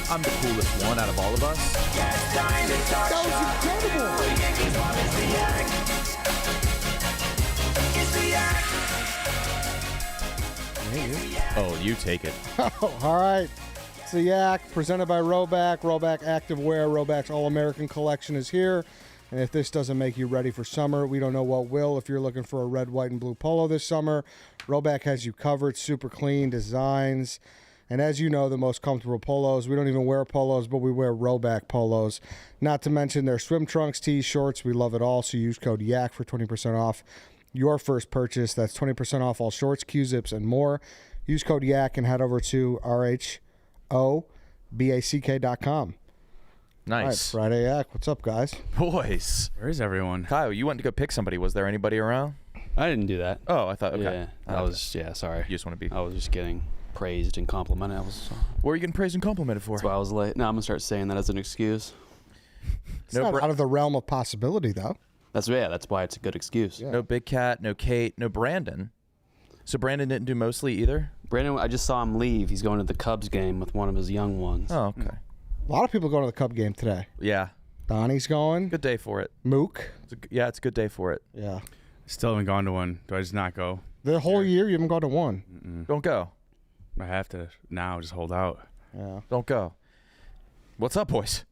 I'm the coolest one out of all of us. That was incredible. Oh, you take it. All right. It's the Yak, presented by Roback. Roback Activewear. Roback's All-American Collection is here. And if this doesn't make you ready for summer, we don't know what will. If you're looking for a red, white, and blue polo this summer, Roback has you covered. Super clean designs. And as you know, the most comfortable polos. We don't even wear polos, but we wear Roback polos. Not to mention their swim trunks, tees, shorts. We love it all. So use code YAK for 20% off your first purchase. That's 20% off all shorts, Q-zips, and more. Use code YAK and head over to RHOBACK.com. Nice. All right, Friday Yak. What's up, guys? Boys. Where's everyone? Kyle, you went to go pick somebody. Was there anybody around? I didn't do that. Oh, I thought, okay. Yeah, sorry. You just want to be. I was just getting praised and complimented. What are you getting praised and complimented for? That's why I was late. No, I'm going to start saying that as an excuse. It's not out of the realm of possibility, though. That's why it's a good excuse. Yeah. No Big Cat, no Kate, no Brandon. So Brandon didn't do mostly either? Brandon, I just saw him leave. He's going to the Cubs game with one of his young ones. Oh, okay. A lot of people going to the Cub game today. Yeah. Donnie's going. Good day for it. Mook. It's a good day for it. Yeah. Still haven't gone to one. Do I just not go? The whole year you haven't gone to one. Don't go. I have to now. Just hold out. Yeah. Don't go. What's up, boys?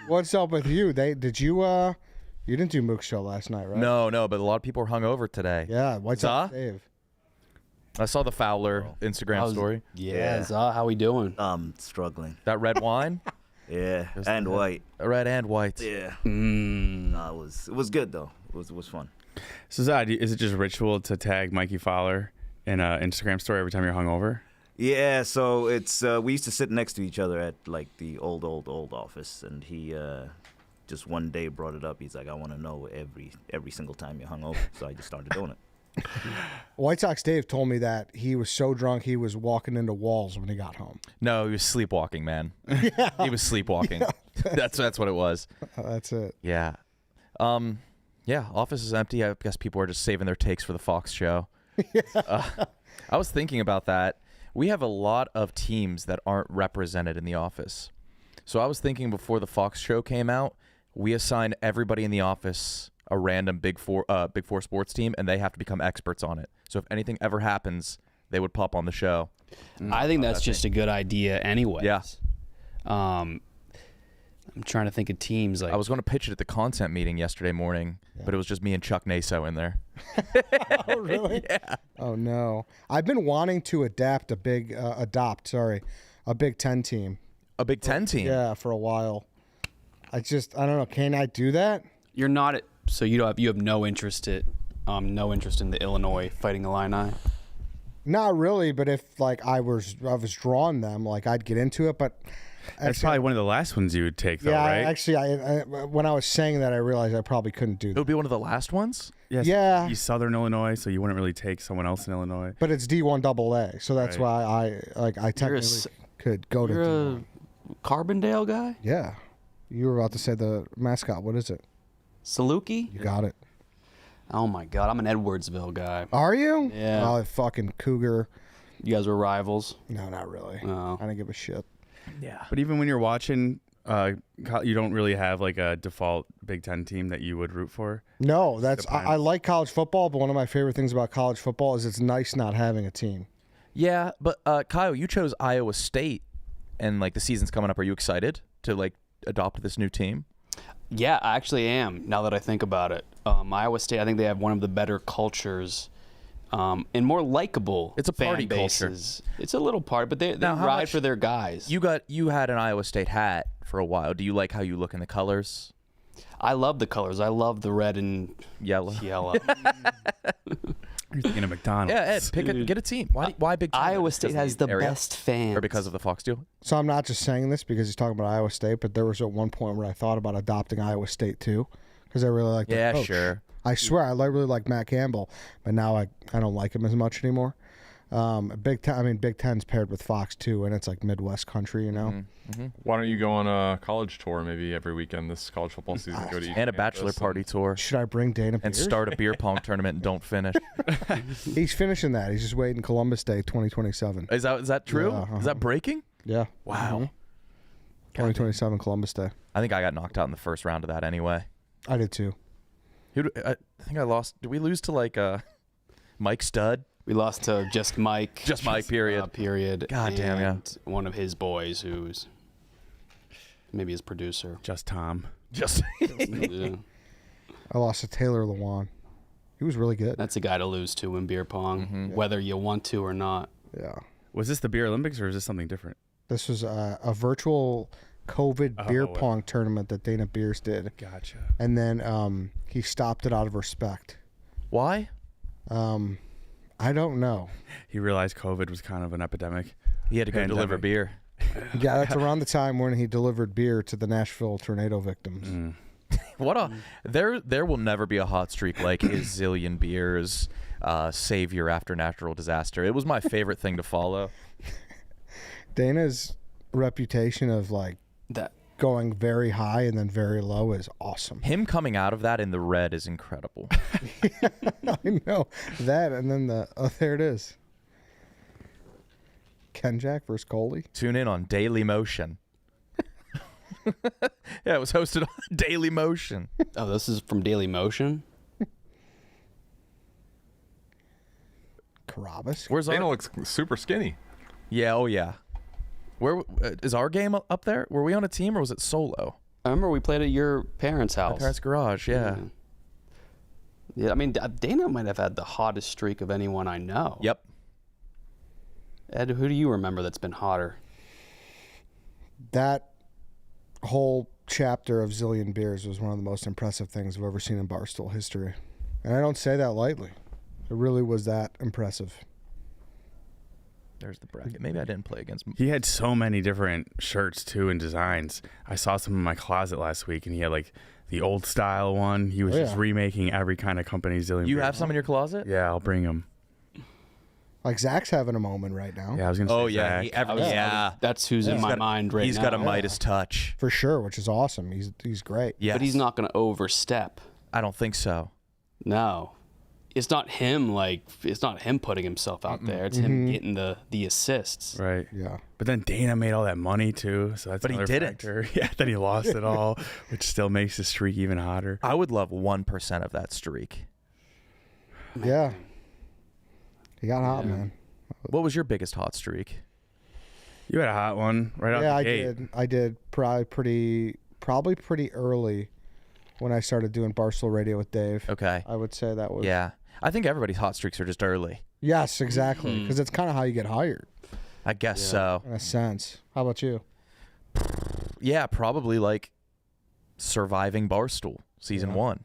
What's up with you? You didn't do Mook's show last night, right? No, but a lot of people were hungover today. Yeah. What's up, Dave? I saw the Fowler Instagram story. Yeah. Zah, how we doing? Struggling. That red wine? Yeah, and white. Red and white. Yeah. No, it was good though. It was fun. So Zod, is it just ritual to tag Mikey Fowler in an Instagram story every time you're hungover? Yeah, so it's we used to sit next to each other at like the old office, and he just one day brought it up. He's like, I want to know every single time you're hungover, so I just started doing it. White Sox Dave told me that he was so drunk he was walking into walls when he got home. No, he was sleepwalking, man. Yeah. He was sleepwalking. Yeah. That's what it was. That's it. Yeah. Yeah, office is empty. I guess people are just saving their takes for the Fox show. I was thinking about that. We have a lot of teams that aren't represented in the office. So I was thinking before the Fox show came out, we assign everybody in the office a random Big Four sports team, and they have to become experts on it. So if anything ever happens, they would pop on the show. I think that's just a good idea anyway. Yeah. I'm trying to think of teams. Like I was going to pitch it at the content meeting yesterday morning, but it was just me and Chuck Naso in there. Oh, really? Yeah. Oh, no. I've been wanting to adopt a Big Ten team. A Big Ten team? Yeah, for a while. I don't know. Can I do that? You're not so you have no interest in the Illinois Fighting Illini. Not really, but if like I was drawing them, like I'd get into it. But That's probably one of the last ones you would take, though, yeah, right? I when I was saying that, I realized I probably couldn't do It that. would be one of the last ones? Yes. Yeah. He's Southern Illinois, so you wouldn't really take someone else in Illinois. But it's D1 AA, so that's Right. why I technically could go to You're D1. a Carbondale guy? Yeah. You were about to say the mascot. What is it? Saluki? You got it. Oh my God, I'm an Edwardsville guy. Are you? Yeah. Oh, fucking Cougar. You guys were rivals? No, not really. No. I didn't give a shit. Yeah. But even when you're watching, you don't really have like a default Big Ten team that you would root for? No, I Depends. like college football, but one of my favorite things about college football is it's nice not having a team. Yeah, but Kyle, you chose Iowa State, and like the season's coming up. Are you excited to like adopt this new team? Yeah, I actually am, now that I think about it. Iowa State, I think they have one of the better cultures and more likable It's a party fan culture. bases. It's a little party, but they Now, how ride much- for their guys. You had an Iowa State hat for a while. Do you like how you look in the colors? I love the colors. I love the red and Yellow. yellow. You're thinking of McDonald's. Yeah, Ed, get a team. Why Big Ten? Iowa Just State 'cause has the area? best fans. Or because of the Fox deal? So I'm not just saying this because he's talking about Iowa State, but there was at one point where I thought about adopting Iowa State too because I really like their coach. Sure. I swear I really like Matt Campbell, but now I don't like him as much anymore. Big Ten's paired with Fox too, and it's like Midwest country, you know. Why don't you go on a college tour maybe every weekend this college football season? Go to each And a campus bachelor party tour. Should I bring Dana And Pierce? start a beer pong tournament and don't finish. He's finishing that. He's just waiting Columbus Day 2027. Is that true? Yeah, Is that breaking? Yeah. Wow. 2027 Columbus Day. I think I got knocked out in the first round of that anyway. I did too. I think I lost. Did we lose to like Mike Stud? We lost to just Mike. Just Mike, period. Period. God damn, yeah. And one of his boys who's maybe his producer. Just Tom. Just Yeah. I lost to Taylor Lewan. He was really good. That's a guy to lose to in beer pong, whether you want to or not. Yeah. Was this the Beer Olympics or is this something different? This was a virtual COVID beer wow. pong tournament that Dana Beers did. Gotcha. And then he stopped it out of respect. why? I don't know. He realized COVID was kind of an epidemic. He had to go Pandemic. deliver beer. Yeah, that's around the time when he delivered beer to the Nashville tornado victims. What a there will never be a hot streak like his zillion beers savior after natural disaster. It was my favorite thing to follow. Dana's reputation of like That going very high and then very low is awesome. Him coming out of that in the red is incredible. I know that, and then there it is. Kenjack versus Coley. Tune in on Daily Motion. Yeah, it was hosted on Daily Motion. oh, this is from Daily Motion. Carabas. Where's Dana our? looks super skinny. Yeah, oh yeah. Where is our game up there? Were we on a team or was it solo? I remember we played at your parents' My house. parents' garage. Yeah. Yeah, I mean, Dana might have had the hottest streak of anyone I know. Yep. Ed, who do you remember that's been hotter? That whole chapter of Zillion Beers was one of the most impressive things I've ever seen in Barstool history. And I don't say that lightly. It really was that impressive. There's the bracket. Maybe I didn't play against. He had so many different shirts too and designs. I saw some in my closet last week, and he had like the old style one. He was just remaking every kind of company Zillion. You Beers. have some in your closet? Yeah, I'll bring them. Like Zach's having a moment right now. Yeah, I was gonna say. Oh yeah. Zach. Yeah. That's who's in my mind right He's now. got a Midas touch. For sure, which is awesome. He's great. Yeah. But he's not going to overstep. I don't think so. No. It's not him putting himself out there. It's him getting the assists. Right. Yeah. But then Dana made all that money too, so that's But he another didn't. factor. Yeah, then he lost it all, which still makes the streak even hotter. I would love 1% of that streak. Yeah. He got hot, man. What was your biggest hot streak? You had a hot one right out Yeah, the I gate. did. I did probably pretty early when I started doing Barstool Radio with Dave. Okay. I would say that was. Yeah. I think everybody's hot streaks are just early. Yes, exactly. Because it's kind of how you get hired, I guess so. in a sense. How about you? Yeah, probably like surviving Barstool season 1.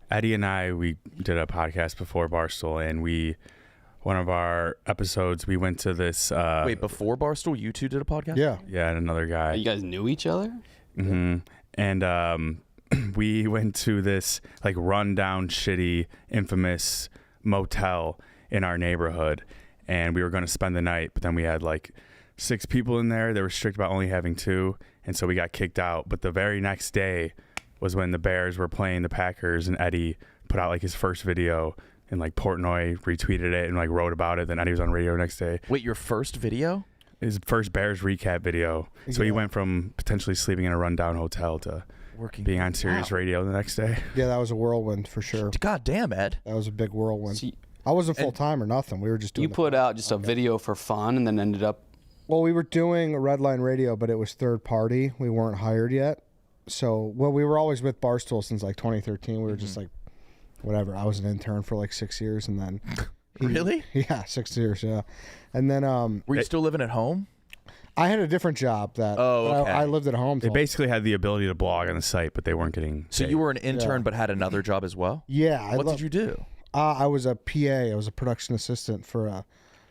Eddie and I, we did a podcast before Barstool, and one of our episodes, we went to this. Wait, before Barstool, you two did a podcast? Yeah. Yeah, and another guy. You guys knew each other? Mm-hmm. And we went to this like rundown, shitty, infamous motel in our neighborhood, and we were going to spend the night, but then we had like 6 people in there. They were strict about only having 2, and so we got kicked out. But the very next day was when the Bears were playing the Packers, and Eddie put out like his first video, and like Portnoy retweeted it and like wrote about it. Then Eddie was on radio next day. Wait, your first video? His first Bears recap video. So he Yeah. went from potentially sleeping in a rundown hotel to Working. being on Sirius Radio the next day. Yeah, that was a whirlwind for sure. God damn, Ed. That was a big whirlwind. So I wasn't full time or nothing. We were just doing. you put out just a video for fun and then ended up. Well, we were doing Red Line Radio, but it was third party. We weren't hired yet. So, we were always with Barstool since like 2013. We were just like, whatever. I was an intern for like 6 years, and then. Really? Yeah, 6 years. Yeah, and then Were you still living at home? I had a different job that. Oh, okay. I lived at home. They till- basically had the ability to blog on the site, but they weren't getting. So paid. you were an intern but had another job as well? Yeah. What did you do? I was a PA. I was a production assistant for a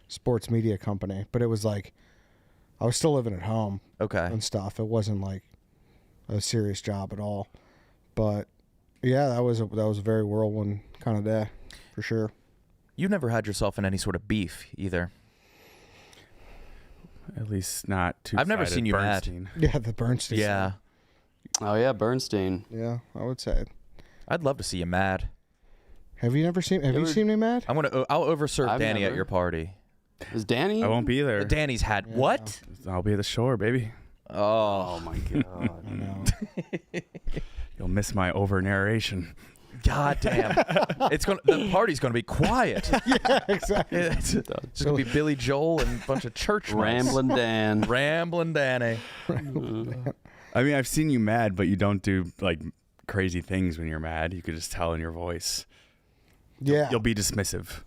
sports media company, but it was like, I was still living at home Okay. and stuff. It wasn't like a serious job at all. But yeah, that was a very whirlwind kind of day, for sure. You've never had yourself in any sort of beef either. At least not too. I've never seen you mad. Bernstein. Yeah, the Bernstein. Yeah. Oh yeah, Bernstein. Yeah, I would say. I'd love to see you mad. Have you seen me mad? I'll overserve I've Danny at never. your party. Is Danny? I won't be there. Danny's had what? I'll be at the shore, baby. Oh my god. I know. You'll miss my over narration. God damn. The party's gonna be quiet. Yeah, exactly. It's just gonna be Billy Joel and a bunch of church mice. Ramblin' Dan. Ramblin' Danny. I mean, I've seen you mad, but you don't do like crazy things when you're mad. You could just tell in your voice. Yeah. You'll be dismissive.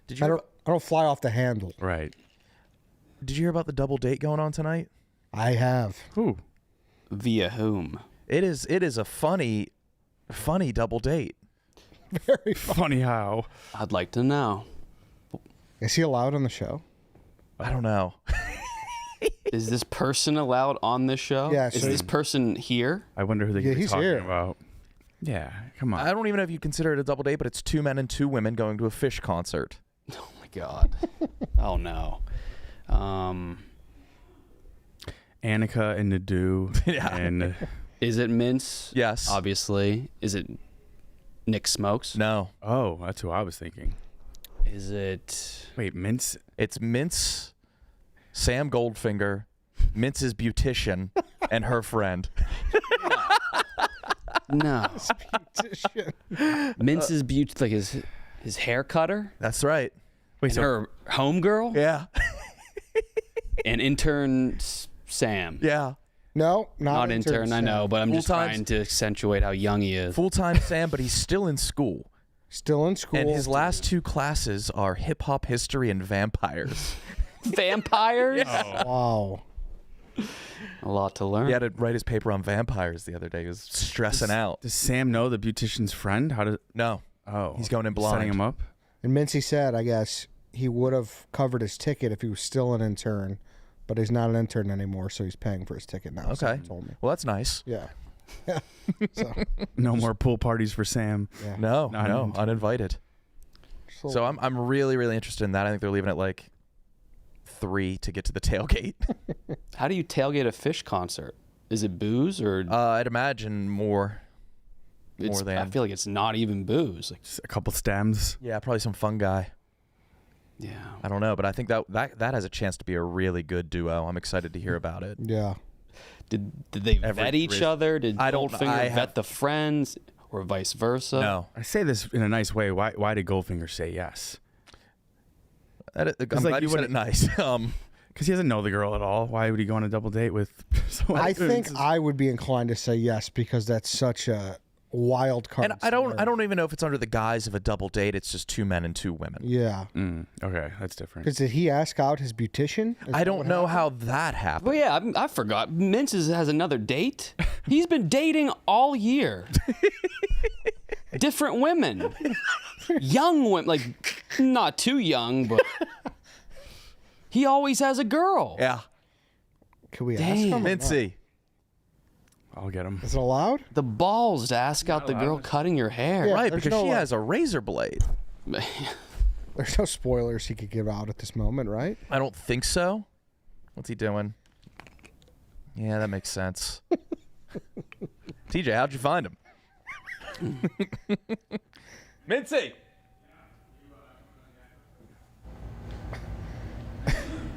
Did you I don't fly off the handle. Right. Did you hear about the double date going on tonight? I have. Ooh. Via whom? It is a funny double date. Very Funny how. I'd like to know. Is he allowed on the show? I don't know. Is this person allowed on this show? Yeah, Is so- this person here? I wonder who they Yeah, could be he's talking here. about. Yeah, come on. I don't even know if you consider it a double date, but it's 2 men and 2 women going to a Phish concert. Oh my god. Oh no. Annika and Nadu. Yeah. And Is it Mince? Yes. Obviously. Is it Nick Smokes? No. oh, that's who I was thinking. Is it Wait, Mintz? It's Mintz, Sam Goldfinger, Mintz's beautician, and her friend. no? Mince's beauty, like his hair cutter, That's right. Wait, and so her homegirl, Yeah. and intern Sam. Yeah. No, Not intern, I know, but I'm just Full-time- trying to accentuate how young he is. Full-time Sam, but he's still in school. Still in school. And his last 2 classes are hip-hop history and vampires. Vampires? Wow. A lot to learn. He had to write his paper on vampires the other day. He was stressing out. does Sam know the beautician's friend? How does? No. Oh, He's going in setting blind. him up. And Mintzy said, I guess, he would have covered his ticket if he was still an intern, but he's not an intern anymore, so he's paying for his ticket now. Okay. Someone told me. Well, that's nice. Yeah. Yeah. So, No more pool parties for Sam. yeah. No, Not no, uninvited. uninvited. So I'm really, really interested in that. I think they're leaving at like 3 to get to the tailgate. How do you tailgate a Phish concert? Is it booze or I'd imagine more it's, than. I feel like it's not even booze. Like, Just a couple stems. Yeah, probably some fun guy. yeah. I don't know, but I think that has a chance to be a really good duo. I'm excited to hear about it. Yeah. Did they Every vet each risk. other? Did I don't- Goldfinger I vet have- the friends, or vice versa? No, I say this in a nice way. Why did Goldfinger say yes? I'm like glad you you said it nice. Because he doesn't know the girl at all. Why would he go on a double date with someone? I think I would be inclined to say yes because that's such a wild card. And I don't even know if it's under the guise of a double date. It's just 2 men and 2 women. Yeah. Okay, that's different. Because did he ask out his beautician? Is I that don't what know happened? how that happened. Well, yeah, I forgot. Mintz has another date. He's been dating all year. Different women. Young women. Like, not too young, but he always has a girl. Yeah, Can we ask Damn. him? or not? Mintzy. I'll get him. Is it allowed? The balls to ask out the girl cutting your hair. Yeah. Right, there's because no, she like- has a razor blade. There's no spoilers he could give out at this moment, right? I don't think so. What's he doing? Yeah, that makes sense. TJ, how'd you find him? Mintzy.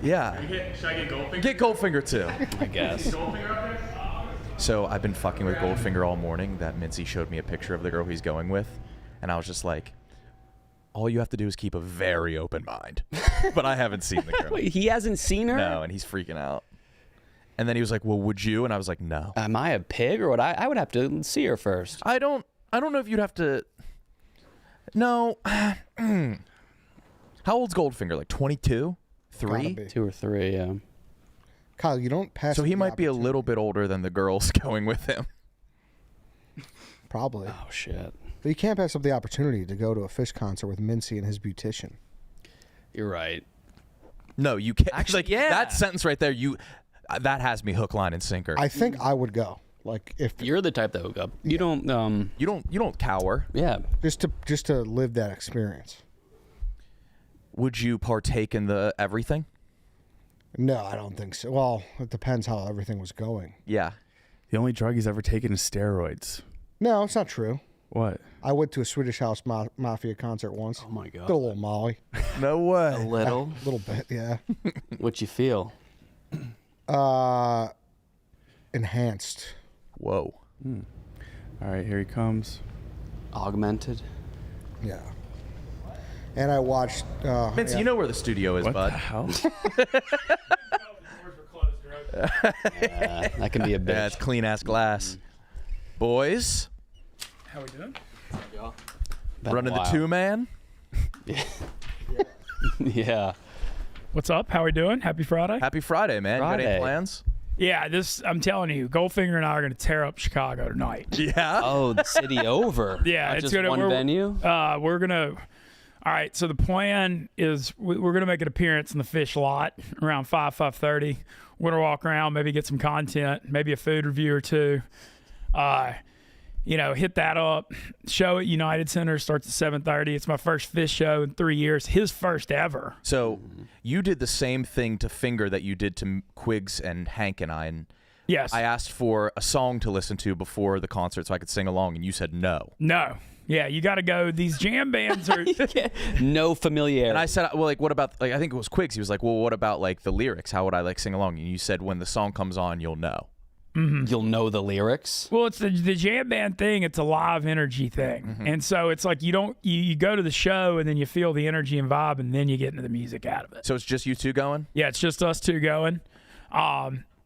Yeah. Should I get Goldfinger? Get Goldfinger too. I guess. So I've been fucking with Goldfinger all morning. That Mintzy showed me a picture of the girl he's going with, and I was just like, all you have to do is keep a very open mind. But I haven't seen the girl. Wait, he hasn't seen her? No, and he's freaking out. And then he was like, well, would you? And I was like, no. Am I a pig or what? I would have to see her first. I don't know if you'd have to. No. How old's Goldfinger? Like 22? Gotta 3? be. 2 or 3, yeah. Kyle, you don't pass. So up he the might be a opportunity. little bit older than the girls going with him. Probably. Oh, shit. But you can't pass up the opportunity to go to a Phish concert with Mintzy and his beautician. You're right. No, you can't. Actually, like, yeah. that sentence right there, that has me hook, line, and sinker. I think I would go. Like if You're the type that hook up. You don't, you don't cower. yeah. just to live that experience. Would you partake in the everything? No, I don't think so. Well, it depends how everything was going. Yeah. The only drug he's ever taken is steroids. No, it's not true. What? I went to a Swedish House Mafia concert once. Oh, my God. Did a little Molly. No A way. little. A little bit, yeah. What you feel? enhanced. Whoa. All right, here he comes. Augmented. Yeah. And I watched. Mintzy, you know where the studio is, What bud. the hell? That can be a bitch. Yeah, it's clean ass glass. Boys, How we doing? Been a running the while. 2-man. Yeah. What's up? How we doing? Happy Friday. Happy Friday, man. You got Friday. any plans? Yeah, I'm telling you, Goldfinger and I are going to tear up Chicago tonight. Yeah. Oh, the city over. Yeah, Not it's just gonna one venue. We're gonna. All right, so the plan is we're gonna make an appearance in the Phish lot around 5:30. We're gonna walk around, maybe get some content, maybe a food review or two. Hit that up. Show at United Center starts at 7:30. It's my first Phish show in 3 years. His first ever. So you did the same thing to Finger that you did to Quiggs and Hank and I. And Yes. I asked for a song to listen to before the concert so I could sing along, and you said no. No. Yeah, you got to go. These jam bands are. No familiarity. And I said, well, like, what about, like, I think it was Quiggs. He was like, well, what about, like, the lyrics? How would I, like, sing along? And you said, when the song comes on, you'll know. You'll know the lyrics. Well, it's the jam band thing. It's a live energy thing, and so it's like you go to the show and then you feel the energy and vibe, and then you get into the music out of it. So it's just you two going? Yeah, it's just us two going.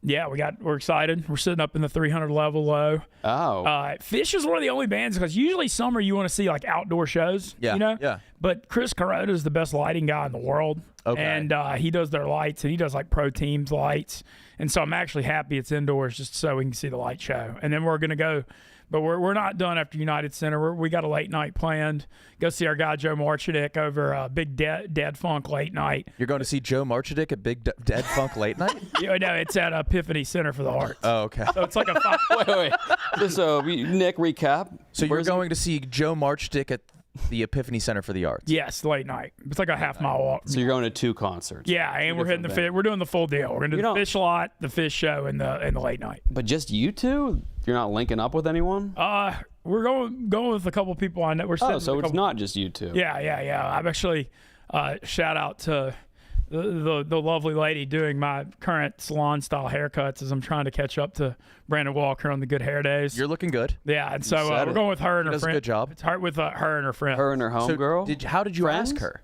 Yeah, we're excited. We're sitting up in the 300 level low. Oh. Phish is one of the only bands because usually summer you want to see like outdoor shows. Yeah, You know? yeah. But Chris Carota is the best lighting guy in the world. Okay. And he does their lights and he does like pro teams lights. And so I'm actually happy it's indoors just so we can see the light show. And then we're going to go. But we're not done after United Center. We got a late night planned. Go see our guy Joe Marchadick over Big Dead Funk late night. You're going to see Joe Marchadick at Big Dead Funk late night? No, it's at Epiphany Center for the Arts. Oh, okay. So it's like a wait. Just Nick, recap. So you're Where's it? going to see Joe Marchadick at the Epiphany Center for the Arts? yes, late night. It's like a half-mile walk. So you're going to 2 concerts. Yeah, and we're hitting the different We're doing the full deal. We're gonna do You the don't- Phish lot, the Phish show, and the late night. But just you two? You're not linking up with anyone? We're going with a couple people I know. We're sitting Oh, so with a it's couple- not just you two. Yeah. I'm actually shout out to the lovely lady doing my current salon style haircuts as I'm trying to catch up to Brandon Walker on the Good Hair Days. You're looking good. Yeah, and so said we're it. going with her and She her does a friend. good job. It's her with her and her friend. Her and her So homegirl? how did you Friends? ask her?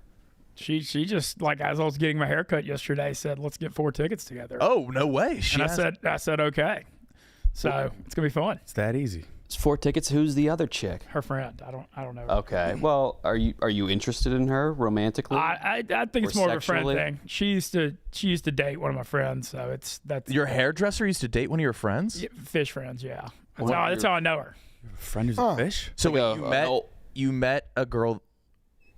She just like as I was getting my haircut yesterday said, "Let's get 4 tickets together." Oh, no way. and I said okay. So it's gonna be fun. It's that easy. It's 4 tickets. Who's the other chick? Her friend. I don't know. Okay. Well, are you interested in her romantically? I think it's Or more of a friend sexually? thing. She used to date one of my friends, so that's Your hairdresser used to date one of your friends? yeah, Fish friends. Yeah, What? that's how I know her. Friend who's Huh. a fish? So Like wait, you met a girl.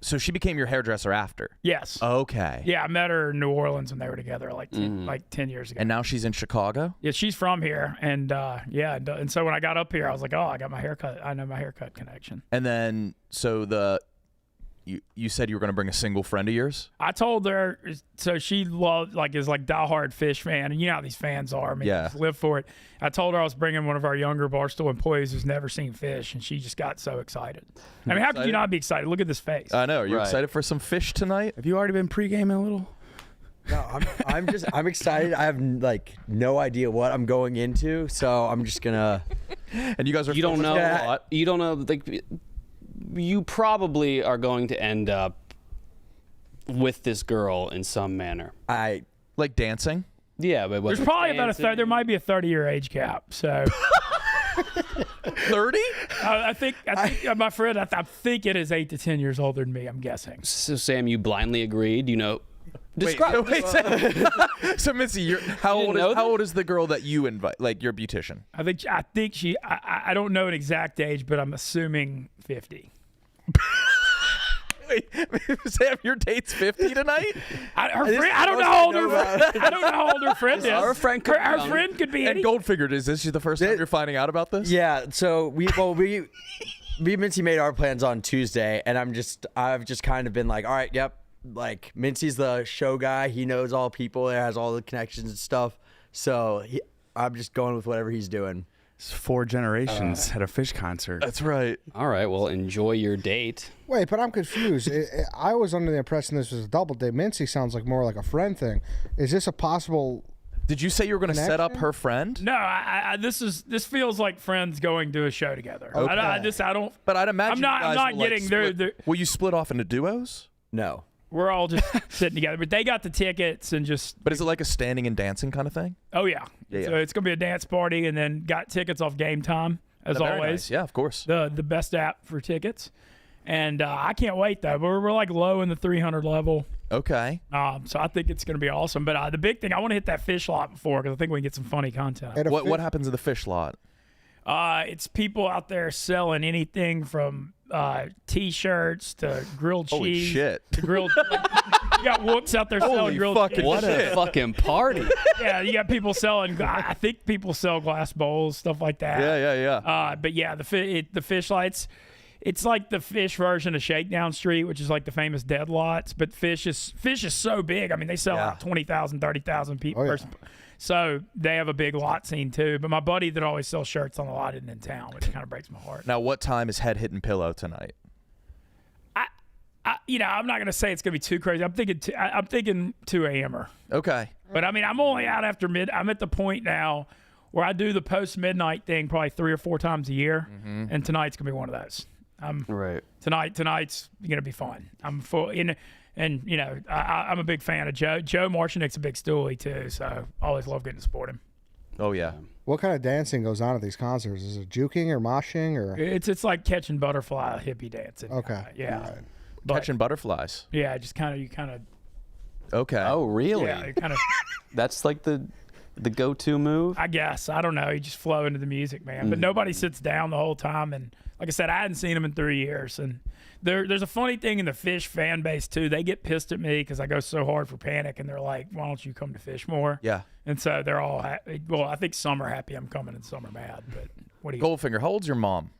So she became your hairdresser after? Yes. Okay. Yeah, I met her in New Orleans when they were together, like 10 years ago. And now she's in Chicago? Yeah, she's from here, and and so when I got up here, I was like, oh, I got my haircut. I know my haircut connection. And then, so you said you were going to bring a single friend of yours? I told her, so she is like diehard Phish fan, and you know how these fans are. I mean, Yeah. just live for it. I told her I was bringing one of our younger Barstool employees who's never seen Phish, and she just got so excited. I mean, how could you Excited? not be excited? Look at this face. I know. Are you Right. excited for some Phish tonight? Have you already been pre-gaming a little? No, I'm excited. I have like no idea what I'm going into, so I'm just gonna. And you guys are You don't know. Yeah. a lot. You don't know. Like, you probably are going to end up with this girl in some manner. Like dancing? Yeah, but There's probably about a third. There might be a 30-year age gap. So 30? I think my friend. I think it is 8 to 10 years older than me. I'm guessing. So Sam, you blindly agreed. You know. Wait, Describe. so Mintzy, how didn't old know is that? how old is the girl that you invite, like your beautician? I think she. I don't know an exact age, but I'm assuming 50. Wait, Sam, your date's 50 tonight? I don't know how old her. I don't know how old her friend is. Our friend could be Her young. friend could be And any. Goldfinger, is this the first time you're finding out about this? Yeah, so me and Mintzy made our plans on Tuesday, and I've just kind of been like, all right, yep, like Mintzy's the show guy. He knows all people, has all the connections and stuff. So I'm just going with whatever he's doing. It's 4 generations at a Phish concert. That's right. All right. Well, enjoy your date. Wait, but I'm confused. I was under the impression this was a double date. Mintzy sounds like more like a friend thing. Is this a possible Did you say you were going to set up her friend? No, this feels like friends going to a show together. Okay. I don't. But I'd imagine I'm not getting there. Will you split off into duos? No. We're all just sitting together, but they got the tickets and just. But is it like a standing and dancing kind of thing? Oh yeah. Yeah. So it's gonna be a dance party, and then got tickets off Game Time as Very always. nice. Yeah, of course. The best app for tickets, and I can't wait though. We're like low in the 300 level. Okay. So I think it's gonna be awesome. But the big thing, I want to hit that Phish lot before because I think we can get some funny content. At a What Phish- happens in the Phish lot? It's people out there selling anything from T-shirts to grilled cheese. Holy shit. To grilled. You got wooks out there selling Holy grilled fucking cheese. What shit. a fucking party. Yeah, you got people selling. I think people sell glass bowls, stuff like that. Yeah. But yeah, the Phish lights. It's like the Phish version of Shakedown Street, which is like the famous dead lots. But Phish is so big. I mean, they sell out 20,000, 30,000 people. Oh, yeah. So they have a big lot scene too. But my buddy that always sells shirts on the lot isn't in town, which kind of breaks my heart. Now, what time is Head Hitting Pillow tonight? I'm not gonna say it's gonna be too crazy. I'm thinking 2 a.m.er. Okay. But I mean, I'm only out after I'm at the point now where I do the post midnight thing probably 3 or 4 times a year, and tonight's gonna be one of those. Right. Tonight's gonna be fun. I'm full in, and I'm a big fan of Joe. Joe Marchinick's a big stoolie too, so I always love getting to support him. Oh, yeah. What kind of dancing goes on at these concerts? Is it juking or moshing or? It's like catching butterfly hippie dancing. Okay. Yeah. All right. But, Catching butterflies. yeah, just you kind of Okay. Oh, really? yeah, kind of. That's like the go-to move? I guess I don't know. You just flow into the music, man. But nobody sits down the whole time. And like I said, I hadn't seen them in 3 years. And there's a funny thing in the Phish fan base too. They get pissed at me because I go so hard for Panic, and they're like, "Why don't you come to Phish more?" Yeah. And so they're all happy. Well, I think some are happy I'm coming, and some are mad. But what do you? Goldfinger, how old's your mom?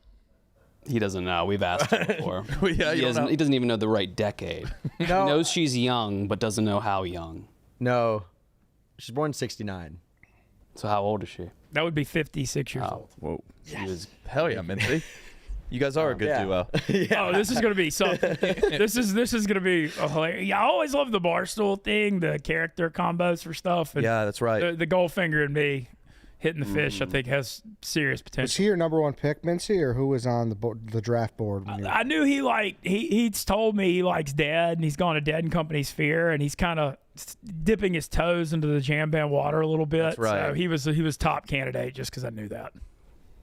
He doesn't know. We've asked him before. Yeah, you don't know. He doesn't even know the right decade. He No. knows she's young, but doesn't know how young. No. She's born in 69. So how old is she? That would be 56 years Oh. old. Whoa. She was Hell yeah, Mintzy. You guys are a good Yeah. duo. Oh, this is gonna be something. this is gonna be a hilarious. Yeah, I always love the Barstool thing, the character combos for stuff. And Yeah, that's right. the Goldfinger and me hitting the Phish, I think, has serious Was potential. he your number one pick, Mintzy, or who was on the draft board? When you I knew he's told me he likes Dead, and he's gone to Dead and Company's Fear, and he's kind of dipping his toes into the jam band water a little bit. That's right. So he was top candidate just because I knew that.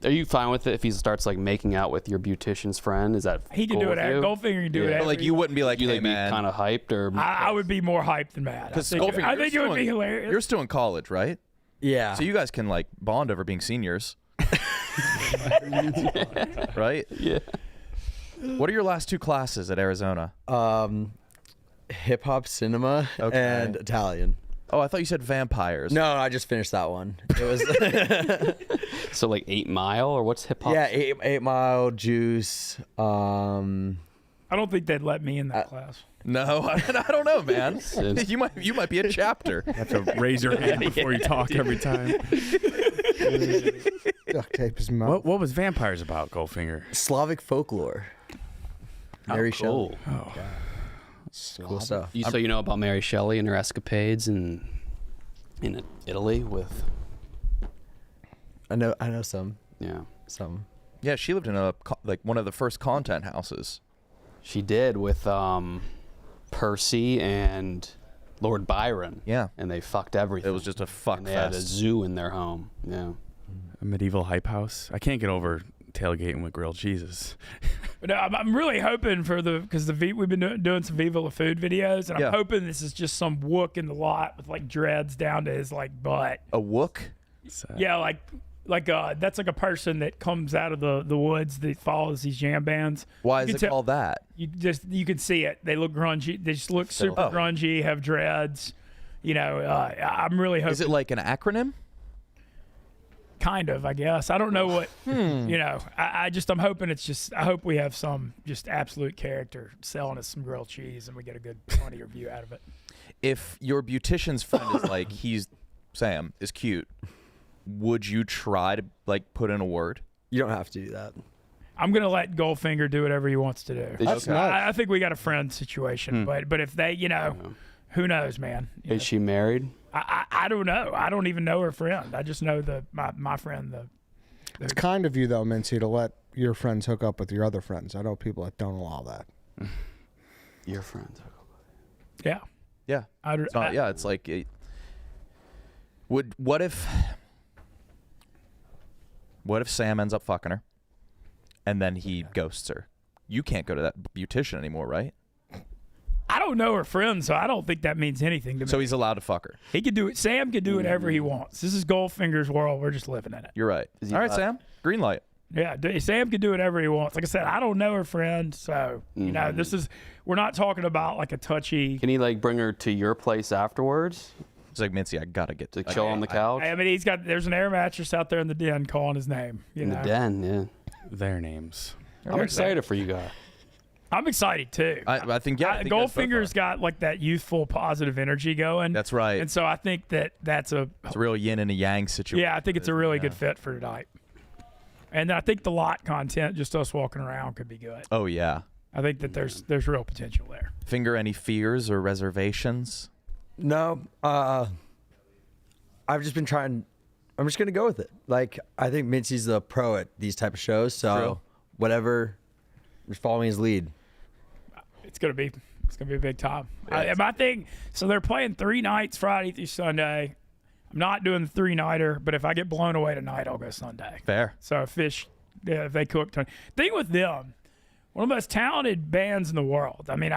Are you fine with it if he starts like making out with your beautician's friend? Is that He can cool do it. with you? Goldfinger can do it. Yeah. But like, you wouldn't be like, You hey, like be man. kind of hyped or? I would be more hyped than mad. Because I Goldfinger, think it would be hilarious. You're still in college, right? Yeah. So you guys can like bond over being seniors. Right? Yeah. What are your last 2 classes at Arizona? Hip hop cinema Okay. and Italian. Oh, I thought you said vampires. No, I just finished that one. It was So like 8 Mile or what's hip hop? yeah, 8 Mile, Juice. I don't think they'd let me in that class. No, I don't know, man. you might be a chapter. You have to raise your hand before you talk every time. duct tape his mouth. What was Vampires about, Goldfinger? Slavic folklore. Mary Shelley. Cool. Cool stuff. So you know about Mary Shelley and her escapades in Italy with I know some. yeah. Some. Yeah, she lived in one of the first content houses. She did with Percy and Lord Byron. Yeah. And they fucked everything. It was just a fuck and they had a fest. zoo in their home. Yeah. A medieval hype house. I can't get over tailgating with grilled cheeses. But no, I'm really hoping for because we've been doing some Viva La Food videos, and I'm Yeah. hoping this is just some wook in the lot with like dreads down to his like butt. A wook? Yeah, like that's like a person that comes out of the woods that follows these jam bands. Why You is can it tell- called that? You can see it. They look grungy. They just look super Oh. grungy. Have dreads. You know, I'm really hoping. Is it like an acronym? Kind of, I guess. I don't know what. You know, I'm hoping it's just. I hope we have some just absolute character selling us some grilled cheese, and we get a good funny review out of it. If your beautician's friend is like Sam is cute, would you try to like put in a word? You don't have to do that. I'm gonna let Goldfinger do whatever he wants to do. That's Okay. nice. I think we got a friend situation, but if they, you know, who knows, man. You know, Is she married? I don't know. I don't even know her friend. I just know my friend. It's kind of you though, Mintzy, to let your friends hook up with your other friends. I know people that don't allow that. Your friends. Yeah. Yeah. Yeah, it's like what if Sam ends up fucking her and then he ghosts her? You can't go to that beautician anymore, right? I don't know her friend, so I don't think that means anything to me. So he's allowed to fuck her. He could do it. Sam could do whatever he wants. This is Goldfinger's world. We're just living in it. You're right. All right, Sam. Green light. Yeah, Sam could do whatever he wants. Like I said, I don't know her friend, so you know, we're not talking about like a touchy. Can he like bring her to your place afterwards? It's like, Mintzy, I gotta get to chill on the couch. I mean, there's an air mattress out there in the den calling his name. In the den, yeah. Their names. I'm excited for you guys. I'm excited too. I think Goldfinger's got like that youthful, positive energy going. That's right. And so I think it's a real yin and a yang situation. Yeah, I think it's a really good fit for tonight. And I think the lot content, just us walking around, could be good. Oh yeah. I think that there's real potential there. Finger, any fears or reservations? No. I've just been trying. I'm just gonna go with it. Like I think Mintzy's the pro at these type of shows. So True. whatever, just following his lead. It's gonna be a big time. My thing. So they're playing 3 nights, Friday through Sunday. I'm not doing the 3-nighter, but if I get blown away tonight, I'll go Sunday. Fair. So Phish, if they cook tonight. Thing with them, one of the most talented bands in the world. I mean,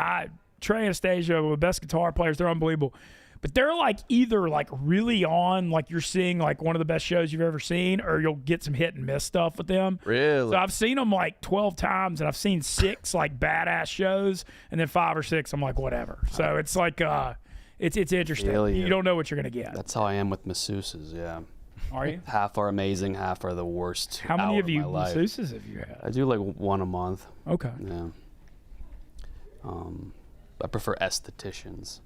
Trey Anastasia, the best guitar players, they're unbelievable. But they're like either like really on, like you're seeing like one of the best shows you've ever seen, or you'll get some hit and miss stuff with them. Really? So I've seen them like 12 times, and I've seen 6 like badass shows, and then 5 or 6 I'm like whatever. So it's like it's interesting. Really? You don't know what you're gonna get. That's how I am with masseuses. Yeah. Are you? Half are amazing, half are the worst. How many of you my life. masseuses have you had? I do like 1 a month. Okay. Yeah. I prefer estheticians.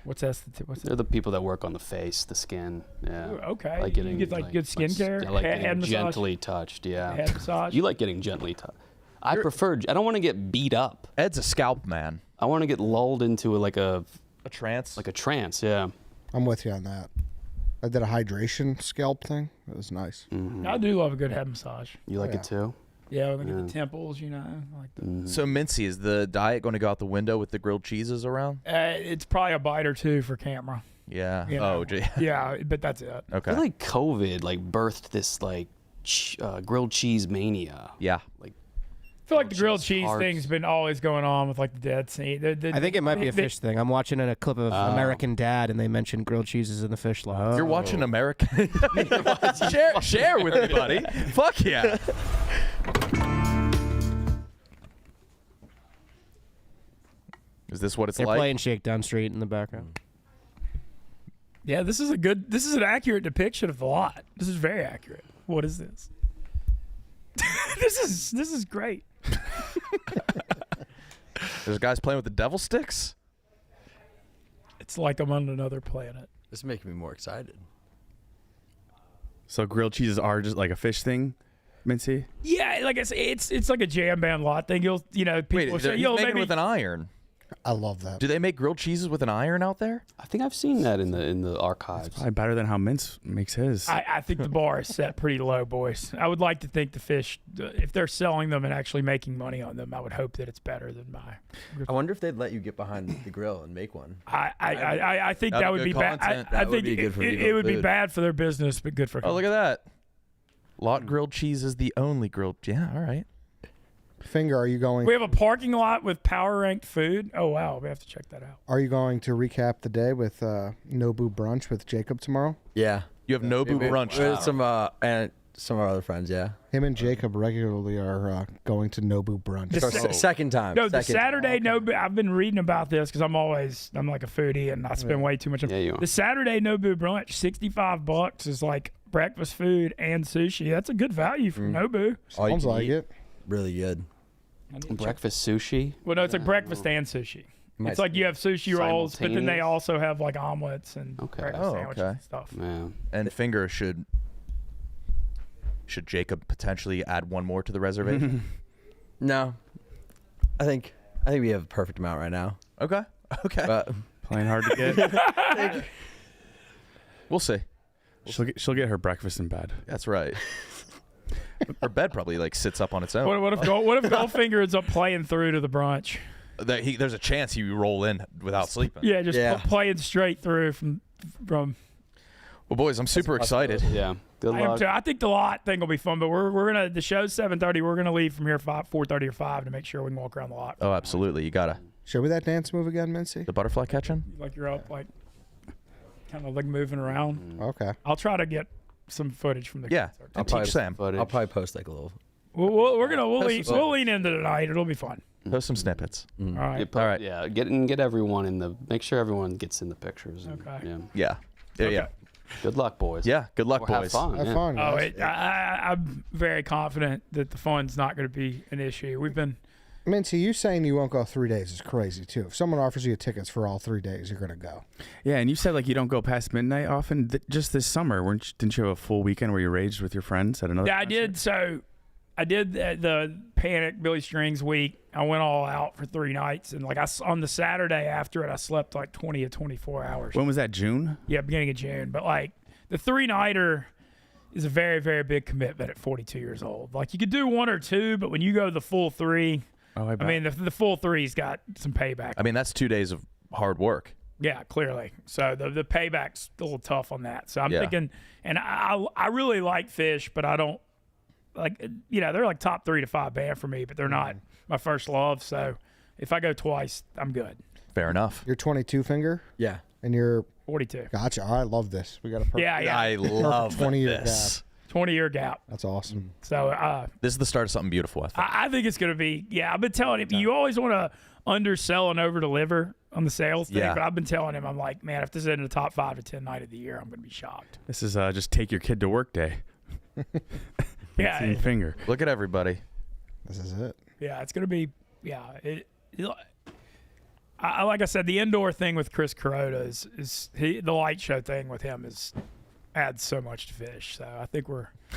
What's that? They're the people that work on the face, the skin. Yeah. Ooh, okay. Like getting, you get like good skincare. I like head getting massage? gently touched. Yeah. Head massage. You like getting gently touched. I don't want to get beat up. Ed's a scalp man. I want to get lulled into like a trance. Like a trance. Yeah. I'm with you on that. I did a hydration scalp thing. It was nice. Mm-hmm. I do love a good head massage. You like it too? Yeah, when I get the temples, you know. Like the, So Mintzy, is the diet going to go out the window with the grilled cheeses around? it's probably a bite or 2 for camera. Yeah. You know? Oh, gee. Yeah, but that's it. Okay. I feel like COVID like birthed this like grilled cheese mania. Yeah. Like I feel like the grilled cheese hearts. thing's been always going on with like the dead scene. I think it might be a Phish thing. I'm watching a clip of American Dad, and they mentioned grilled cheeses in the Phish line. You're watching American. share with me, buddy. Fuck yeah. Is this what it's They're like? playing Shakedown Street in the background. Yeah, this is an accurate depiction of the lot. This is very accurate. What is this? This is great. There's guys playing with the devil sticks? It's like I'm on another planet. This is making me more excited. So grilled cheeses are just like a Phish thing, Mintzy? Yeah, like I said, it's like a jam band lot thing. People Wait, will say, he's making it with an iron. I love that. Do they make grilled cheeses with an iron out there? I think I've seen that in the archives. Probably better than how Mintz makes his. I think the bar is set pretty low, boys. I would like to think the Phish, if they're selling them and actually making money on them, I would hope that it's better than my. I wonder if they'd let you get behind the grill and make one. I think that would be bad. I think it would be bad for their business, but good for. Oh, look at that. Lot grilled cheese is the only grilled. Yeah, all right. Finger, are you going? We have a parking lot with power ranked food. Oh wow, we have to check that out. Are you going to recap the day with Nobu brunch with Jacob tomorrow? Yeah. You have Nobu brunch. With some and some of our other friends, yeah. Him and Jacob regularly are going to Nobu brunch. Second time. No, the Second Saturday time. Nobu. I've been reading about this because I'm like a foodie and I spend way too much time. Yeah, you are. The Saturday Nobu brunch, $65 is like breakfast food and sushi. That's a good value for Nobu. All you Sounds can like eat. it. Really good. Breakfast sushi. Well, no, it's like breakfast and sushi. It's like you have sushi rolls, but then they Simultaneous? also have like omelets and Okay. breakfast sandwiches and stuff. Yeah. And Finger, should Jacob potentially add one more to the reservation? No. I think we have a perfect amount right now. Okay. But Playing hard to get. We'll see. She'll get her breakfast in bed. That's right. Her bed probably like sits up on its own. What if Goldfinger ends up playing through to the brunch? There's a chance he roll in without sleeping. Yeah, just playing straight through from. Well, boys, I'm super excited. Yeah. Good luck. I think the lot thing will be fun, but we're gonna the show's 7:30. We're gonna leave from here 4:30 or 5 to make sure we can walk around the lot. Oh, absolutely. You gotta. Show me that dance move again, Mintzy. The butterfly catching? Like you're up, like kind of like moving around. Okay. I'll try to get some footage from the concert. And teach Sam. I'll probably post like a little. We'll lean into tonight. It'll be fun. Post some snippets. All right. All right. Yeah, get everyone in the. Make sure everyone gets in the pictures. Okay. Yeah. Yeah. Good luck, boys. Yeah. Good luck, Or boys. Have fun. Have yeah. fun. Oh, Guys. I'm very confident that the fun's not going to be an issue. We've been. Mintzy, you saying you won't go 3 days is crazy too. If someone offers you tickets for all 3 days, you're gonna go. Yeah, and you said like you don't go past midnight often. Just this summer, didn't you have a full weekend where you raged with your friends at another? Yeah, I concert? did. So I did the Panic Billy Strings week. I went all out for 3 nights, and like on the Saturday after it, I slept like 20 to 24 hours. When was that? June? Yeah, beginning of June. But like the 3-nighter is a very, very big commitment at 42 years old. Like you could do 1 or 2, but when you go the full 3, I mean the full 3's got some payback. I mean, that's 2 days of hard work. Yeah, clearly. So the payback's a little tough on that. So I'm thinking, and I really like Phish, but I don't like, they're like top 3 to 5 band for me, but they're not my first love. So if I go twice, I'm good. Fair enough. You're 22 finger, Yeah. and you're 42. gotcha. I love this. We got a perfect Yeah. I love 20-year this. 20-year gap. That's awesome. So This is the start of something beautiful, I think. I think it's going to be, I've been telling him, you always want to undersell and over-deliver on the sales thing, Yeah. but I've been telling him, I'm like, man, if this is in the top 5 to 10 night of the year, I'm going to be shocked. This is just take your kid to work day. Yeah. Team finger. Look at everybody. This is it. Yeah, it's going to be, like I said, the indoor thing with Chris Kuroda is the light show thing with him adds so much to Phish. So I think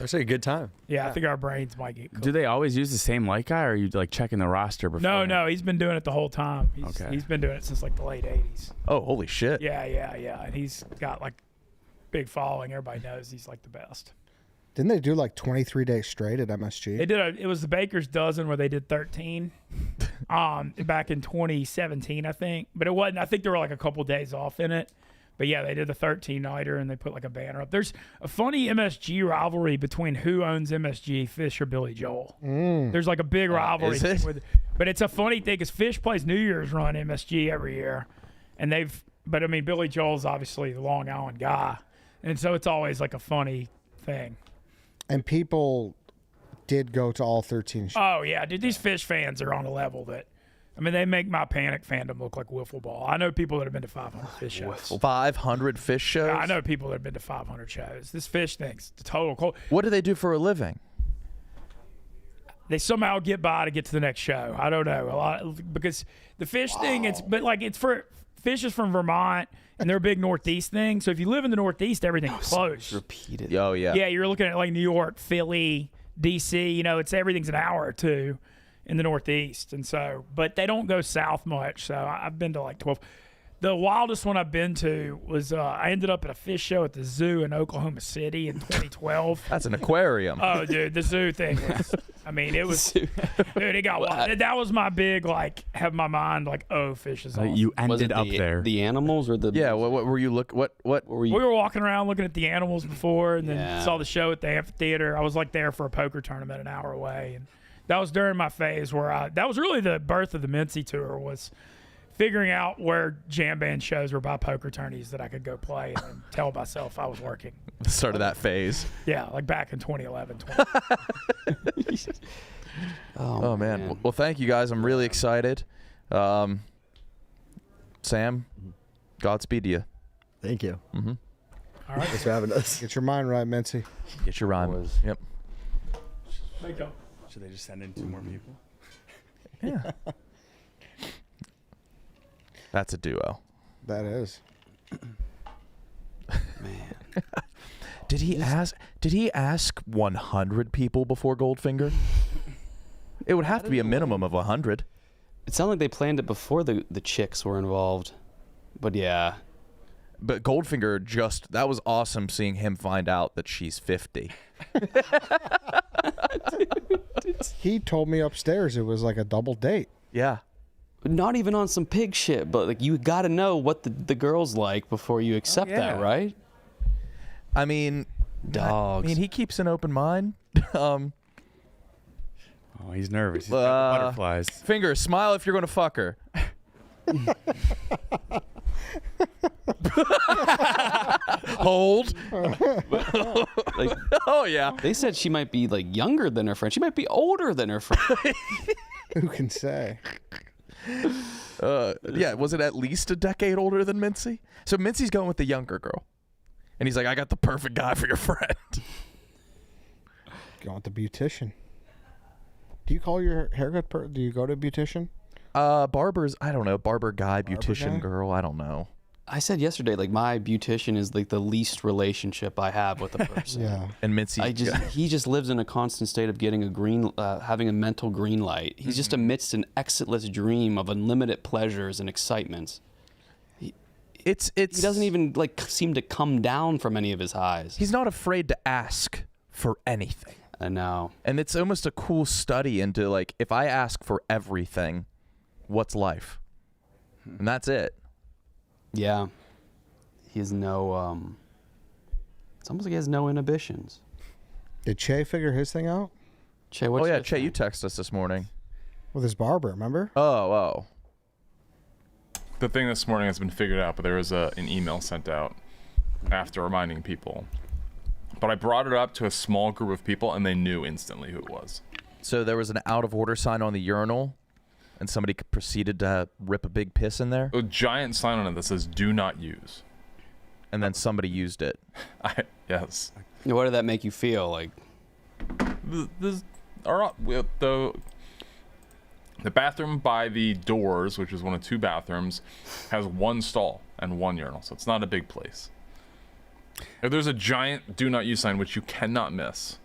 It's a good time. I think our brains might get cooked. Do they always use the same light guy, or are you like checking the roster before? No, he's been doing it the whole time. He's been doing it since like the late 80s. Oh, holy shit. Yeah. And he's got like big following. Everybody knows he's like the best. Didn't they do like 23 days straight at MSG? They did it was the Baker's Dozen where they did 13 back in 2017, I think. But it wasn't. I think there were like a couple days off in it. But yeah, they did the 13-nighter and they put like a banner up. There's a funny MSG rivalry between who owns MSG, Phish or Billy Joel. There's like a big rivalry. Is it? But it's a funny thing because Phish plays New Year's run MSG every year. And but I mean, Billy Joel's obviously the Long Island guy. And so it's always like a funny thing. And people did go to all 13 shows. Oh, yeah. Dude, these Phish fans are on a level that, I mean, they make my Panic fandom look like wiffle ball. I know people that have been to 500 Phish shows. 500 Phish shows? I know people that have been to 500 shows. This Phish thing's the total cold. What do they do for a living? They somehow get by to get to the next show. I don't know. Because the Phish thing, it's for Phish is from Vermont, and they're a big Northeast thing. So if you live in the Northeast, everything's close. Repeated. Oh, yeah. Yeah, you're looking at like New York, Philly, DC. Everything's an hour or two in the Northeast, and so, but they don't go south much. So I've been to like 12. The wildest one I've been to was I ended up at a Phish show at the zoo in Oklahoma City in 2012. That's an aquarium. Oh, dude, the zoo thing was, I mean, it was, dude, it got wild. That was my big, like, have my mind, like, oh, Phish is awesome. You Was ended it up there. The animals or the Yeah, what were you what were you? We were walking around looking at the animals before, and then Yeah. saw the show at the amphitheater. I was like there for a poker tournament an hour away, and that was during my phase where that was really the birth of the Mintzy tour, was figuring out where jam band shows were by poker tourneys that I could go play and then tell myself I was working. the start of that phase? Yeah, like back in 2011. Oh man. Well, thank you guys. I'm really excited. Sam, Godspeed to you. Thank you. Mm-hmm. All right. Thanks for having us. Get your mind right, Mintzy. Get your rhyme. Boys. Yep. Thank you. Should they just send in 2 more people? Yeah. That's a duo. That is. Man. Did he ask 100 people before Goldfinger? It would have to be a minimum of 100. It sounded like they planned it before the chicks were involved, but yeah. But Goldfinger that was awesome seeing him find out that she's 50. He told me upstairs it was like a double date. Yeah. Not even on some pig shit, but like you got to know what the girl's like before you accept that, right? I mean, dogs. I mean, he keeps an open mind. Oh, he's nervous. He's got the butterflies. Finger, smile if you're going to fuck her. Hold. Like, oh yeah. They said she might be like younger than her friend. She might be older than her friend. Who can say? Yeah, was it at least a decade older than Mintzy? So Mintzy's going with the younger girl. And he's like, I got the perfect guy for your friend. Going with the beautician. Do you call your haircut do you go to a beautician? Barbers, I don't know. Barber guy, beautician guy? girl, I don't know. I said yesterday, like my beautician is like the least relationship I have with a person. Yeah. And Mintzy, He just lives in a constant state of getting having a mental green light. He's just amidst an exitless dream of unlimited pleasures and excitements. He doesn't even like seem to come down from any of his highs. he's not afraid to ask for anything. I know. And it's almost a cool study into like, if I ask for everything, what's life? And that's it. Yeah. He has no, it's almost like he has no inhibitions. Did Che figure his thing out? Che, what's Oh yeah, your Che, thing? you texted us this morning. With his barber, remember? Oh. The thing this morning has been figured out, but there was an email sent out after reminding people. But I brought it up to a small group of people, and they knew instantly who it was. So there was an out of order sign on the urinal, and somebody proceeded to rip a big piss in there, A giant sign on it that says "Do not use." and then somebody used it. Yes. What did that make you feel like? The bathroom by the doors, which is one of two bathrooms, has one stall and one urinal, so it's not a big place. If there's a giant "Do not use" sign, which you cannot miss,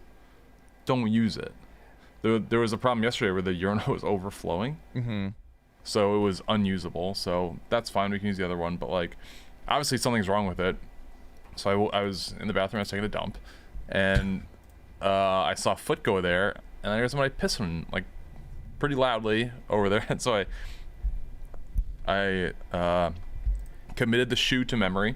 don't use it. There was a problem yesterday where the urinal was overflowing, so it was unusable. So that's fine, we can use the other one, but like, obviously something's wrong with it. So I was in the bathroom, I was taking a dump, and I saw a foot go there, and I heard somebody pissing like pretty loudly over there, and so I committed the shoe to memory,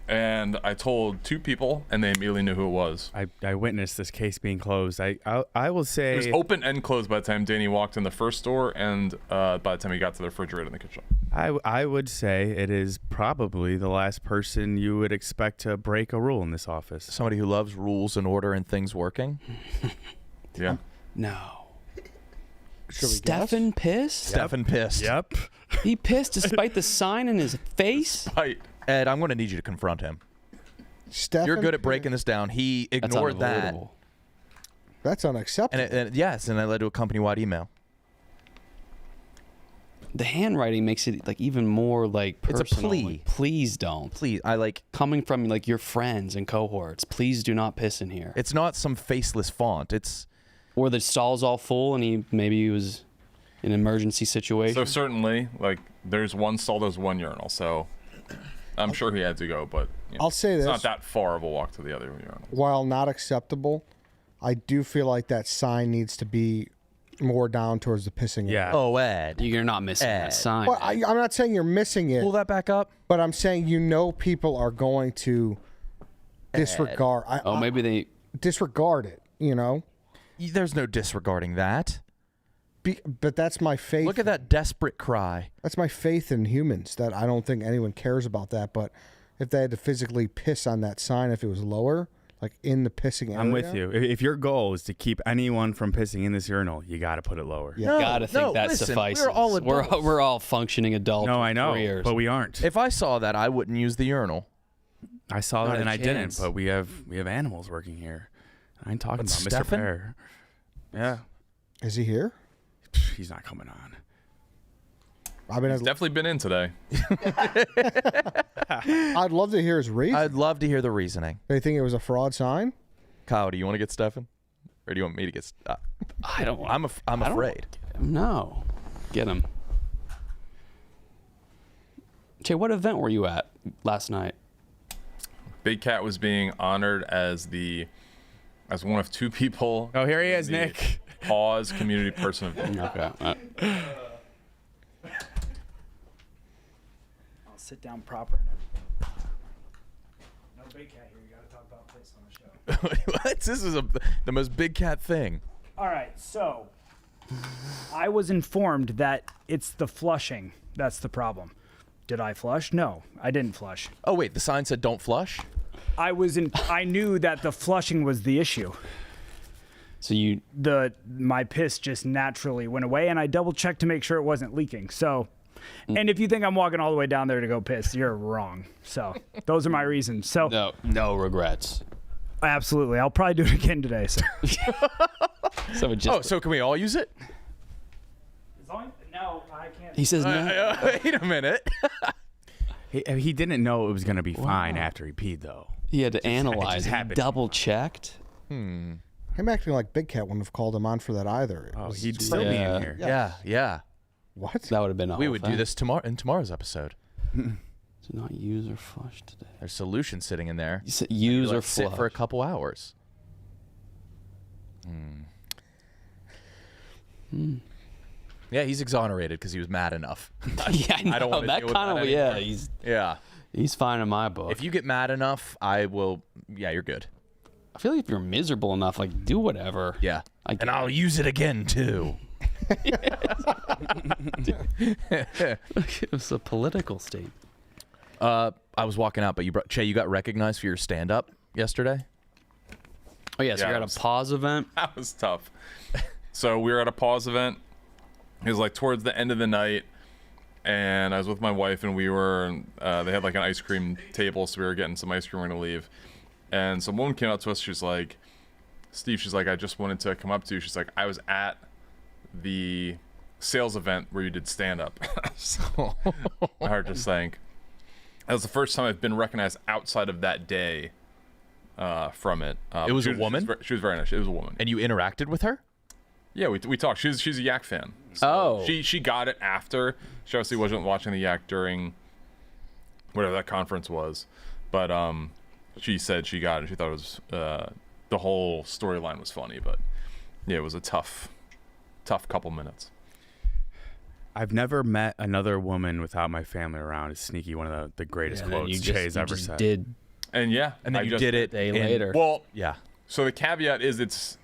and I told two people, and they immediately knew who it was. I witnessed this case being closed. I will say It was open and closed by the time Danny walked in the first door, and by the time he got to the refrigerator in the kitchen. I would say it is probably the last person you would expect to break a rule in this office. Somebody who loves rules and order and things working. Yeah. No. Should we Stefan pissed? Stefan pissed. Yep. He pissed despite the sign in his face? Right. Ed, I'm going to need you to confront him. Stefan You're good at breaking this down. He That's ignored that. unavoidable. That's unacceptable. And yes, and that led to a company-wide email. The handwriting makes it like even more like It's a personal. plea. Like, please don't. Please, Coming from like your friends and cohorts, please do not piss in here. it's not some faceless font. It's Or the stall's all full and he was in an emergency situation. So certainly, like, there's one stall, there's one urinal, so I'm sure he had to go, but you know, I'll say it's this. not that far of a walk to the other urinal. While not acceptable, I do feel like that sign needs to be more down towards the pissing area. Yeah. Ed. You're not missing Ed. that sign. Well, I'm not saying you're missing it, Pull that back up. but I'm saying people are going to disregard. Maybe they. Disregard it. You know, There's no disregarding that. but that's my faith. Look at that desperate cry. That's my faith in humans. That I don't think anyone cares about that. But if they had to physically piss on that sign, if it was lower, like in the pissing area, I'm with you. If your goal is to keep anyone from pissing in this urinal, you got to put it lower. Yeah. Gotta think that listen, suffices. We're all adults. We're all functioning adults. No, with I know, careers. but we aren't. If I saw that, I wouldn't use the urinal. I saw Not that a and I didn't, chance. but we have animals working here. I ain't talking But about Mr. Stefan? Pear. Yeah, Is he here? he's not coming on. I mean, He's definitely been in today. I'd love to hear his reason. I'd love to hear the reasoning. They think it was a fraud sign. Kyle, do you want to get Stefan? Or do you want me to get... I don't. I'm I don't- afraid. No. Get him. Che, what event were you at last night? Big Cat was being honored as one of 2 people. Oh, here he is, the Nick. Pause community person of the year. Okay. I'll sit down proper and everything. No Big Cat here. You got to talk about this on the show. What? This is the most Big Cat thing. All right, so I was informed that it's the flushing that's the problem. Did I flush? No, I didn't flush. Oh wait, the sign said don't flush. I knew that the flushing was the issue. So my piss just naturally went away, and I double checked to make sure it wasn't leaking. So, and if you think I'm walking all the way down there to go piss, you're wrong. So those are my reasons. So no regrets. Absolutely, I'll probably do it again today. So, so can we all use it? No, I can't. He says no. Wait a minute. He didn't know it was going to be fine after he peed, though. He had to analyze. He happened. double checked. Him acting like Big Cat wouldn't have called him on for that either. He'd still be in here. Yeah. What? That would have been awful. We would do this in tomorrow's episode. Do not use or flush today. There's solution sitting in there. You said use or sit flush for a couple hours. Yeah, he's exonerated because he was mad enough. Yeah, I don't want to that deal with kind that of anymore. He's fine in my book. If you get mad enough, I will. Yeah, you're good. I feel like if you're miserable enough, like do whatever. Yeah, and I'll use it again too. It was a political statement. I was walking out, but you got recognized for your stand-up yesterday. Oh yeah, so you're at a pause event. That was tough. So we were at a pause event. It was like towards the end of the night, and I was with my wife, and we were. They had like an ice cream table, so we were getting some ice cream. We're gonna leave, and some woman came up to us. She's like, "Steve," she's like, "I just wanted to come up to you." She's like, "I was at the sales event where you did stand-up." So, my heart just sank. That was the first time I've been recognized outside of that day from it. It was a woman? She was very nice. It was a woman. And you interacted with her? Yeah, we talked. She's a Yak fan. So she got it after. She obviously wasn't watching the Yak during whatever that conference was, but she said she got it. She thought it was the whole storyline was funny, but yeah, it was a tough couple minutes. I've never met another woman without my family around. Is Sneaky one of the greatest quotes Jay's ever said. And then you did it a day later. Well, yeah. So the caveat is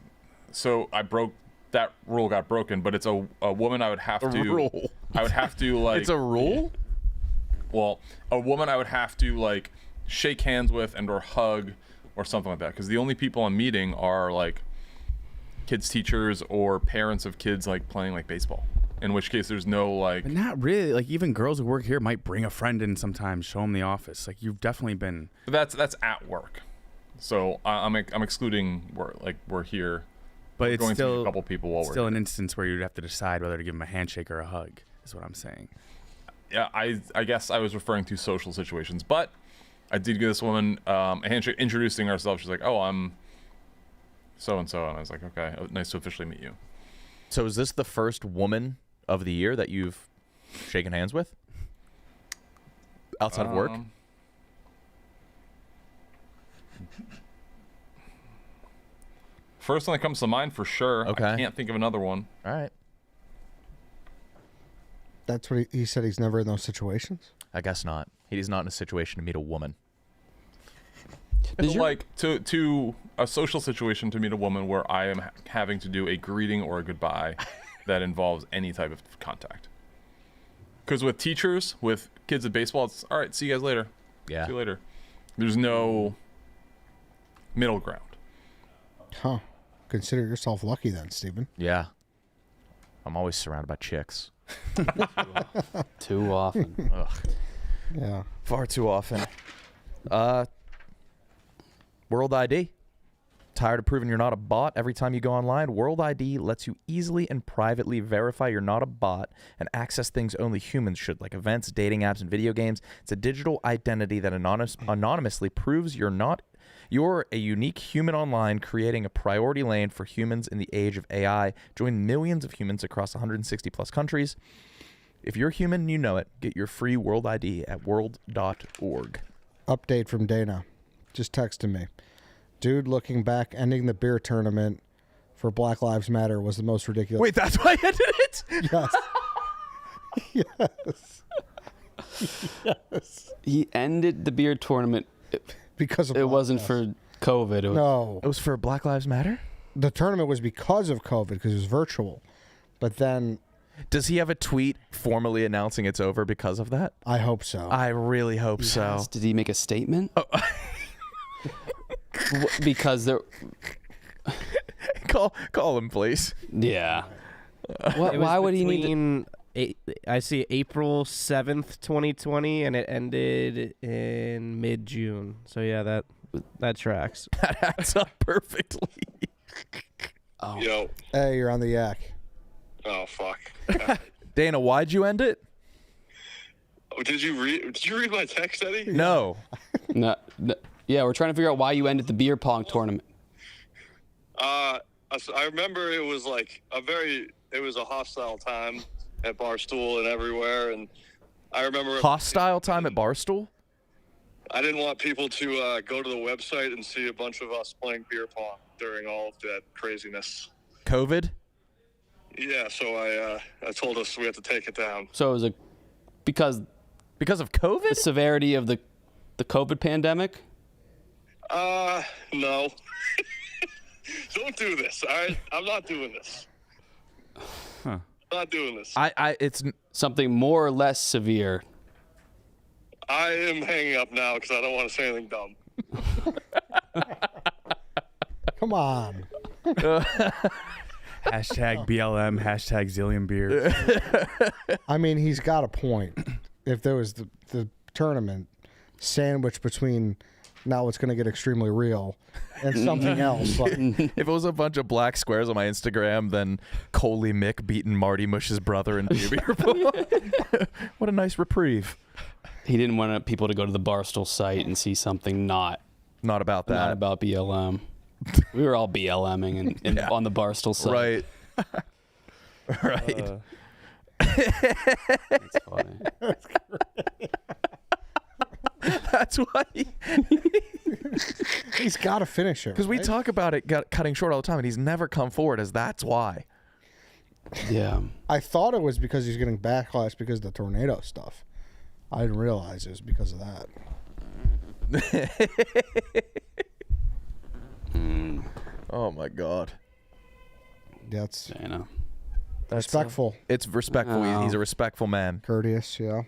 I broke that rule, got broken, but it's a woman I would have to rule. I would have to like. It's a rule. Well, a woman I would have to like shake hands with and or hug or something like that, because the only people I'm meeting are like kids teachers or parents of kids like playing like baseball. In which case, there's no like. But not really. Like even girls who work here might bring a friend in sometimes, show them the office. Like you've definitely been. But that's at work, so I'm excluding work. Like we're here. But we're it's going still to meet a couple people while we're still here. an instance where you'd have to decide whether to give them a handshake or a hug. Is what I'm saying. Yeah, I guess I was referring to social situations, but I did give this woman a handshake, introducing herself. She's like, "Oh, I'm so and so," and I was like, "Okay, nice to officially meet you." So is this the first woman of the year that you've shaken hands with outside of work? First one that comes to mind for sure. Okay. I can't think of another one. All right. That's what he said. He's never in those situations. I guess not. He's not in a situation to meet a woman. It's like to a social situation to meet a woman where I am having to do a greeting or a goodbye that involves any type of contact. Because with teachers, with kids at baseball, it's all right. See you guys later. Yeah. See you later. There's no middle ground. Huh. Consider yourself lucky then, Stephen. Yeah. I'm always surrounded by chicks. Too often. Ugh. Yeah. Far too often. World ID. Tired of proving you're not a bot every time you go online? World ID lets you easily and privately verify you're not a bot and access things only humans should, like events, dating apps, and video games. It's a digital identity that anonymously proves you're a unique human online, creating a priority lane for humans in the age of AI. Join millions of humans across 160 plus countries If you're human and you know it, get your free World ID at world.org. Update from Dana. Just texted me. Dude, looking back, ending the beer tournament for Black Lives Matter was the most ridiculous. Wait, that's why I did it? Yes. Yes. He ended the beer tournament Because of it wasn't podcasts. for COVID. No. It was for Black Lives Matter? The tournament was because of COVID, because it was virtual. But then Does he have a tweet formally announcing it's over because of that? I hope so. I really hope so. Yes. Did he make a statement? Oh. Because there. Call him, please. Yeah. Why would he need? I see April 7th, 2020, and it ended in mid-June. So yeah, that tracks. That adds up perfectly. Oh. Yo. Hey, you're on the yak. Oh fuck. Dana, why'd you end it? Oh, did you read my text, Eddie? No. No, yeah, we're trying to figure out why you ended the beer pong tournament. I remember it was like it was a hostile time at Barstool and everywhere, and I remember Hostile time at Barstool? I didn't want people to go to the website and see a bunch of us playing beer pong during all of that craziness. COVID? Yeah, so I told us we had to take it down. So it was because of COVID? The severity of the COVID pandemic? No. Don't do this, all right? I'm not doing this. Huh. Not doing this. It's something more or less severe. I am hanging up now because I don't want to say anything dumb. Come on. Hashtag BLM, hashtag Zillion Beer. I mean, he's got a point. If there was the tournament sandwiched between now it's going to get extremely real and something else. Like, if it was a bunch of black squares on my Instagram, then Coley Mick beating Marty Mush's brother in beer pong. What a nice reprieve. He didn't want people to go to the Barstool site and see something not about that. Not about BLM. We were all BLMing and on the Barstool site. Right. Right. That's funny. That's great. That's why he's got to finish it. Because we talk about it cutting short all the time, and he's never come forward as that's why. Yeah. I thought it was because he's getting backlash because of the tornado stuff. I didn't realize it was because of that. Oh my God. That's Dana. Respectful. It's respectful. Oh. He's a respectful man. Courteous, yeah.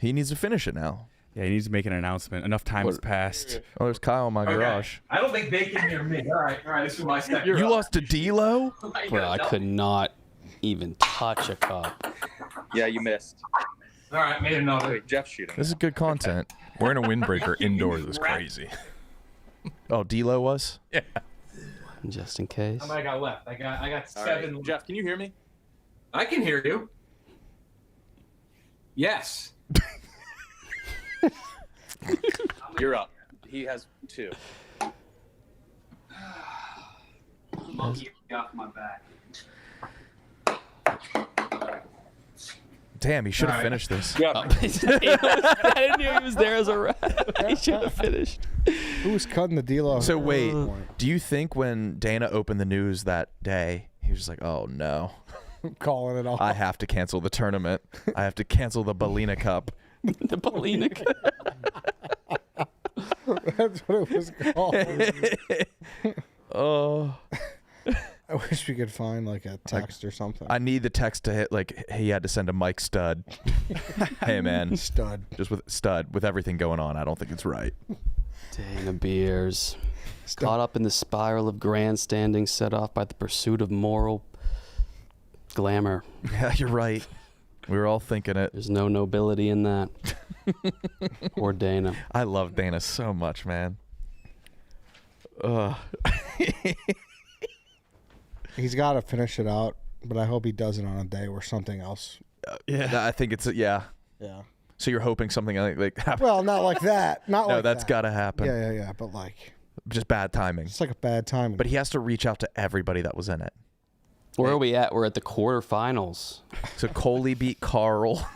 He needs to finish it now. Yeah, he needs to make an announcement. Enough time has passed. Oh, there's Kyle in my garage. I don't think they can hear me. All right, this is my second. You lost to D-Lo? Bro, I could not even touch a cup. Yeah, you missed. All right, made another. Wait, Jeff's shooting. This is good content. Wearing a windbreaker indoors is crazy. Oh, D-Lo was? Yeah. Just in case. How many I got left? I got 7. Right. Jeff, can you hear me? I can hear you. Yes. You're up. He has 2. Monkey off my back. Damn, he should have finished this. Yeah. I didn't know he was there as a rep. He should have finished. Who was cutting the deal? So wait, do you think when Dana opened the news that day, he was just like, oh no. Calling it off. I have to cancel the tournament. I have to cancel the Bellina Cup. The Bellina Cup. That's what it was called. Oh. I wish we could find like a text or something. I need the text to hit like he had to send a Mike Stud. Hey man. Stud. Just with everything going on, I don't think it's right. Dana Beers. Caught up in the spiral of grandstanding set off by the pursuit of moral glamour. Yeah, you're right. We were all thinking it. There's no nobility in that. Or Dana. I love Dana so much, man. He's got to finish it out, but I hope he does it on a day where something else. Yeah, I think it's yeah. Yeah. So you're hoping something like happens? Well, not like that. Not no, like that's that. got to happen. Yeah. But like, just bad timing. it's like a bad timing. But he has to reach out to everybody that was in it. Where are we at? We're at the quarterfinals. So Coley beat Carl.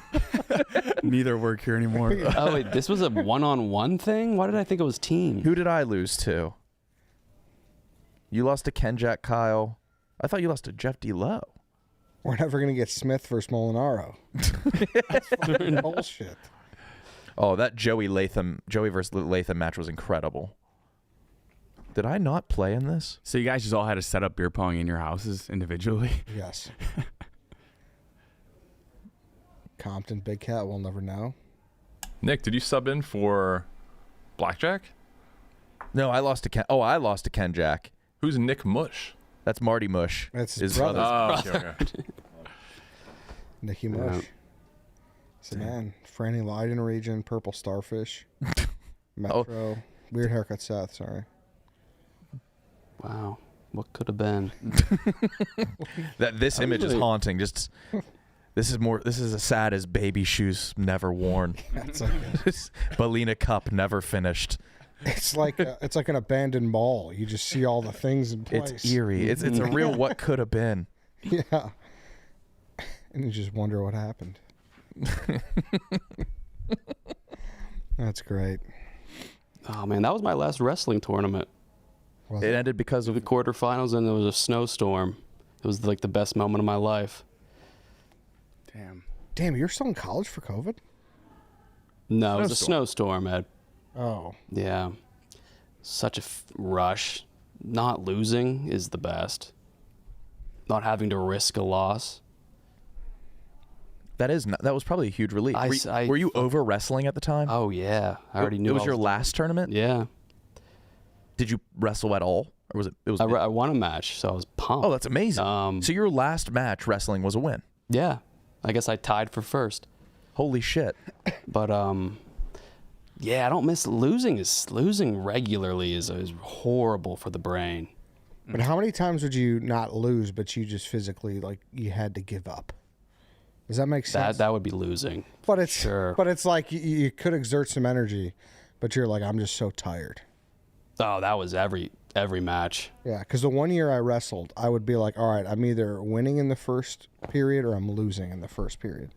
Neither work here anymore. Oh, wait, this was a one-on-one thing? Why did I think it was team? Who did I lose to? You lost to Ken Jack Kyle. I thought you lost to Jeff D. Lowe. We're never going to get Smith versus Molinaro. That's fucking bullshit. Oh, that Joey versus Latham match was incredible. Did I not play in this? So you guys just all had to set up beer pong in your houses individually? Yes. Compton, Big Cat, we'll never know. Nick, did you sub in for Blackjack? No, I lost to Ken. Oh, I lost to Ken Jack. Who's Nick Mush? That's Marty Mush. That's his brother. Oh, okay. Nicky Mush. So, man, Franny Lydon region, Purple Starfish, Metro. Weird haircut, Seth. Sorry. Wow. What could have been? This image is haunting. This is as sad as baby shoes never worn. That's like Bellina Cup never finished. It's like an abandoned mall. You just see all the things in place. It's eerie. It's a real what could have been. Yeah. And you just wonder what happened. That's great. Oh, man, that was my last wrestling tournament. It ended because of the quarterfinals, and there was a snowstorm. It was like the best moment of my life. Damn, you're still in college for COVID? No, it was a snowstorm, Ed. Oh. Yeah. Such a rush. Not losing is the best. Not having to risk a loss. That was probably a huge relief. Were you over wrestling at the time? Oh, yeah. I already knew. It was your last tournament? Yeah. Did you wrestle at all? Or was it? I won a match, so I was pumped. Oh, that's amazing. So your last match wrestling was a win? Yeah. I guess I tied for first. Holy shit. But, yeah, I don't miss losing. Losing regularly is horrible for the brain. But how many times would you not lose, but you just physically, like, you had to give up? Does that make sense? That would be losing. But it's sure. But it's like you could exert some energy, but you're like, I'm just so tired. Oh, that was every match. Yeah, because the one year I wrestled, I would be like, all right, I'm either winning in the first period or I'm losing in the first period.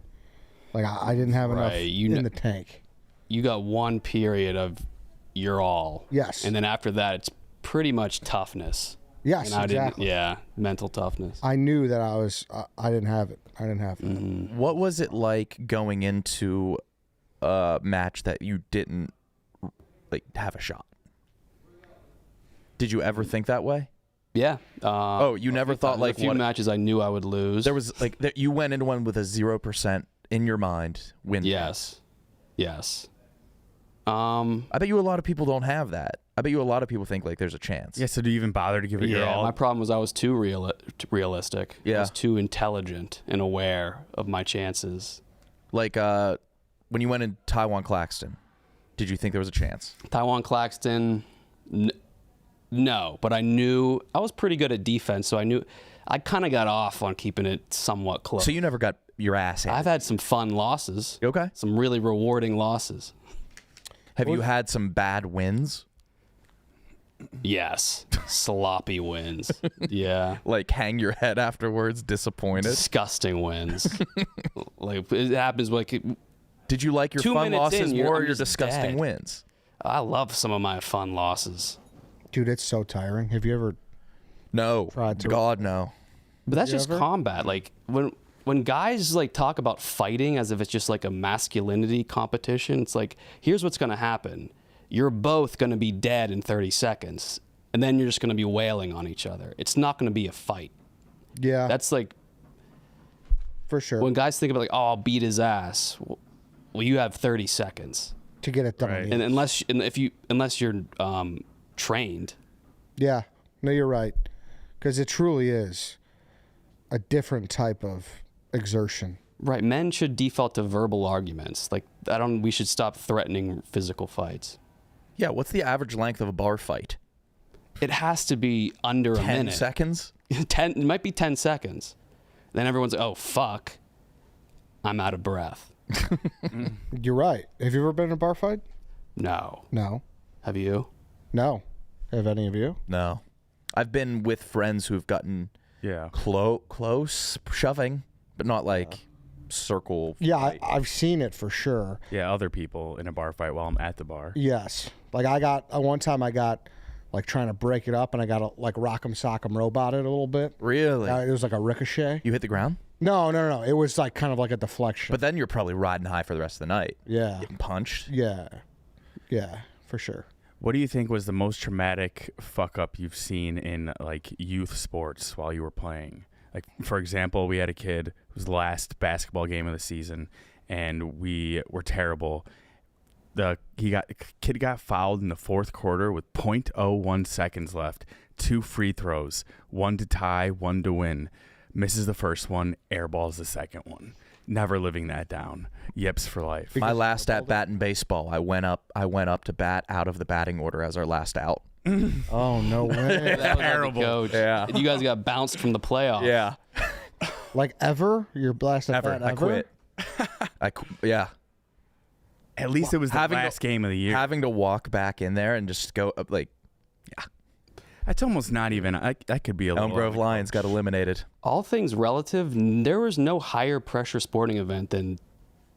Like, I didn't have enough in the tank. You got one period of your all. Yes. And then after that, it's pretty much toughness. Yes, and exactly. Mental toughness. I knew that I didn't have it. I didn't have it. Mm-hmm. What was it like going into a match that you didn't have a shot? Did you ever think that way? Yeah. You never thought a few matches I knew I would lose. There was you went into one with a 0% in your mind win. Yes. Yes. I bet you a lot of people don't have that. I bet you a lot of people think like there's a chance. Yeah, so do you even bother to give it your all? My problem was I was too realistic. Yeah. I was too intelligent and aware of my chances. Like when you went in Taiwan Claxton, did you think there was a chance? Taiwan Claxton, no, but I knew I was pretty good at defense, so I knew I kind of got off on keeping it somewhat close. So you never got your ass handed? I've had some fun losses. Okay. Some really rewarding losses. Have you had some bad wins? Yes. Sloppy wins. Yeah. Like hang your head afterwards, disappointed? Disgusting wins. Like it happens like... Did you like your fun losses more or your disgusting wins? I love some of my fun losses. Dude, it's so tiring. Have you ever... No. God, no. But that's just combat. Like when guys like talk about fighting as if it's just like a masculinity competition, it's like, here's what's going to happen. You're both going to be dead in 30 seconds, and then you're just going to be wailing on each other. It's not going to be a fight. Yeah. That's like... For sure. When guys think about like, oh, I'll beat his ass. Well, you have 30 seconds. To get it done. Right. And unless you're trained. Yeah. No, you're right. Because it truly is a different type of exertion. Right. Men should default to verbal arguments. Like, we should stop threatening physical fights. Yeah, what's the average length of a bar fight? It has to be under a minute. 10 seconds? It might be 10 seconds. Then everyone's like, oh, fuck. I'm out of breath. You're right. Have you ever been in a bar fight? No. No. Have you? No. Have any of you? No. I've been with friends who've gotten Yeah. close shoving, but not like circle. Yeah, fight. I've seen it for sure. Yeah, other people in a bar fight while I'm at the bar. Yes. Like one time I got like trying to break it up, and I got to like rock'em sock'em robot it a little bit. Really? It was like a ricochet. You hit the ground? No. It was like kind of like a deflection. But then you're probably riding high for the rest of the night. Yeah. Getting punched. Yeah, for sure. What do you think was the most traumatic fuck up you've seen in like youth sports while you were playing? Like, for example, we had a kid whose last basketball game of the season, and we were terrible. Kid got fouled in the fourth quarter with .01 seconds left. 2 free throws, 1 to tie, 1 to win. Misses the first one, airballs the second one. Never living that down. Yips for life. My last at bat in baseball, I went up to bat out of the batting order as our last out. Oh, no way. That was Terrible. Coach. Yeah. You guys got bounced from the playoffs. Yeah. Like ever? Your last at bat ever? I quit. Yeah. At least it was the last game of the year. Having to walk back in there and just go up like, That's almost not even. That could be a little. Elm Grove Lions got eliminated. All things relative, there was no higher pressure sporting event than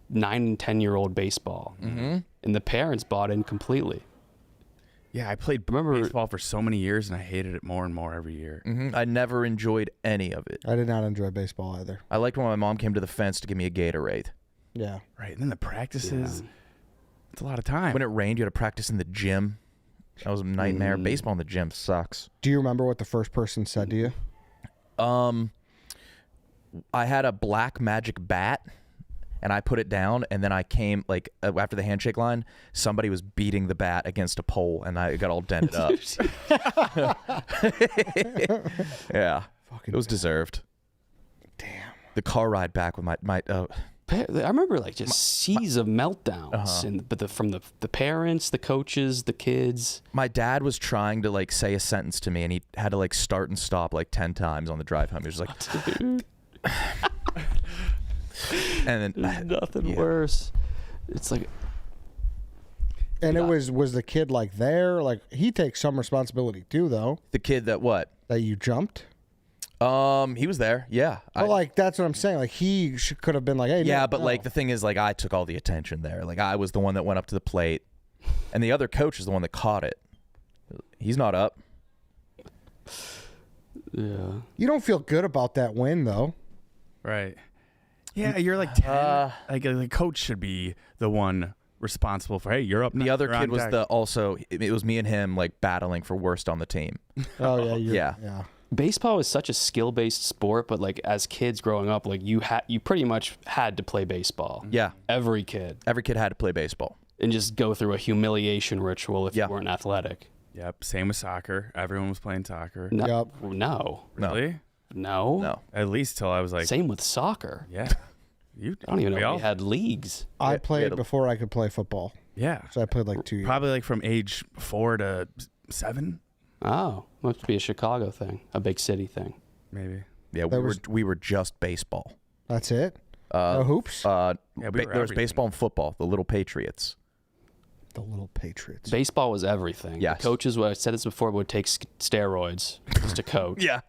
9 and 10-year-old baseball. Mm-hmm. And the parents bought in completely. Yeah, I played baseball for so many years, and I hated it more and more every year. Mm-hmm. I never enjoyed any of it. I did not enjoy baseball either. I liked when my mom came to the fence to give me a Gatorade. Yeah. Right, and then the practices. It's a lot of time. When it rained, you had to practice in the gym. That was a nightmare. Baseball in the gym sucks. Do you remember what the first person said to you? I had a black magic bat, and I put it down, and then I came, like, after the handshake line, somebody was beating the bat against a pole, and I got all dented up. Yeah. It was deserved. Damn. The car ride back with my I remember like just seas of meltdowns, from the parents, the coaches, the kids. My dad was trying to like say a sentence to me, and he had to like start and stop like 10 times on the drive home. He was like, Dude. and then There's nothing worse. It's like, and it was the kid like there? Like he takes some responsibility too, though. The kid that what? That you jumped? He was there. Yeah. But like that's what I'm saying. Like he could have been like, hey. Yeah, no, but no. like the thing is, like I took all the attention there. Like I was the one that went up to the plate, and the other coach is the one that caught it. He's not up. yeah. You don't feel good about that win though. Right. Yeah, you're like 10. Like the coach should be the one responsible for. Hey, you're up. The other you're kid on was deck. it was me and him like battling for worst on the team. Oh yeah. Yeah. Baseball is such a skill-based sport, but like as kids growing up, like you pretty much had to play baseball. Yeah. Every kid had to play baseball and just go through a humiliation ritual if you weren't athletic. Yep. Same with soccer. Everyone was playing soccer. No, Yep. no, Really? no. At least till I was like. Same with soccer. Yeah. I don't even we know all- if we had leagues. I played before I could play football. Yeah. So I played like 2 years. Probably like from age 4 to 7, Oh, must be a Chicago thing, a big city thing. maybe. Yeah, we were just baseball. That's it? No hoops? Yeah, we were There was everything. baseball and football. The Little Patriots. The Little Patriots. Baseball was everything. Yes. The coaches, I said this before, would take steroids just to coach. Yeah.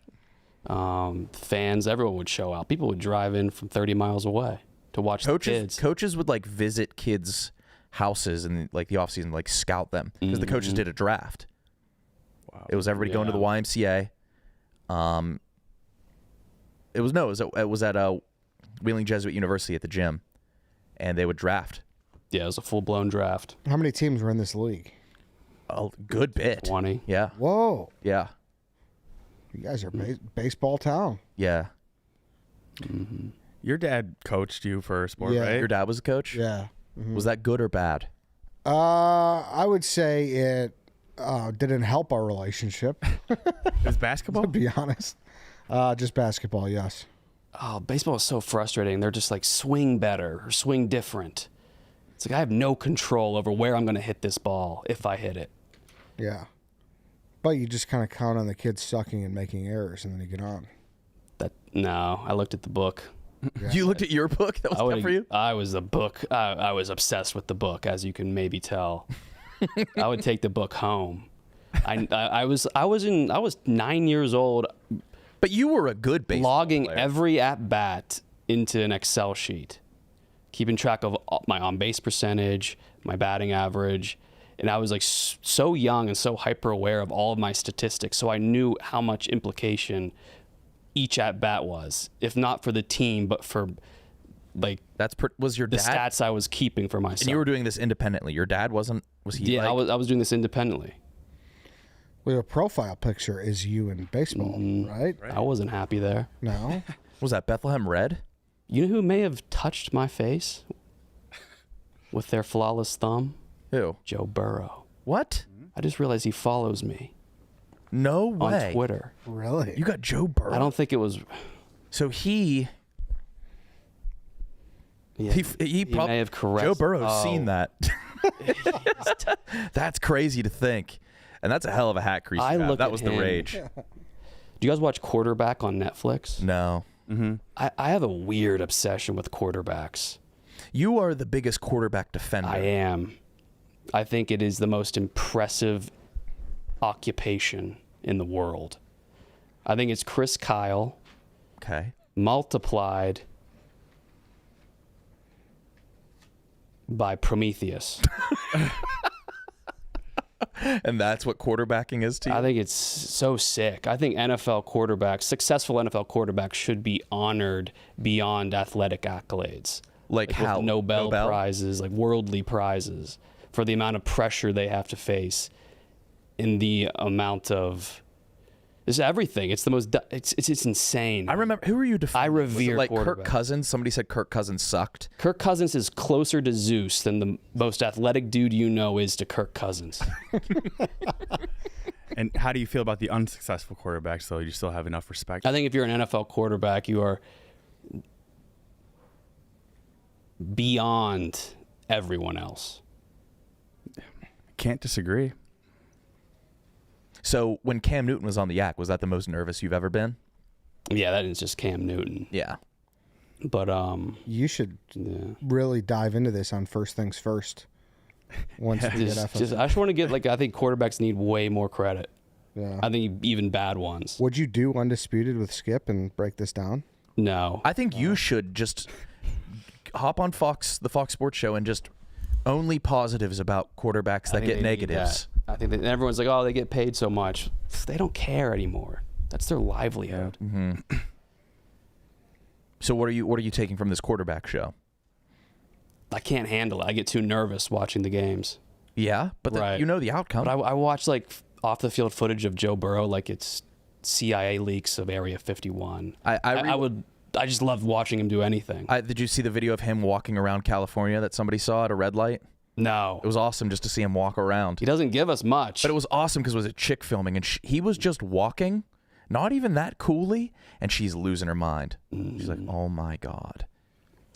Fans, everyone would show out. People would drive in from 30 miles away to watch the kids. Coaches would like visit kids' houses in like the off season, like scout them because the coaches did a draft. Wow. It was everybody going to the YMCA. It was at Wheeling Jesuit University at the gym, and they would draft. Yeah, it was a full-blown draft. How many teams were in this league? A good bit. 20. Yeah. Whoa. Yeah. You guys are baseball town. Yeah. Your dad coached you for a sport, Yeah. right? Your dad was a coach? Yeah. Was that good or bad? I would say it didn't help our relationship, It was basketball? to be honest. Just basketball, yes. Oh, baseball is so frustrating. They're just like swing better or swing different. It's like I have no control over where I'm going to hit this ball if I hit it. Yeah. But you just kind of count on the kids sucking and making errors, and then you get on. No, I looked at the book. Yeah. You looked at your book? That was tough for you? I was the book. I was obsessed with the book, as you can maybe tell. I would take the book home. I was 9 years old. But you were a good baseball logging player. every at bat into an Excel sheet, keeping track of my on base percentage, my batting average. And I was like so young and so hyper aware of all of my statistics. So I knew how much implication each at bat was, if not for the team, but for like was your the dad? stats I was keeping for myself. And you were doing this independently. Your dad was he? Yeah, like, I was doing this independently. Well, your profile picture is you in baseball, right? I wasn't happy there. No. Was that Bethlehem Red? You know who may have touched my face with their flawless thumb? Who? Joe Burrow. What? I just realized he follows me. No way. On Twitter. Really? You got Joe Burrow. I don't think it was. So he He probably may have corrected. Joe Burrow's seen that. That's crazy to think, and that's a hell of a hat crease. That was the rage. Do you guys watch Quarterback on Netflix? No. Mm-hmm. I have a weird obsession with quarterbacks. You are the biggest quarterback defender. I am. I think it is the most impressive occupation in the world. I think it's Chris Kyle. Okay. Multiplied by Prometheus. And that's what quarterbacking is to you? I think it's so sick. I think NFL quarterbacks, successful NFL quarterbacks, should be honored beyond athletic accolades. Like how? With Nobel prizes, like worldly prizes, for the amount of pressure they have to face, in the amount of, it's everything. It's the most. It's insane. I remember. Who are you defending? I revere like Kirk quarterbacks. Cousins. Somebody said Kirk Cousins sucked. Kirk Cousins is closer to Zeus than the most athletic dude you know is to Kirk Cousins. And how do you feel about the unsuccessful quarterbacks, though? You still have enough respect? I think if you're an NFL quarterback, you are beyond everyone else. Can't disagree. So when Cam Newton was on the yak, was that the most nervous you've ever been? Yeah, that is just Cam Newton. Yeah. But you should really dive into this on First Things First. Once we get FSU. I just want to get, like, I think quarterbacks need way more credit. Yeah. I think even bad ones. Would you do Undisputed with Skip and break this down? No. I think you should just hop on the Fox Sports Show and just only positives about quarterbacks that get negatives. I think that everyone's like, oh, they get paid so much. They don't care anymore. That's their livelihood. Yeah. Mm-hmm. So what are you taking from this quarterback show? I can't handle it. I get too nervous watching the games. Yeah, but you know the outcome. But I watch like off the field footage of Joe Burrow like it's CIA leaks of Area 51. I just love watching him do anything. Did you see the video of him walking around California that somebody saw at a red light? No. It was awesome just to see him walk around. He doesn't give us much. But it was awesome because it was a chick filming, and he was just walking, not even that coolly, and she's losing her mind. She's like, oh my God.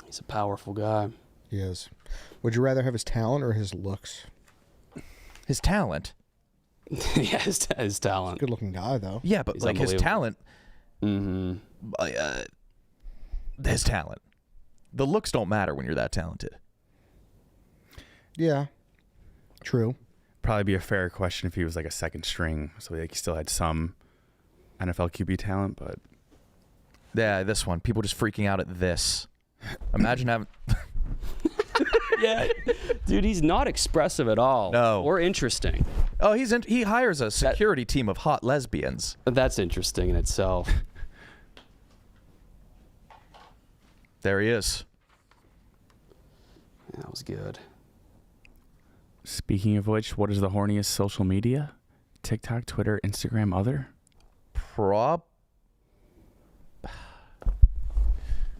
He's a powerful guy. He is. Would you rather have his talent or his looks? His talent? Yeah, his talent. Good looking guy, though. Yeah, but He's like his talent. Mm-hmm. His talent. The looks don't matter when you're that talented. Yeah. True. Probably be a fair question if he was like a second string, so like he still had some NFL QB talent, but yeah, this one, people just freaking out at this. Imagine having. Yeah, dude, he's not expressive at all. No, or interesting. Oh, he hires a security team of hot lesbians. That's interesting in itself. There he is. That was good. Speaking of which, what is the horniest social media? TikTok, Twitter, Instagram, other?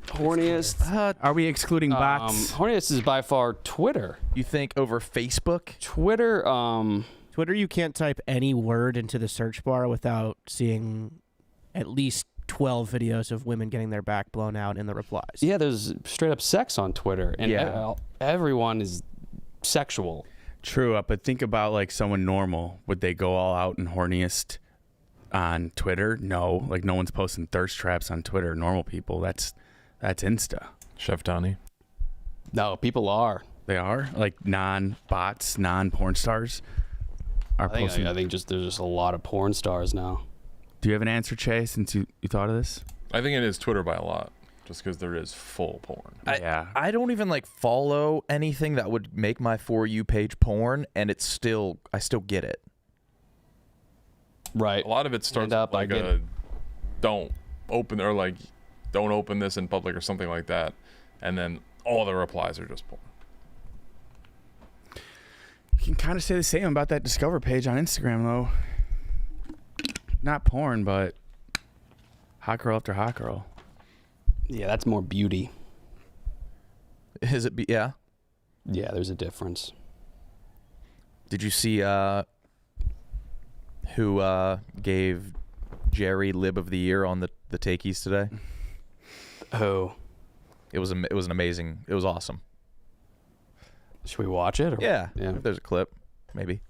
Horniest. Are we excluding bots? Horniest is by far Twitter. You think over Facebook? Twitter. Twitter, you can't type any word into the search bar without seeing at least 12 videos of women getting their back blown out in the replies. Yeah, there's straight up sex on Twitter, and everyone is sexual. True, but think about like someone normal. Would they go all out and horniest on Twitter? No, like no one's posting thirst traps on Twitter. Normal people, that's Insta. Chef Donnie. No, people are. They are like non-bots, non-porn stars are posting. I think there's just a lot of porn stars now. Do you have an answer, Chase, since you thought of this? I think it is Twitter by a lot, just because there is full porn. I don't even like follow anything that would make my For You page porn, and I still get it. Right. A lot of it starts with like don't open this in public or something like that, and then all the replies are just porn. You can kind of say the same about that Discover page on Instagram, though. Not porn, but hot girl after hot girl. Yeah, that's more beauty. Is it? Yeah. Yeah, there's a difference. Did you see who gave Jerry Lib of the Year on the Takeys today? Oh. It was an amazing. It was awesome. Should we watch it? Or? Yeah. If there's a clip, maybe.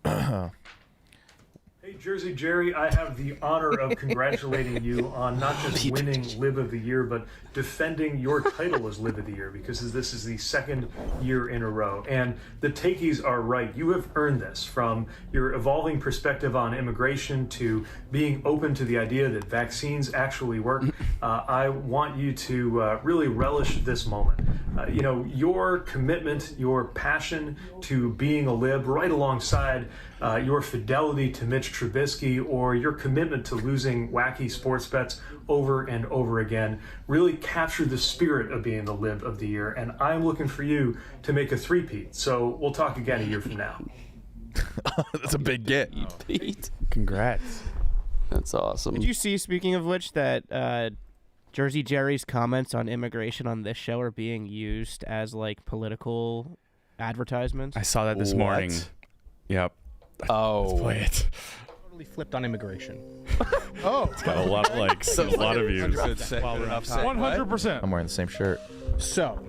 Hey, Jersey Jerry, I have the honor of congratulating you on not just winning Lib of the Year, but defending your title as Lib of the Year, because this is the second year in a row. And the Takeys are right. You have earned this, from your evolving perspective on immigration to being open to the idea that vaccines actually work. I want you to really relish this moment. Your commitment, your passion to being a Lib, right alongside your fidelity to Mitch Trubisky, or your commitment to losing wacky sports bets over and over again, really captured the spirit of being the Lib of the Year. And I'm looking for you to make a three-peat. So we'll talk again a year from now. That's a big get. Pete. Congrats. That's awesome. Did you see, speaking of which, that Jersey Jerry's comments on immigration on this show are being used as like political advertisements? I saw that this morning. Yep. Oh. Let's play it. Totally flipped on immigration. It's got a lot of likes, a lot of views. 100%. I'm wearing the same shirt. So,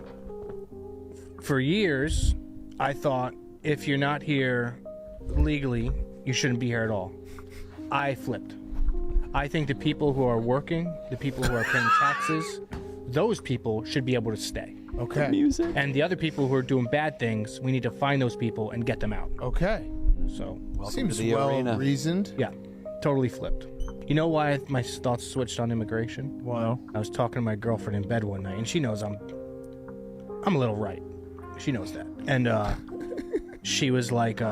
for years, I thought if you're not here legally, you shouldn't be here at all. I flipped. I think the people who are working, the people who are paying taxes, those people should be able to stay. Okay. Music. And the other people who are doing bad things, we need to find those people and get them out. Okay. So, Seems well reasoned. yeah, totally flipped. You know why my thoughts switched on immigration? Wow. I was talking to my girlfriend in bed one night, and she knows I'm a little right. She knows that. And she was like,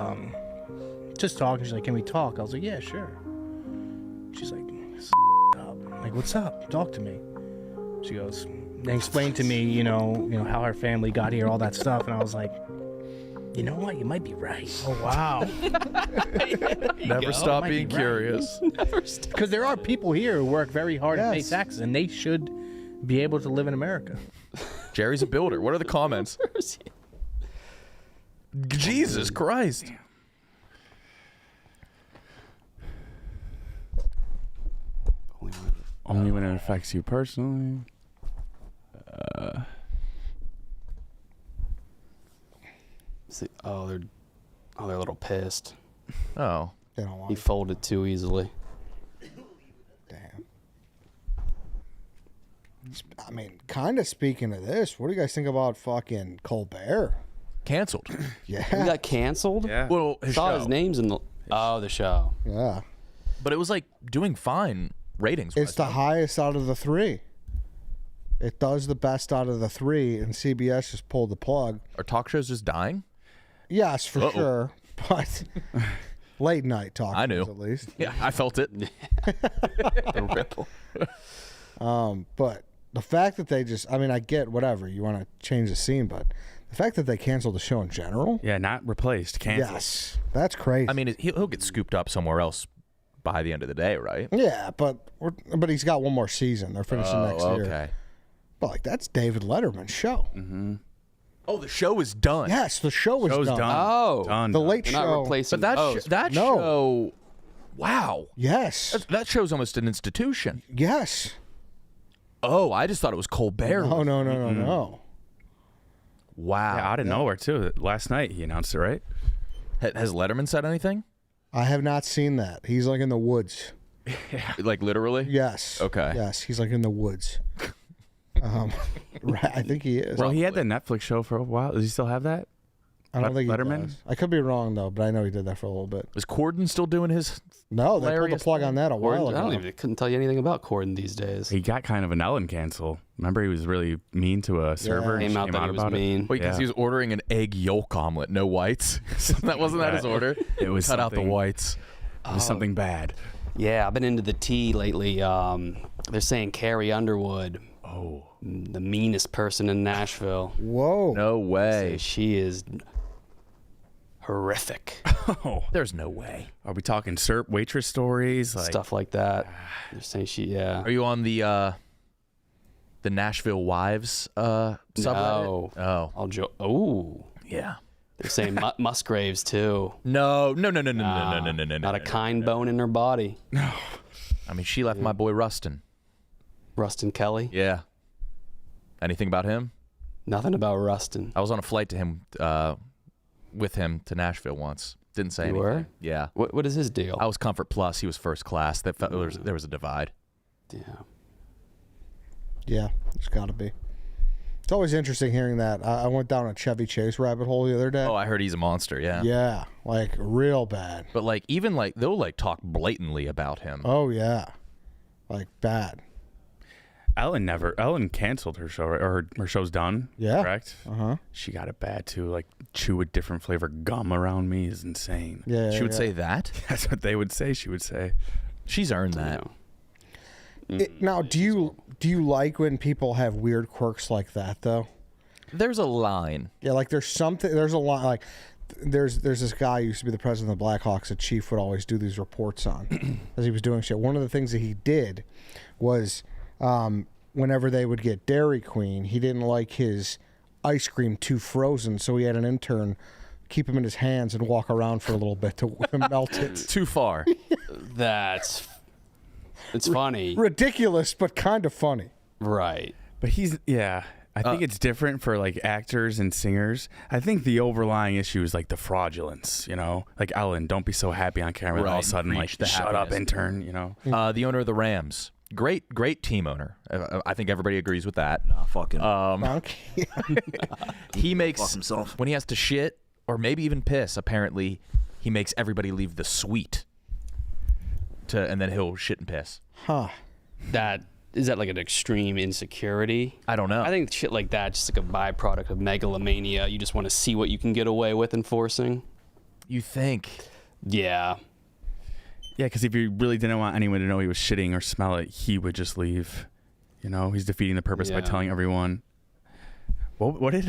just talking. She's like, can we talk? I was like, yeah, sure. She's like, up. I'm like, what's up? Talk to me. She goes, they explained to me, you know how her family got here, all that stuff. And I was like, you know what? You might be right. Oh, wow. Never stop being curious. Because there are people here who work very hard and pay Yes. taxes, and they should be able to live in America. Jerry's a builder. What are the comments? Jesus Christ. Only when it affects you personally. They're a little pissed. Oh. They don't want He folded too easily. Damn. I mean, kind of speaking of this, what do you guys think about fucking Colbert? Canceled. He Yeah. got canceled? Yeah. Well, his Saw show. his names in the the show. Yeah. But it was like doing fine ratings. It's the highest out of the three. It does the best out of the three, and CBS just pulled the plug. Are talk shows just dying? Yes, for Uh-oh. sure. But late night talk I knew. shows, at least. Yeah, I felt it. The ripple. But the fact that they just, I mean, I get whatever, you want to change the scene, but the fact that they canceled the show in general, Yeah, not replaced. Canceled. yes, that's crazy. I mean, he'll get scooped up somewhere else by the end of the day, right? yeah, but he's got one more season. They're finishing next year. Okay. But like, that's David Letterman's show. Oh, the show is done. Yes, the show is Show's done. done. Oh. Done. The Late They're not Show. replacing But that No. show, wow. Yes. That show's almost an institution. Yes. Oh, I just thought it was Colbert. No. Wow. Yeah, out of nowhere, too. Last night he announced it, right? Has Letterman said anything? I have not seen that. He's like in the woods. Like literally? Yes. Okay. Yes, he's like in the woods. Right, I think he is. Well, he had the Netflix show for a while. Does he still have that? I don't think he Letterman? does. I could be wrong though, but I know he did that for a little bit. Is Corden still doing his? No, they pulled the hilarious plug thing? on that a while Corden, I ago. couldn't tell you anything about Corden these days. He got kind of an Ellen cancel. Remember, he was really mean to a server. and Came she out that he was about mean. it. Wait, because he was ordering an egg yolk omelet, no whites. That wasn't that his order. It was cut out the something- whites. It was something bad. Yeah, I've been into the tea lately. They're saying Carrie Underwood, Oh, the meanest person in Nashville. Whoa. No way. Say she is horrific. oh. There's no way. Are we talking waitress stories? Like, Stuff like that. They're saying yeah. Are you on the Nashville Wives subreddit? No. Oh. Oh. Yeah. They're saying Musgraves too. No. Not a kind bone in her body. No. I mean, she left my boy Rustin. Rustin Kelly? Yeah. Anything about him? Nothing about Rustin. I was on a flight to him, with him to Nashville once. Didn't say anything. Were? Yeah. What is his deal? I was Comfort Plus. He was first class. There was a divide. Yeah. Yeah, it's got to be. It's always interesting hearing that. I went down a Chevy Chase rabbit hole the other day. Oh, I heard he's a monster. Yeah. Yeah, like real bad. But like even like they'll like talk blatantly about him. Oh yeah, like bad. Ellen canceled her show, right? Or her show's done. Yeah. Correct? Uh-huh. She got it bad too. Like, chew a different flavor gum around me is insane. Yeah. She would say that? That's what they would say. She would say. She's earned that. Now, do you like when people have weird quirks like that though? There's a line. Yeah, like there's a line like there's this guy who used to be the president of the Blackhawks that Chief would always do these reports on as he was doing shit. One of the things that he did was whenever they would get Dairy Queen, he didn't like his ice cream too frozen, so he had an intern keep him in his hands and walk around for a little bit to melt it. Too far. It's funny. Ridiculous, but kind of funny. Right. But I think it's different for like actors and singers. I think the overlying issue is like the fraudulence, like Ellen, don't be so happy on camera. And all of a sudden, like, shut up, intern, The owner of the Rams. Great team owner. I think everybody agrees with that. Nah, fucking. He makes, Fuck himself. when he has to shit or maybe even piss, apparently, he makes everybody leave the suite. And then he'll shit and piss. Huh. Is that like an extreme insecurity? I don't know. I think shit like that just like a byproduct of megalomania. You just want to see what you can get away with enforcing. You think? Yeah. Yeah, because if you really didn't want anyone to know he was shitting or smell it, he would just leave. He's defeating the purpose by telling everyone. What did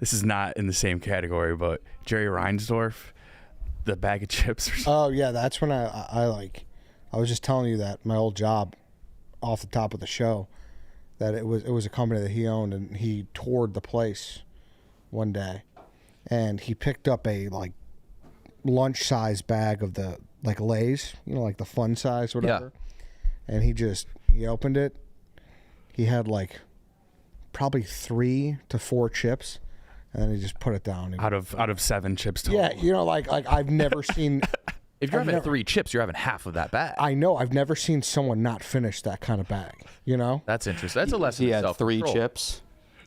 this is not in the same category, but Jerry Reinsdorf, the bag of chips or something. Oh yeah, that's when I was just telling you that my old job off the top of the show, that it was a company that he owned, and he toured the place one day, and he picked up a like lunch size bag of the like Lay's, like the fun size, whatever. Yeah. And he opened it. He had like probably 3 to 4 chips, and then he just put it down. Out of 7 chips total. Yeah, like I've never seen. If you're having 3 chips, you're having half of that bag. I know. I've never seen someone not finish that kind of bag. That's interesting. That's a lesson. He in had 3 self-control. chips.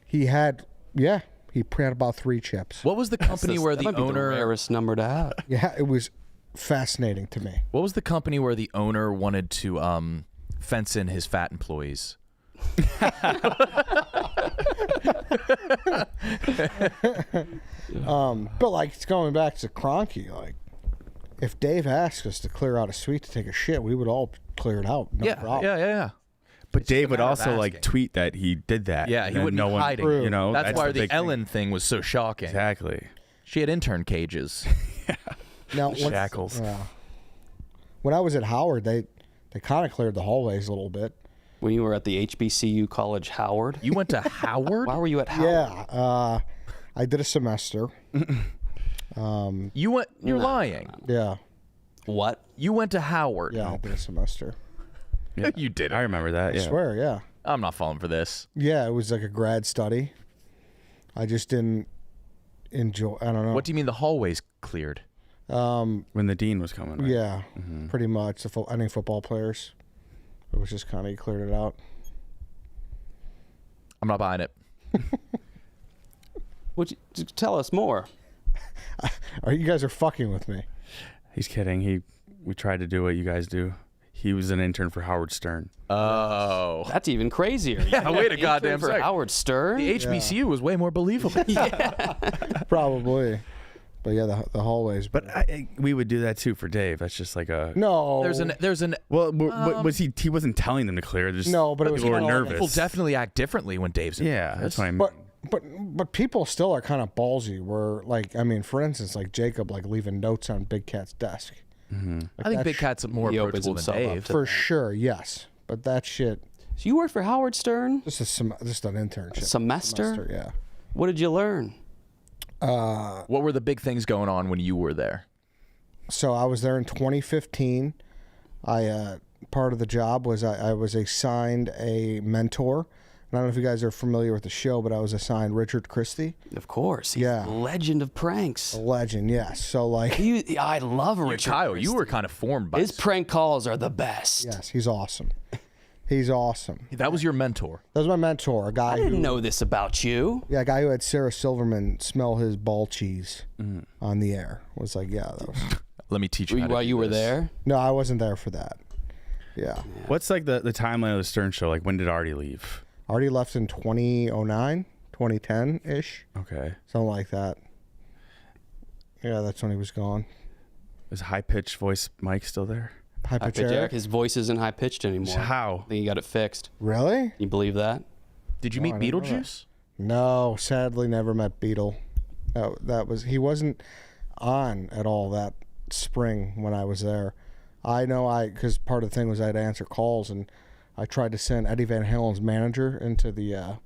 He had about 3 chips. What was the company where the might be owner? the rarest number to have. Yeah, it was fascinating to me. What was the company where the owner wanted to fence in his fat employees? But like it's going back to Kroenke, like if Dave asked us to clear out a suite to take a shit, we would all clear it out. No problem. Yeah. But Dave would also like tweet that he did that. Yeah, he and wouldn't be hiding. That's why the big Ellen thing was so shocking. Exactly. She had intern cages. Now, shackles. When I was at Howard, they kind of cleared the hallways a little bit. When you were at the HBCU College Howard? You went to Howard? Why were you at Howard? Yeah, I did a semester. You're lying. Yeah. What? You went to Howard? Yeah, I did a semester. Yeah. You did. I remember that. I swear, yeah. I'm not falling for this. Yeah, it was like a grad study. I just didn't enjoy. I don't know. What do you mean the hallways cleared? When the dean was coming. Right? Yeah, pretty much. Any football players. It was just kind of, he cleared it out. I'm not buying it. Tell us more. You guys are fucking with me. He's kidding. We tried to do what you guys do. He was an intern for Howard Stern. Oh, That's even crazier. yeah. Wait a goddamn for second. Howard Stern. The HBCU was way more believable. Probably. But yeah, the hallways. But we would do that too for Dave. That's just like a No. There's an. Well, was he? He wasn't telling them to clear. Just No, but it was people were kinda like- nervous. People definitely act differently when Dave's in Yeah, the office. that's what I mean. But people still are kind of ballsy. Where like, I mean, for instance, like Jacob like leaving notes on Big Cat's desk. Mm-hmm. Like I think that Big Cat's more He opens approachable than himself up Dave. to for sure, yes. But that shit, So you work for Howard Stern? just an internship. Semester? Yeah. What did you learn? What were the big things going on when you were there? So I was there in 2015. Part of the job was I was assigned a mentor. I don't know if you guys are familiar with the show, but I was assigned Richard Christie. Of course. He's Yeah. the legend of pranks. A legend, yes. So like, I love Richard Kyle, Christie. you were kind of formed by His prank calls are the best. yes, he's awesome. He's awesome. That was your mentor. That was my mentor, a guy I didn't who, know this about you. yeah, a guy who had Sarah Silverman smell his ball cheese on the air. Was like, yeah, that was. Let me teach you. How to While do you were this. there? No, I wasn't there for that. Yeah. What's like the timeline of the Stern show? Like when did Artie leave? Already left in 2009, 2010 ish, Okay. something like that. Yeah, that's when he was gone. Is high pitched voice Mike still there? High High pitch pitch Eric. Eric. His voice isn't high pitched anymore. How? I think he got it fixed. Really? You believe that? Did you Oh, meet I didn't know that. Beetlejuice? No, sadly, never met Beetle. He wasn't on at all that spring when I was there. I know because part of the thing was I had to answer calls, and I tried to send Eddie Van Halen's manager into the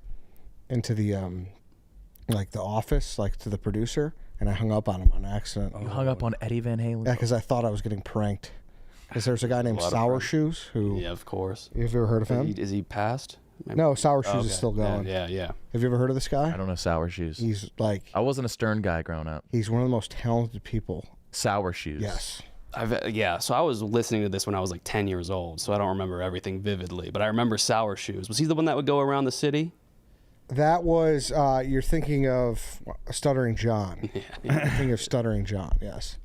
like the office, like to the producer, and I hung up on him on accident. You hung up on Eddie Van Halen? Yeah, because I thought I was getting pranked. Because there's a guy named lot of Sour pranks. Shoes who. Yeah, of course. You've ever heard of him? Is he passed? Maybe. No, Sour Shoes Okay. is still going. Yeah. Have you ever heard of this guy? I don't know Sour Shoes. He's like. I wasn't a Stern guy growing up. He's one of the most talented people. Sour Shoes. Yes. So I was listening to this when I was like 10 years old, so I don't remember everything vividly, but I remember Sour Shoes. Was he the one that would go around the city? That was you're thinking of Stuttering John. You're thinking of Stuttering John. Yes.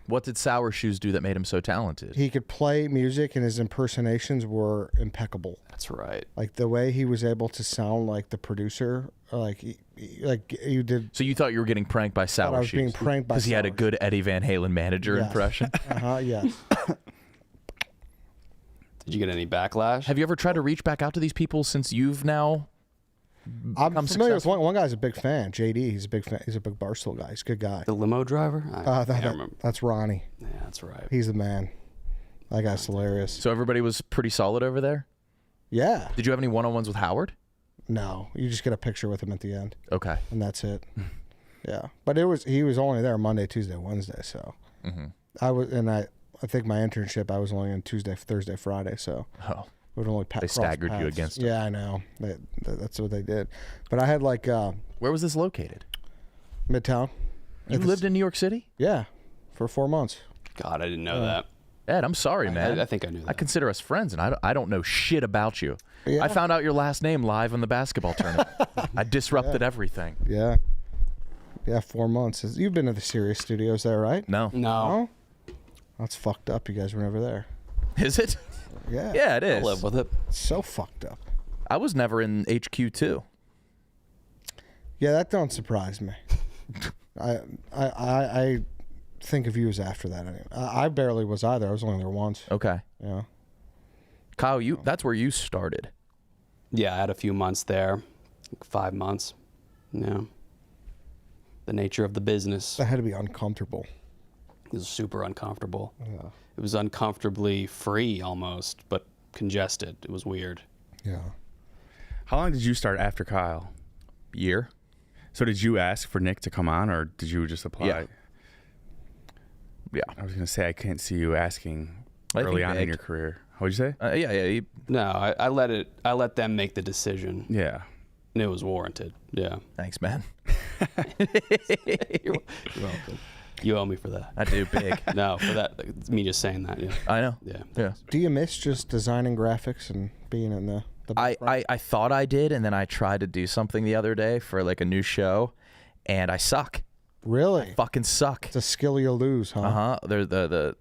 What did Sour Shoes do that made him so talented? He could play music, and his impersonations were impeccable. That's right. Like the way he was able to sound like the producer, like you did. So you thought you were getting pranked by Sour I was Shoes? being pranked by because he had a Sour good Eddie Van Halen manager Yes. impression. Yes. Did you get any backlash? Have you ever tried to reach back out to these people since you've now? I'm become familiar with successful? one guy's a big fan. JD, he's a big fan. He's a big Barstool guy. He's a good guy. The limo driver? I can't remember. That's Ronnie. Yeah, that's right. He's the man. That guy's hilarious. So everybody was pretty solid over there? Yeah. Did you have any one-on-ones with Howard? No, you just get a picture with him at the end. Okay. And that's it. Yeah, but he was only there Monday, Tuesday, Wednesday. So I think my internship I was only on Tuesday, Thursday, Friday. So Oh. would only They staggered you against him. Yeah, I know. That's what they did. But I had like Where was this located? Midtown. You lived in New York City? Yeah, for 4 months. God, I didn't know that. Ed, I'm sorry, man. I think I knew that. I consider us friends, and I don't know shit about you. Yeah. I found out your last name live in the basketball tournament. I disrupted everything. Yeah. Yeah, 4 months. You've been to the Sirius Studios there, right? No. No. That's fucked up. You guys were never there. Is it? Yeah. Yeah, it is. I'll live with it. It's so fucked up. I was never in HQ too. Yeah, that don't surprise me. I think of you as after that. Anyway. I barely was either. I was only there once. Okay. Yeah. Kyle, that's where you started. Yeah, I had a few months there, like 5 months. Yeah. The nature of the business. That had to be uncomfortable. It was super uncomfortable. Yeah. It was uncomfortably free almost, but congested. It was weird. Yeah. How long did you start after Kyle? Year. So did you ask for Nick to come on, or did you just apply? Yeah. I was gonna say I can't see you asking I early think on in Nick- your career. What'd you say? Yeah. No, I let them make the decision. Yeah. And it was warranted. Yeah. Thanks, man. You're welcome. You owe me for that. I do big. No, for that. It's me just saying that. Yeah. I know. Yeah. Yeah. Do you miss just designing graphics and being in the I thought I did, and then I tried to do something the other day for like a new show, and I suck. Really? Fucking suck. It's a skill you lose, huh? They're the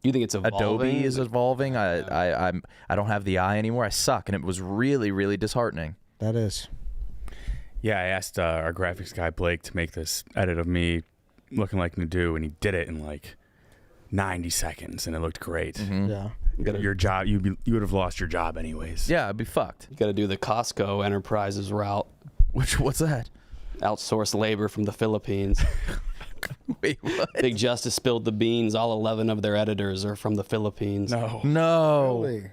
You think it's evolving? Adobe is evolving. I don't have the eye anymore. I suck, and it was really, really disheartening. That is. Yeah, I asked our graphics guy Blake to make this edit of me looking like Nadeau, and he did it in like 90 seconds, and it looked great. Yeah. Your job, you would have lost your job anyways. Yeah, I'd be fucked. You got to do the Costco Enterprises route. What's that? Outsource labor from the Philippines. Wait, what? Big Justice spilled the beans. All 11 of their editors are from the Philippines. No. Really?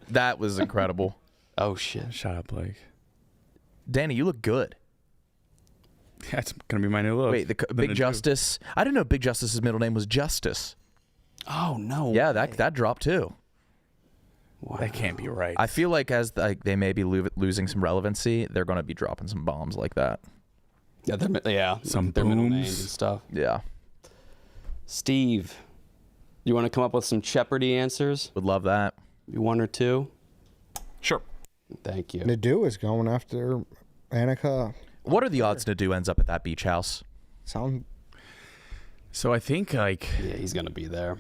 That was incredible. Oh, shit. Shut up, Blake. Danny, you look good. That's going to be my new look. Wait, Big Justice. I didn't know Big Justice's middle name was Justice. Oh, no. Yeah, that dropped too. Wow. That can't be right. I feel like as they may be losing some relevancy, they're going to be dropping some bombs like that. Yeah, some their middle booms. names and stuff. Yeah. Steve, you want to come up with some Jeopardy answers? Would love that. One or two? Sure. Thank you. Nadeau is going after Annika. What are the odds Nadeau ends up at that beach house? So I think like yeah, he's gonna be there.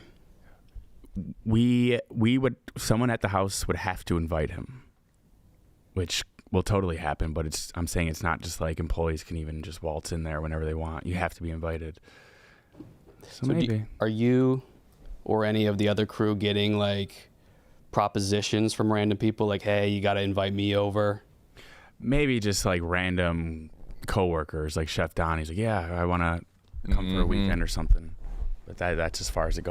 We would someone at the house would have to invite him, which will totally happen. But I'm saying it's not just like employees can even just waltz in there whenever they want. You have to be invited. So maybe. Are you or any of the other crew getting like propositions from random people like, hey, you got to invite me over? Maybe just like random coworkers, like Chef Don. He's like, yeah, I want to come for a weekend or something. But that's as far as it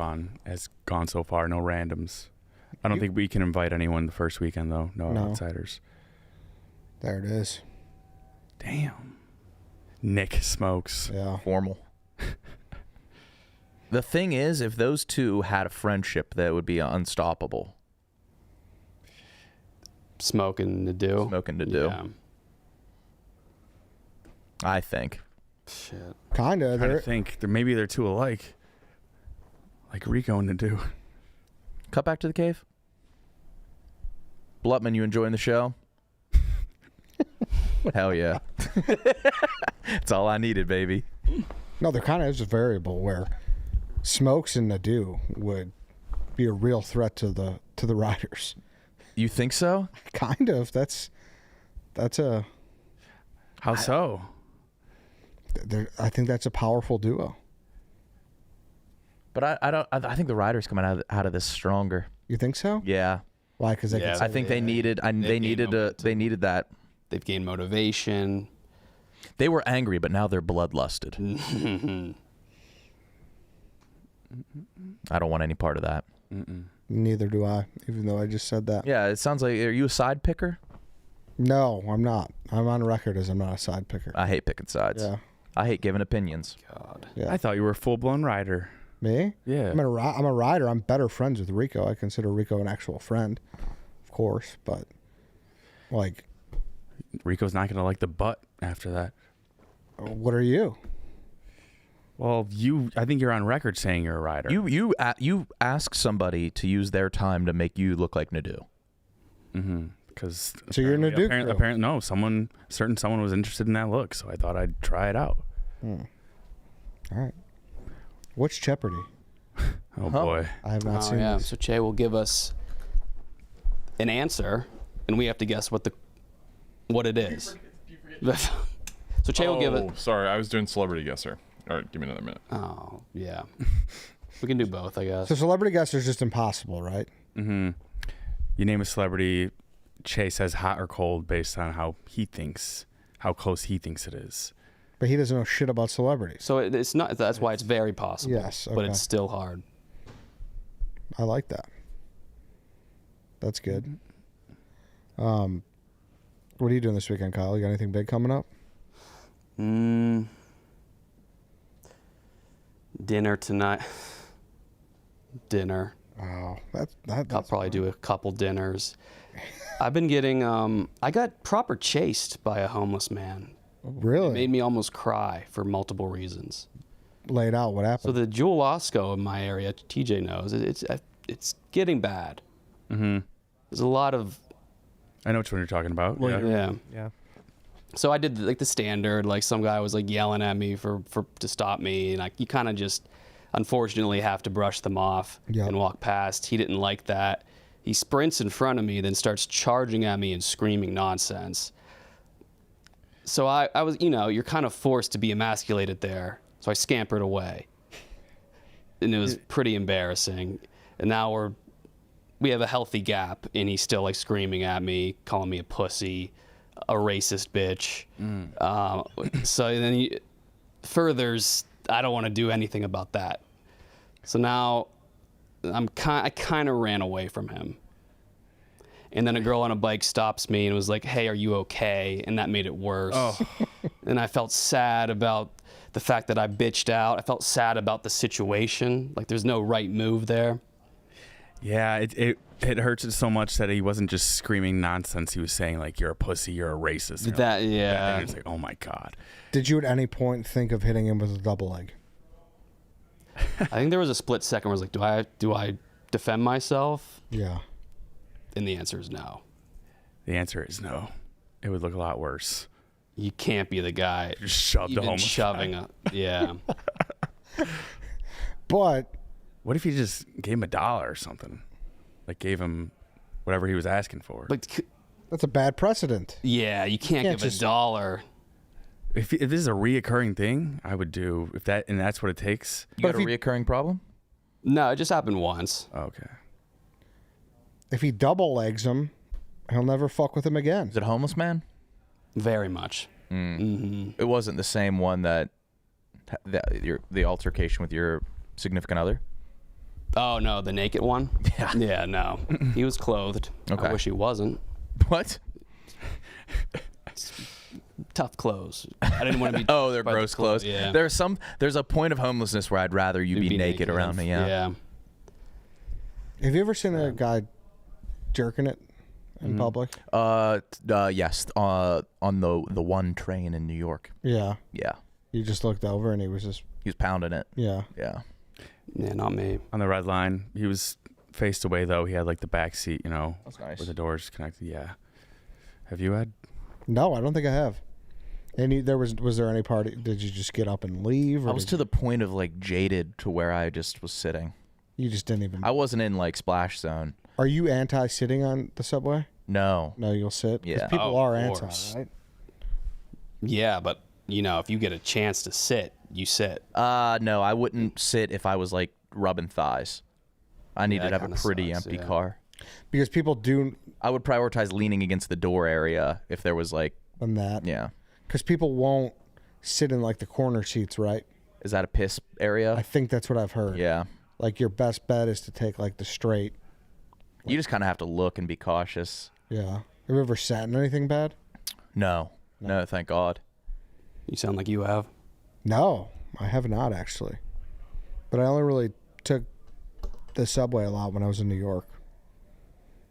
has gone so far. No randoms. I don't think we can invite anyone the first weekend though. No outsiders. There it is. Damn. Nick smokes. Yeah. Formal. The thing is, if those two had a friendship, that would be unstoppable. Smoking to do. Yeah. I think. Shit. Kinda. I'm trying to think. Maybe they're two alike. Like Rico and Nadeau. Cut back to the cave. Blutman, you enjoying the show? Hell yeah. That's all I needed, baby. No, there kind of is a variable where Smokes and Nadeau would be a real threat to the riders. You think so? Kind of. That's a. How so? I think that's a powerful duo. But I think the riders coming out of this stronger. You think so? Yeah. Why? Because I think they needed that. They've gained motivation. They were angry, but now they're bloodlusted. I don't want any part of that. Neither do I, even though I just said that. Yeah, it sounds like, are you a side picker? No, I'm not. I'm on record as I'm not a side picker. I hate picking sides. Yeah. I hate giving opinions. God. Yeah. I thought you were a full-blown rider. Me? Yeah. I'm a rider. I'm better friends with Rico. I consider Rico an actual friend, of course, but like Rico's not going to like the butt after that. What are you? Well, I think you're on record saying you're a rider. You ask somebody to use their time to make you look like Nadeau. Mm-hmm. Because so you're Nadeau. Apparently, no. Someone was interested in that look, so I thought I'd try it out. All right. What's Jeopardy? Oh boy, I have not seen this. So Che will give us an answer, and we have to guess what it is. So Che will give it. Sorry, I was doing celebrity guesser. All right, give me another minute. Oh yeah, we can do both, I guess. So celebrity guesser is just impossible, right? Mm-hmm. You name a celebrity, Che says hot or cold based on how close he thinks it is. But he doesn't know shit about celebrities. So it's not. That's why it's very possible. Yes, but okay. it's still hard. I like that. That's good. What are you doing this weekend, Kyle? You got anything big coming up? Dinner tonight. Dinner. Oh, I'll probably do a couple dinners. I've been getting. I got proper chased by a homeless man. Really? It made me almost cry for multiple reasons. Lay it out. What happened? So the Jewel Osco in my area, TJ knows, it's getting bad. Mm-hmm. There's a lot of. I know which one you're talking about. Yeah. So I did like the standard, like some guy was like yelling at me to stop me, and you kind of just unfortunately have to brush them off and walk past. He didn't like that. He sprints in front of me, then starts charging at me and screaming nonsense. So I was, you're kind of forced to be emasculated there. So I scampered away, and it was pretty embarrassing. And now we have a healthy gap, and he's still like screaming at me, calling me a pussy, a racist bitch. So then furthers, I don't want to do anything about that. So now I kind of ran away from him. And then a girl on a bike stops me and was like, "Hey, are you okay?" And that made it worse. And I felt sad about the fact that I bitched out. I felt sad about the situation. Like there's no right move there. Yeah, it hurts it so much that he wasn't just screaming nonsense. He was saying like, "You're a pussy, you're a racist." And it's like, oh my God. Did you at any point think of hitting him with a double leg? I think there was a split second where I was like, do I defend myself? Yeah. And the answer is no. The answer is no. It would look a lot worse. You can't be the guy just shoved a homeless shoving guy. Yeah. But what if you just gave him $1 or something? Like gave him whatever he was asking for. But that's a bad precedent. Yeah, you can't give $1. If this is a reoccurring thing, I would do and that's what it takes. You got a reoccurring problem? No, it just happened once. Okay. If he double legs him, he'll never fuck with him again. Is it a homeless man? Very much. Mm-hmm. It wasn't the same one that the altercation with your significant other? Oh no, the naked one? Yeah, no. He was clothed. Okay. I wish he wasn't. What? Tough clothes. I didn't want to be. Oh, they're gross clothes. Yeah. There's a point of homelessness where I'd rather you be naked around me. Yeah. Have you ever seen a guy jerking it in public? Yes. On the one train in New York. Yeah. Yeah. You just looked over and he was pounding it. Yeah. Yeah. Yeah, not me. On the red line, he was faced away though. He had like the back seat, That's nice. with the doors connected. Yeah. Have you had? No, I don't think I have. Was there any party? Did you just get up and leave? I was to the point of like jaded to where I just was sitting. You just didn't even. I wasn't in like splash zone. Are you anti-sitting on the subway? No. No, you'll sit. 'Cause Yeah. people are anti, right? Yeah, but if you get a chance to sit, you sit. No, I wouldn't sit if I was like rubbing thighs. I needed to have a pretty empty car. Because people do. I would prioritize leaning against the door area if there was like. On that. Yeah. Because people won't sit in like the corner seats, right? Is that a piss area? I think that's what I've heard. Yeah. Like your best bet is to take like the straight. You just kind of have to look and be cautious. Yeah. Have you ever sat in anything bad? No, thank God. You sound like you have. No, I have not actually. But I only really took the subway a lot when I was in New York.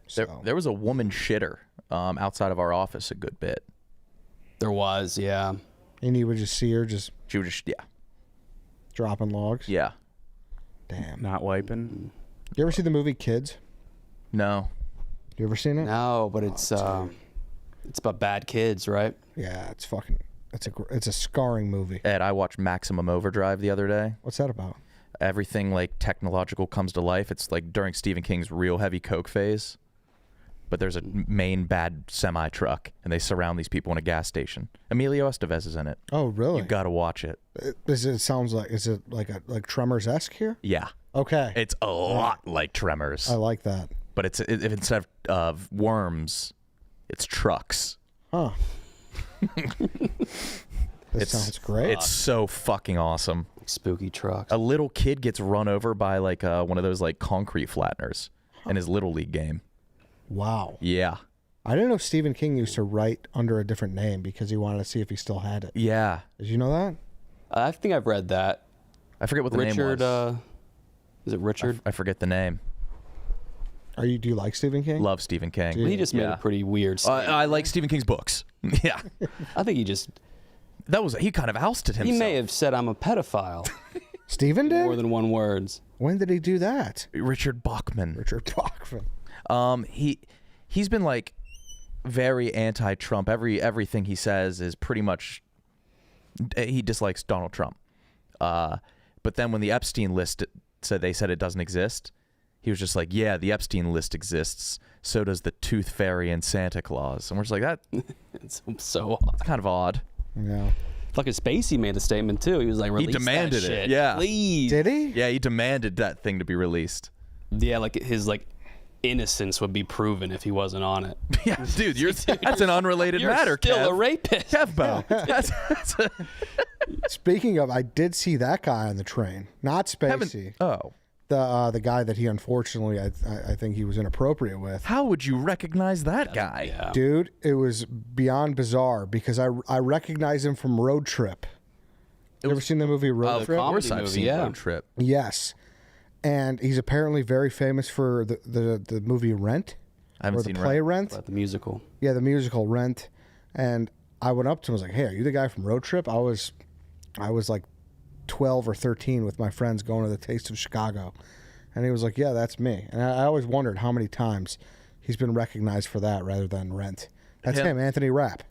So. There was a woman shitter outside of our office a good bit. There was, yeah. And you would just see her She would just, dropping logs? Yeah. Damn. Not wiping? You ever see the movie Kids? No. You ever seen it? No, but it's about bad kids, right? Yeah, it's a scarring movie. Ed, I watched Maximum Overdrive the other day. What's that about? Everything like technological comes to life. It's like during Stephen King's real heavy coke phase. But there's a main bad semi truck, and they surround these people in a gas station. Emilio Estevez is in it. Oh, really? You got to watch it. Is it like Tremors-esque here? Yeah. Okay. It's a lot like Tremors. I like that. But it's instead of worms, it's trucks. Huh. That sounds great. It's so fucking awesome. Spooky trucks. A little kid gets run over by like one of those like concrete flatteners in his little league game. Wow. Yeah. I didn't know Stephen King used to write under a different name because he wanted to see if he still had it. Yeah. Did you know that? I think I've read that. I forget what the name was. Is it Richard? I forget the name. Do you like Stephen King? Love Stephen King. Well, he just made a pretty weird statement. I like Stephen King's books. Yeah. I think he kind of ousted himself. He may have said I'm a pedophile. Stephen did? More than one words. When did he do that? Richard Bachman. Richard Bachman. He's been like very anti-Trump. Everything he says is pretty much he dislikes Donald Trump. But then when the Epstein list said it doesn't exist, he was just like, yeah, the Epstein list exists. So does the Tooth Fairy and Santa Claus. And we're just like, that. It's so odd. Kind of odd. Yeah. Fucking Spacey made a statement too. He was like, release he demanded that shit. it. Yeah. Please. Did he? Yeah, he demanded that thing to be released. Yeah, like his innocence would be proven if he wasn't on it. Yeah, dude, that's an unrelated matter. You're still Kev. a rapist. Kevbo. Speaking of, I did see that guy on the train. Not Spacey. Oh. The guy that he unfortunately, I think he was inappropriate with. How would you recognize that guy? Yeah. Dude, it was beyond bizarre because I recognize him from Road Trip. You ever seen the movie Road Trip? Of course I've seen Road Trip. Yes. And he's apparently very famous for the movie Rent. I haven't or seen the play Rent. The musical. Yeah, the musical Rent. And I went up to him and was like, hey, are you the guy from Road Trip? I was like 12 or 13 with my friends going to the Taste of Chicago. And he was like, yeah, that's me. And I always wondered how many times he's been recognized for that rather than Rent. That's him, Anthony Rapp.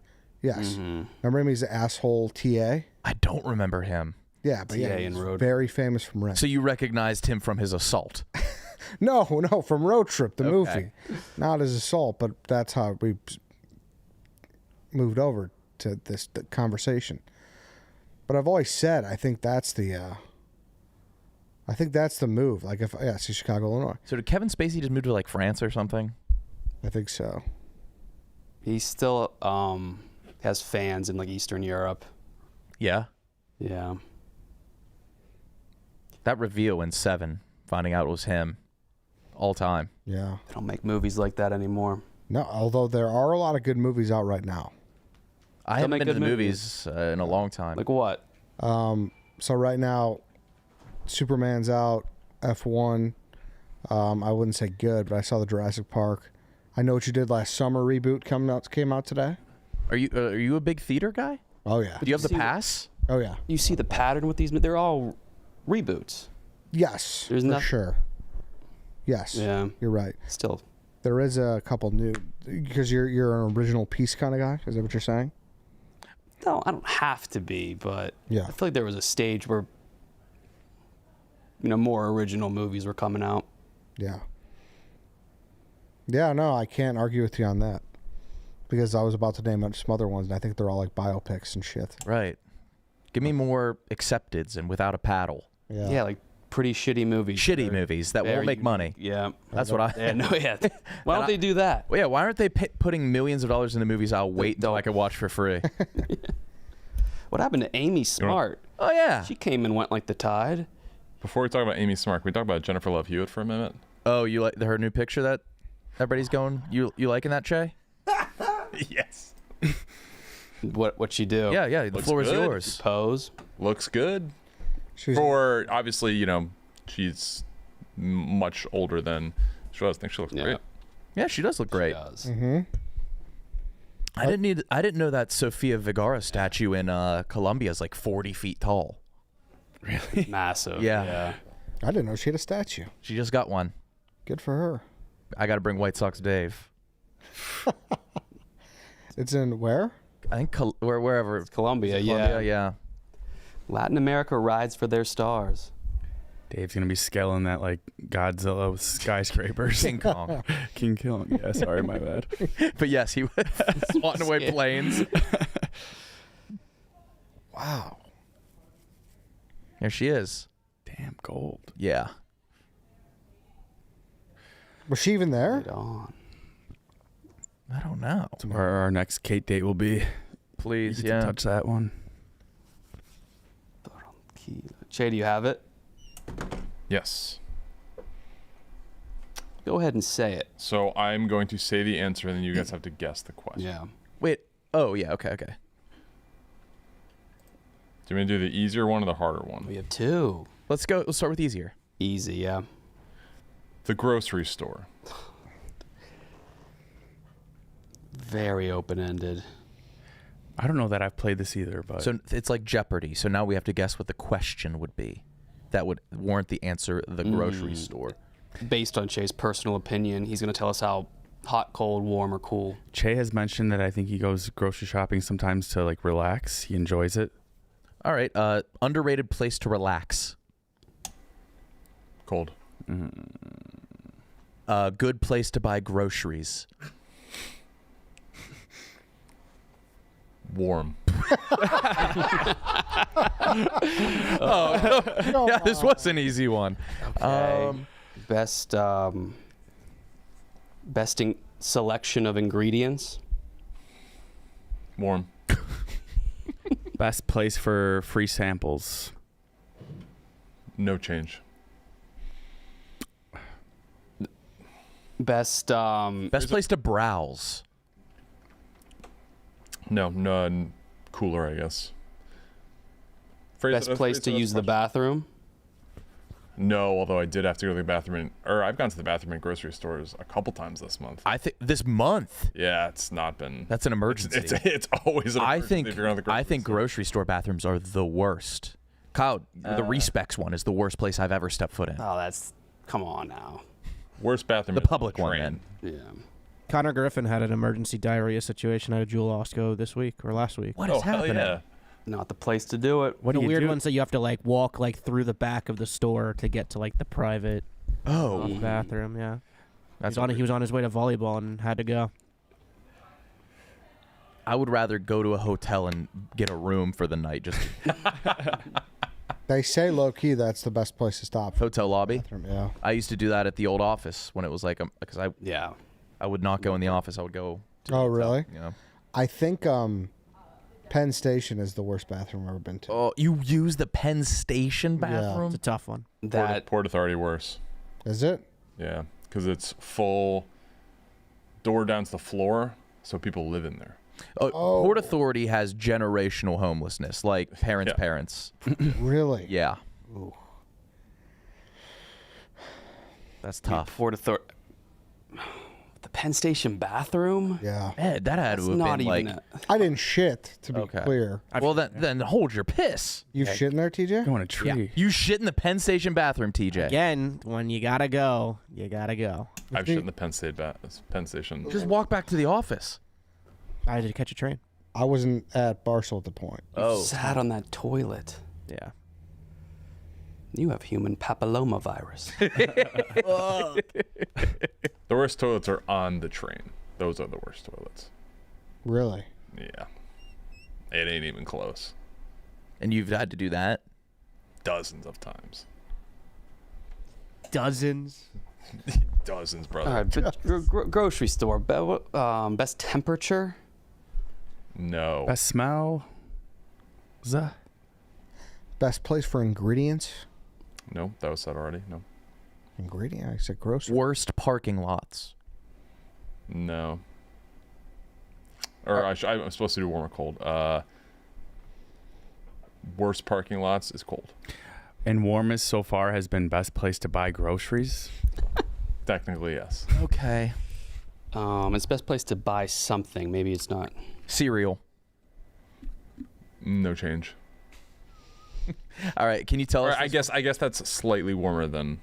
Yes. Mm-hmm. Remember him? He's the asshole TA. I don't remember him. Yeah, but TA he's Road. very famous from Rent. So you recognized him from his assault? No, from Road Trip, the movie. Not as assault, but that's how we moved over to this conversation. But I've always said I think that's the move. Like see Chicago, Illinois. So did Kevin Spacey just move to like France or something? I think so. He still has fans in like Eastern Europe. Yeah. Yeah. That reveal in 7, finding out it was him, all time. Yeah. They don't make movies like that anymore. No, although there are a lot of good movies out right now. I haven't been to the movies in a long time. Like what? So right now, Superman's out. F1. I wouldn't say good, but I saw the Jurassic Park. I Know What You Did Last Summer reboot came out today. Are you a big theater guy? Oh yeah. Do you have the pass? Oh yeah. You see the pattern with these? They're all reboots. Yes, There's for sure. Yes. Yeah. You're right. Still. There is a couple new because you're an original piece kind of guy. Is that what you're saying? No, I don't have to be, but yeah. I feel like there was a stage where more original movies were coming out. Yeah. Yeah, no, I can't argue with you on that. Because I was about to name some other ones, and I think they're all like biopics and shit. Right. Give me more Accepteds and Without a Paddle. Yeah. Yeah, like pretty shitty movies. Shitty movies that won't make money. Yeah. That's what I... Yeah, no, yeah. Why don't they do that? Well, yeah, why aren't they putting millions of dollars into movies I'll wait until I can watch for free? What happened to Amy Smart? Oh, yeah. She came and went like the tide. Before we talk about Amy Smart, can we talk about Jennifer Love Hewitt for a minute? Oh, you like her new picture that everybody's going? You liking that, Che? Yes. What she do? Yeah, the floor is yours. Pose. Looks good. For, obviously, she's much older than she was. I think she looks great. Yeah, she does look great. She does. Mm-hmm. I didn't know that Sofia Vergara statue in Colombia is like 40 feet tall. Really? Massive. Yeah. I didn't know she had a statue. She just got one. Good for her. I got to bring White Sox Dave. It's in where? I think wherever. It's Colombia, yeah. Latin America rides for their stars. Dave's going to be scaling that like Godzilla with skyscrapers. King Kong. King Kong. Yeah, sorry, my bad. But yes, he was swatting away planes. Wow. There she is. Damn, gold. Yeah. Was she even there? Right on. I don't know. That's where our next Kate date will be. Please, You get to touch that one. Che, do you have it? Yes. Go ahead and say it. So I'm going to say the answer, and then you guys have to guess the question. Yeah. Wait. Oh, yeah. Okay. Do you want me to do the easier one or the harder one? We have two. Let's go. Let's start with easier. Easy, yeah. The grocery store. Very open-ended. I don't know that I've played this either, but So it's like Jeopardy. So now we have to guess what the question would be. That would warrant the answer, the grocery store. Based on Che's personal opinion, he's going to tell us how Hot, cold, warm, or cool. Che has mentioned that I think he goes grocery shopping sometimes to like relax. He enjoys it. All right. Underrated place to relax. Cold. Good place to buy groceries. Warm. Yeah, this was an easy one. Okay. Best selection of ingredients. Warm. Best place for free samples. No change. Best place to browse. No, none. Cooler, I guess. Best place to use the bathroom. No, although I did have to go to the bathroom, I've gone to the bathroom in grocery stores a couple times this month. I think this month. Yeah, it's not been. That's an emergency. It's always an emergency if you're going to the grocery I think grocery store bathrooms are the worst. Kyle, the Respecs one is the worst place I've ever stepped foot in. Oh, come on now. Worst bathroom. The public one, then. Yeah. Connor Griffin had an emergency diarrhea situation at a Jewel Osco this week or last week. What is happening? Yeah. Not the place to do it. What the weird ones that you have to like walk like through the back of the store to get to like the private bathroom. Yeah, he was on his way to volleyball and had to go. I would rather go to a hotel and get a room for the night. Just They say low key that's the best place to stop. Hotel lobby. Bathroom, yeah. I used to do that at the old office when it was like because I would not go in the office. I would go. To the hotel, really? Yeah. I think Penn Station is the worst bathroom I've ever been to. Oh, you use the Penn Station bathroom? It's a tough one. Port Authority worse. Is it? Yeah, because it's full door down to the floor, so people live in there. Port Authority has generational homelessness, like parents. Really? Yeah. Ooh. That's tough. Port Authority. The Penn Station bathroom? Yeah. Ed, that had to have not been even like. I didn't shit, to be clear. Well, then hold your piss. You shit in there, TJ? Go on a tree. Yeah. You shit in the Penn Station bathroom, TJ. Again, when you gotta go, you gotta go. I've shit in the Penn Station. Just walk back to the office. I had to catch a train. I wasn't at Barstool at the point. Sat on that toilet. Yeah. You have human papillomavirus. The worst toilets are on the train. Those are the worst toilets. Really? Yeah. It ain't even close. And you've had to do that? Dozens of times. Dozens? Dozens, brother. All right, but grocery store. Best temperature? No. Best smell? Best place for ingredients? No, that was said already. No. Ingredient? I said grocery. Worst parking lots? No. Or I'm supposed to do warm or cold. Worst parking lots is cold. And warmest so far has been best place to buy groceries? Technically, yes. Okay. It's best place to buy something. Maybe it's not. Cereal. No change. All right, can you tell us? I guess that's slightly warmer than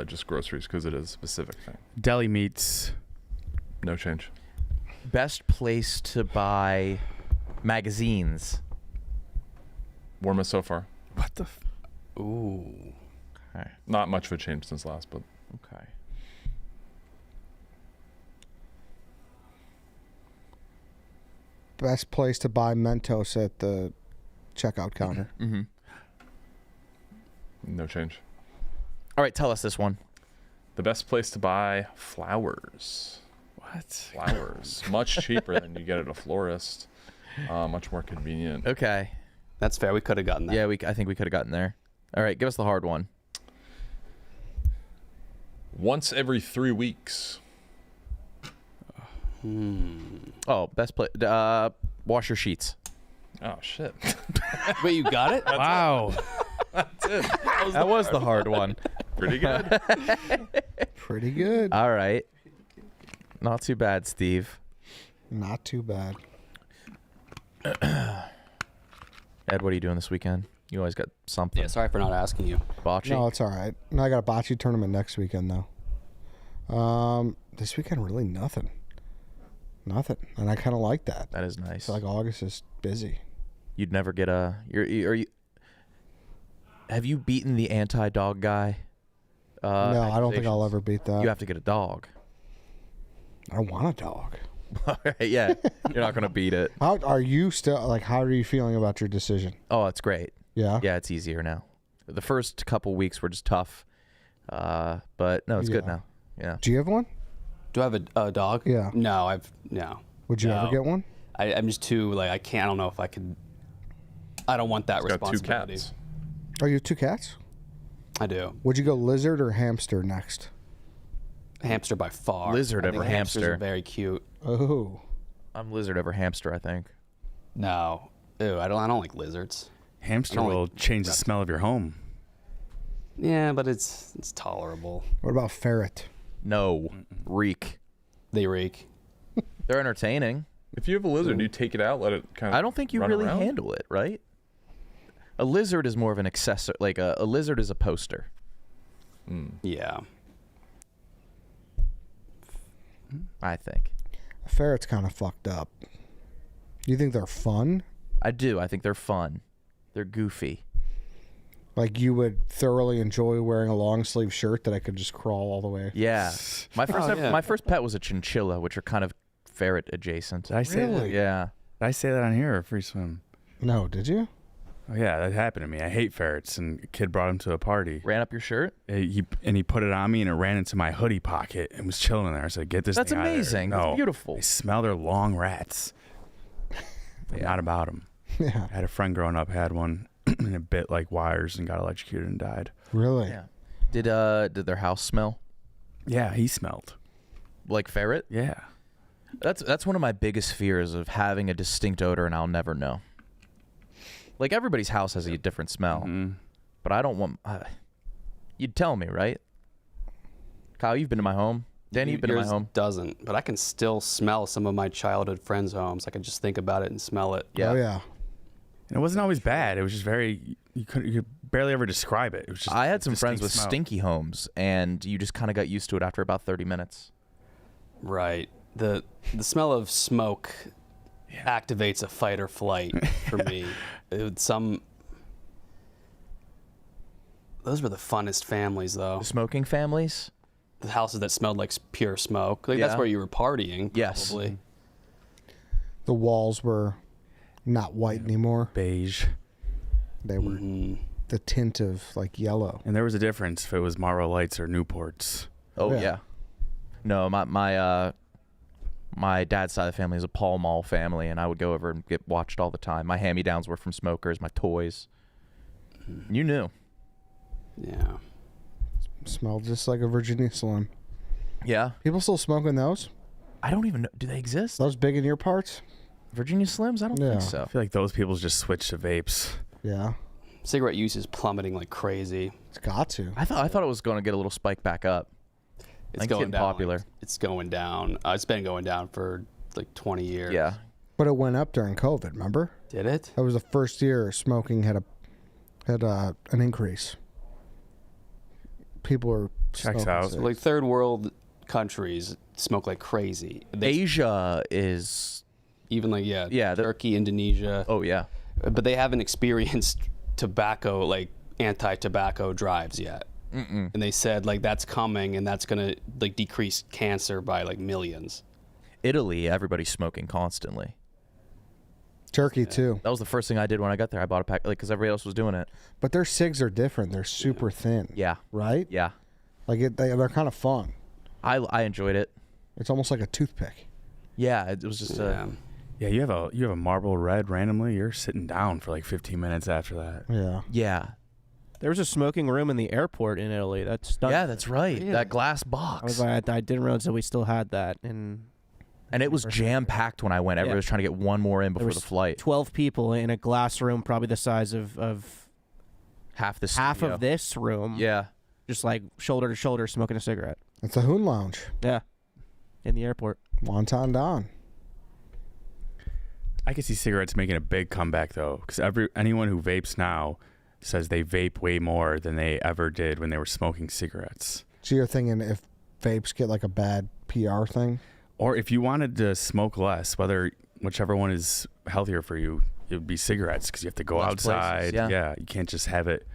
just groceries because it is a specific thing. Deli meats. No change. Best place to buy magazines. Warmest so far. What the? Ooh. Okay. Not much of a change since last, but Okay. Best place to buy Mentos at the checkout counter. Mm-hmm. no change. All right, tell us this one. The best place to buy flowers. What? Flowers. Much cheaper than you get at a florist. Much more convenient. Okay. That's fair. We could have gotten that. Yeah, I think we could have gotten there. All right, give us the hard one. Once every 3 weeks. Oh, best place. Wash your sheets. Oh, shit. Wait, you got it? Wow. That's it. That was the hard one. Pretty good. Pretty good. All right. Not too bad, Steve. Not too bad. Ed, what are you doing this weekend? You always got something. Yeah, sorry for not asking you. Bocce? No, it's all right. No, I got a bocce tournament next weekend, though. This weekend, really nothing. Nothing. And I kind of like that. That is nice. I feel like August is busy. You'd never get a. Have you beaten the anti-dog guy? No, I don't think I'll ever beat that. You have to get a dog. I don't want a dog. Yeah, you're not gonna beat it. How are you still like? How are you feeling about your decision? Oh, it's great. Yeah. Yeah, it's easier now. The first couple weeks were just tough, but no, it's good now. Yeah. Do you have one? Do I have a dog? Yeah. No, no. Would you ever get one? I'm just too like I can't. I don't know if I could. I don't want that He's got 2 responsibility. cats. Oh, you have 2 cats? I do. Would you go lizard or hamster next? Hamster by far. Lizard I over think hamsters hamster. are very cute. Oh. I'm lizard over hamster, I think. No. Ew, I don't like lizards. Hamster will change the smell of your home. Yeah, but it's tolerable. What about ferret? No. Reek. They reek. They're entertaining. If you have a lizard, you take it out, let it kind of. I don't think you run really around? handle it, right? A lizard is more of an accessory. Like a lizard is a poster. Yeah. I think. A ferret's kind of fucked up. You think they're fun? I do. I think they're fun. They're goofy. Like you would thoroughly enjoy wearing a long sleeve shirt that I could just crawl all the way. Yeah. My first yeah. my first pet was a chinchilla, which are kind of ferret adjacent. Did I say that? Yeah. Did I say that on here or free swim? No, did you? Oh yeah, that happened to me. I hate ferrets, and a kid brought him to a party. Ran up your shirt? He put it on me, and it ran into my hoodie pocket and was chilling in there. I said, "Get this That's thing out of there." amazing. No, That's beautiful. They smell their long rats. Not about them. Yeah. I had a friend growing up had one, and it bit like wires and got electrocuted and died. Really? Yeah. Did their house smell Yeah, he smelled. like ferret? Yeah. That's one of my biggest fears of having a distinct odor and I'll never know. Like everybody's house has a different smell, but I don't want. You'd tell me, right? Kyle, you've been to my home. Danny, you've been to my Yours home. doesn't, but I can still smell some of my childhood friends' homes. I can just think about it and smell it. Yeah. Oh yeah. And it wasn't always bad. It was just very. You could barely ever describe it. It was just. I had some friends distinct with smell. stinky homes, and you just kind of got used to it after about 30 minutes. Right. The smell of smoke activates a fight or flight for me. Those were the funnest families, though. The smoking families? The houses that smelled like pure smoke. Like Yeah. that's where you were partying. Yes. Probably. The walls were not white anymore. Beige. They were the tint of like yellow. And there was a difference if it was Marlboro Lights or Newports. Oh Yeah. yeah. No, my dad's side of the family is a Pall Mall family, and I would go over and get watched all the time. My hand-me-downs were from smokers. My toys. You knew. Yeah. Smelled just like a Virginia Slim. Yeah. People still smoking those? I don't even know. Do they exist? Those big in your parts? Virginia Slims? I don't Yeah. think so. I feel like those people just switched to vapes. Yeah. Cigarette use is plummeting like crazy. It's got to. I thought it was going to get a little spike back up. It's think it's going getting down. popular. It's going down. It's been going down for like 20 years. Yeah. But it went up during COVID, remember? Did it? That was the first year smoking had an increase. People were Checks smoking out. cigs. Like third world countries smoke like crazy. Asia is even like Yeah, Turkey, Indonesia. Oh yeah. But they haven't experienced tobacco, like anti-tobacco drives yet. Mm-mm. And they said like that's coming and that's gonna like decrease cancer by like millions. Italy, everybody's smoking constantly. Turkey too. That was the first thing I did when I got there. I bought a pack, like, because everybody else was doing it. But their cigs are different. They're super thin. Yeah. Right? Yeah. Like they're kind of fun. I enjoyed it. It's almost like a toothpick. Yeah, it was just Yeah, you have a Marlboro Red randomly. You're sitting down for like 15 minutes after that. Yeah. Yeah. There was a smoking room in the airport in Italy. Yeah, that's right. Yeah. That glass box. I was like, I didn't realize that we still had that. And it was jam packed when I went. Everybody was trying to get one more in there before was the flight. 12 people in a glass room, probably the size of half the half studio. of this room. Yeah. Just like shoulder to shoulder smoking a cigarette. It's a Hoon Lounge. Yeah. In the airport. Wonton Don. I can see cigarettes making a big comeback though, because anyone who vapes now says they vape way more than they ever did when they were smoking cigarettes. So you're thinking if vapes get like a bad PR thing. Or if you wanted to smoke less, whichever one is healthier for you, it would be cigarettes because you have to go Less outside. places, yeah. You can't just have it.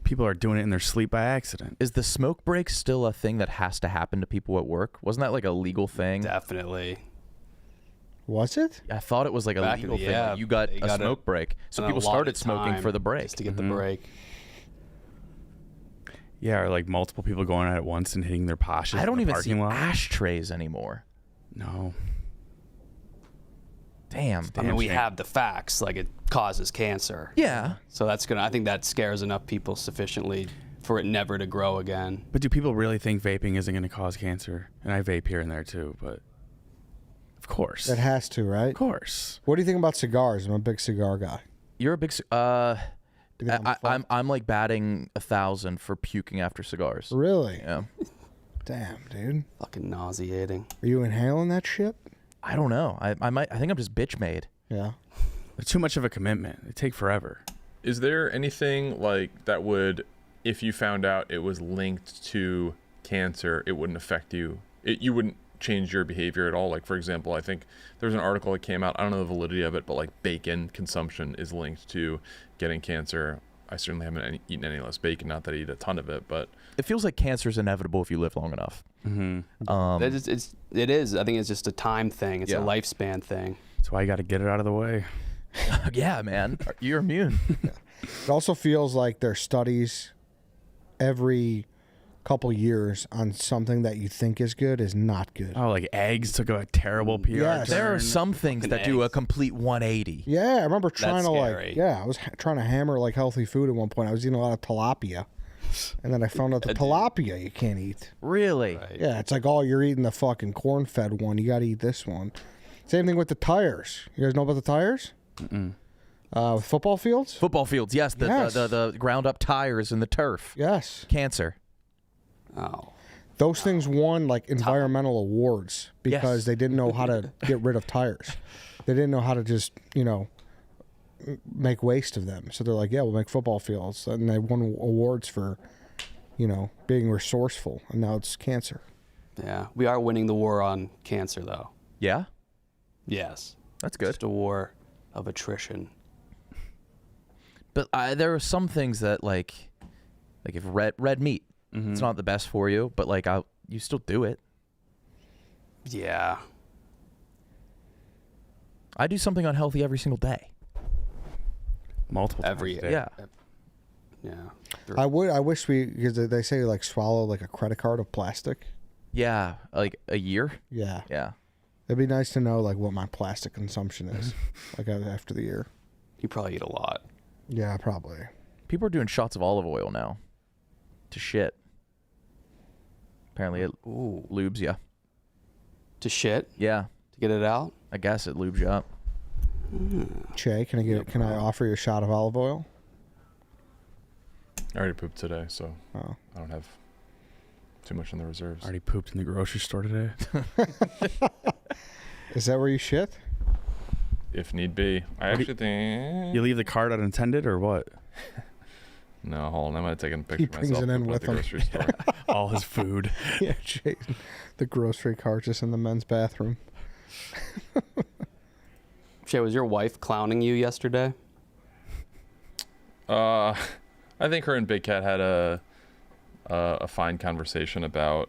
People are doing it in their sleep by accident. Is the smoke break still a thing that has to happen to people at work? Wasn't that like a legal thing? Definitely. Was it? I thought it was like a Back legal in the- thing. yeah, Like you got they a got smoke break, so an people allotted started smoking time for the break. just to get the break. Yeah, or like multiple people going at it once and hitting their poshes. I don't in the even see parking lot. ashtrays anymore. No. Damn. I mean, we have the facts, like it causes cancer. Yeah. So I think that scares enough people sufficiently for it never to grow again. But do people really think vaping isn't going to cause cancer? And I vape here and there too, but of course. It has to, right? Of course. What do you think about cigars? I'm a big cigar guy. You're a big. I'm like batting 1,000 for puking after cigars. Really? Yeah. Damn, dude. Fucking nauseating. Are you inhaling that shit? I don't know. I think I'm just bitch made. Yeah. It's too much of a commitment. It take forever. Is there anything like that would, if you found out it was linked to cancer, it wouldn't affect you? You wouldn't change your behavior at all? Like, for example, I think there's an article that came out, I don't know the validity of it, but like bacon consumption is linked to getting cancer. I certainly haven't eaten any less bacon, not that I eat a ton of it, but It feels like cancer is inevitable if you live long enough. Mm-hmm. It is. I think it's just a time thing. It's Yeah. a lifespan thing. That's why you got to get it out of the way. Yeah, man. You're immune. It also feels like there's studies every couple years on something that you think is good is not good. Oh, like eggs took a terrible PR. Yes. There are turn. some things that do a complete 180. Yeah, I remember trying That's to scary. I was trying to hammer like healthy food at one point. I was eating a lot of tilapia. And then I found out the tilapia you can't eat. Really? Right. Yeah, it's like, oh, you're eating the fucking corn-fed one. You got to eat this one. Same thing with the tires. You guys know about the tires? With football fields? Football fields, yes. Yes. The ground up tires and the turf. Yes. Cancer. Oh. Those things won like environmental awards because Yes. they didn't know how to get rid of tires. They didn't know how to just, make waste of them. So they're like, yeah, we'll make football fields. And they won awards for, being resourceful. And now it's cancer. Yeah. We are winning the war on cancer, though. Yeah? Yes. That's good. Just a war of attrition. But there are some things that like if red meat, it's not the best for you, but like you still do it. Yeah. I do something unhealthy every single day. Multiple Every times a day. Yeah. Yeah. I wish because they say like swallow like a credit card of plastic. Yeah, like a year. Yeah. Yeah. It'd be nice to know like what my plastic consumption is like after the year. You probably eat a lot. Yeah, probably. People are doing shots of olive oil now to shit. Apparently it lubes you. To shit? Yeah. To get it out? I guess it lubes you up. Che, can I offer you a shot of olive oil? I already pooped today, so Oh. I don't have too much in the reserves. Already pooped in the grocery store today. Is that where you shit? If need be. I actually think... You leave the card unattended or what? No, hold on. I might have taken a picture He of brings myself it in pooping at with the him. grocery store. All his food. Yeah, Jason. The grocery cart just in the men's bathroom. Shay, was your wife clowning you yesterday? I think her and Big Cat had a fine conversation about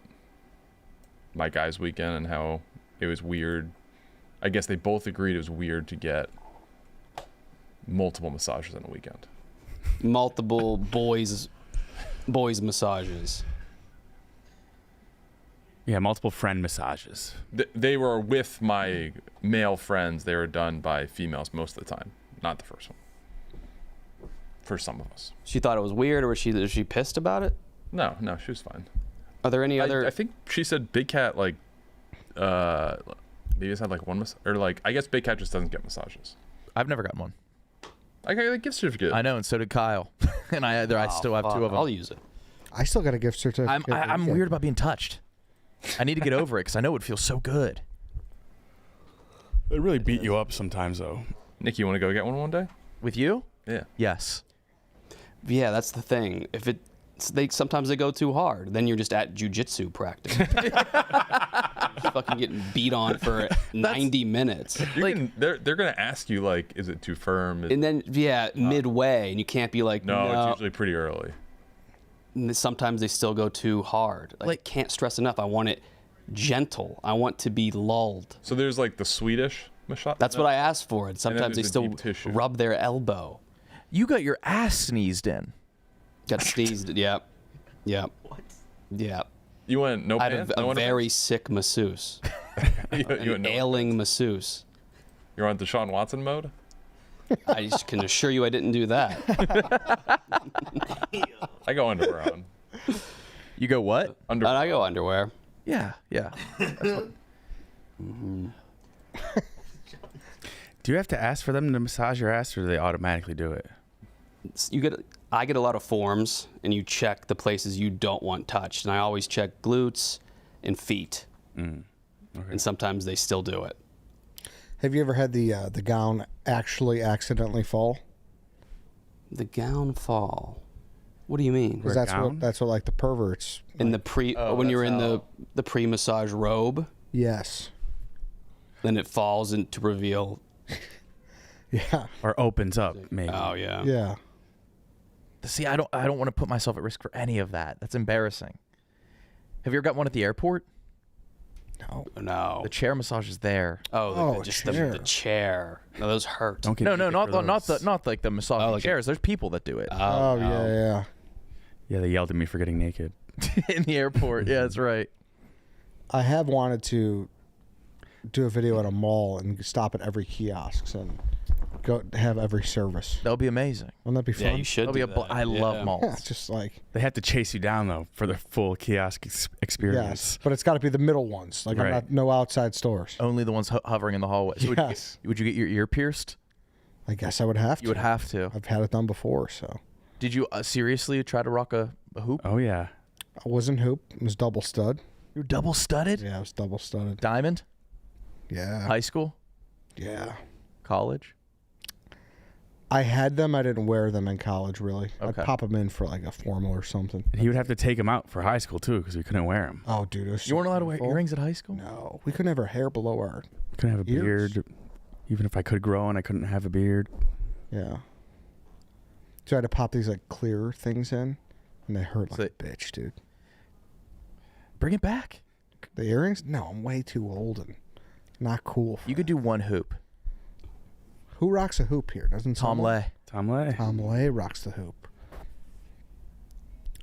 my guys' weekend and how it was weird. I guess they both agreed it was weird to get multiple massages in a weekend. Multiple boys massages. Yeah, multiple friend massages. They were with my male friends. They were done by females most of the time. Not the first one. For some of us. She thought it was weird, or was she pissed about it? No, she was fine. Are there any other? I think she said Big Cat maybe it's had like one or like I guess Big Cat just doesn't get massages. I've never gotten one. I got a gift certificate. I know, and so did Kyle. And I still have two of them. I'll use it. I still got a gift certificate. I'm weird about being touched. I need to get over it because I know it feels so good. They really beat you up sometimes, though. Nick, you want to go get one day? With you? Yeah. Yes. Yeah, that's the thing. Sometimes they go too hard. Then you're just at jujitsu practice. Fucking getting beat on for 90 minutes. They're gonna ask you like, is it too firm? And then midway, and you can't be like, no. no. It's usually pretty early. And sometimes they still go too hard. Like can't stress enough. I want it gentle. I want to be lulled. So there's like the Swedish massage. That's what I asked for. And sometimes they there's still deep tissue. rub their elbow. You got your ass sneezed in. Got sneezed. Yep. Yep. What? Yep. You went no I had pants? a No very sick masseuse. you went An ailing masseuse. You're on Deshaun Watson mode? I just can assure you I didn't do that. I go underwear on. You go what? Underwear. I go underwear. Yeah. Do you have to ask for them to massage your ass, or do they automatically do it? I get a lot of forms, and you check the places you don't want touched, and I always check glutes and feet. Okay. And sometimes they still do it. Have you ever had the gown actually accidentally fall? The gown fall. What do you mean? Because that's what like the perverts. In the when you're in the pre-massage robe. Yes. Then it falls in to reveal. Yeah. Or opens up, maybe. Oh yeah. Yeah. See, I don't want to put myself at risk for any of that. That's embarrassing. Have you ever got one at the airport? No. The chair massage is there. The chair. No, those hurt. Don't get not like the massaging chairs. There's people that do it. Yeah. Yeah, they yelled at me for getting naked. In the airport. Yeah, that's right. I have wanted to do a video at a mall and stop at every kiosk and go have every service. That would be amazing. Wouldn't that be fun? Yeah, you should. I love malls. Yeah, it's just like they have to chase you down though for the full kiosk experience. Yes, but it's got to be the middle ones. Like Right. no outside stores. Only the ones hovering in the hallway. So Yes. Would you get your ear pierced? I guess I would have to. You would have to. I've had it done before, so. Did you seriously try to rock a hoop? Oh yeah. I wasn't hoop. It was double stud. You were double studded? Yeah, it was double studded. Diamond? Yeah. High school? Yeah. College? I had them. I didn't wear them in college, really. Okay. I'd pop them in for like a formal or something. And he would have to take them out for high school too, because we couldn't wear them. Oh, dude. It was You weren't allowed to wear painful. earrings at high school? No. We couldn't have our hair below our Couldn't have a ears. beard. Even if I could grow one, I couldn't have a beard. Yeah. So I had to pop these like clear things in, and they hurt like a bitch, dude. Bring it back. The earrings? No, I'm way too old and not cool. You could do one hoop. Who rocks a hoop here? Doesn't Tom someone? Lay. Tom Lay. Tom Lay rocks the hoop.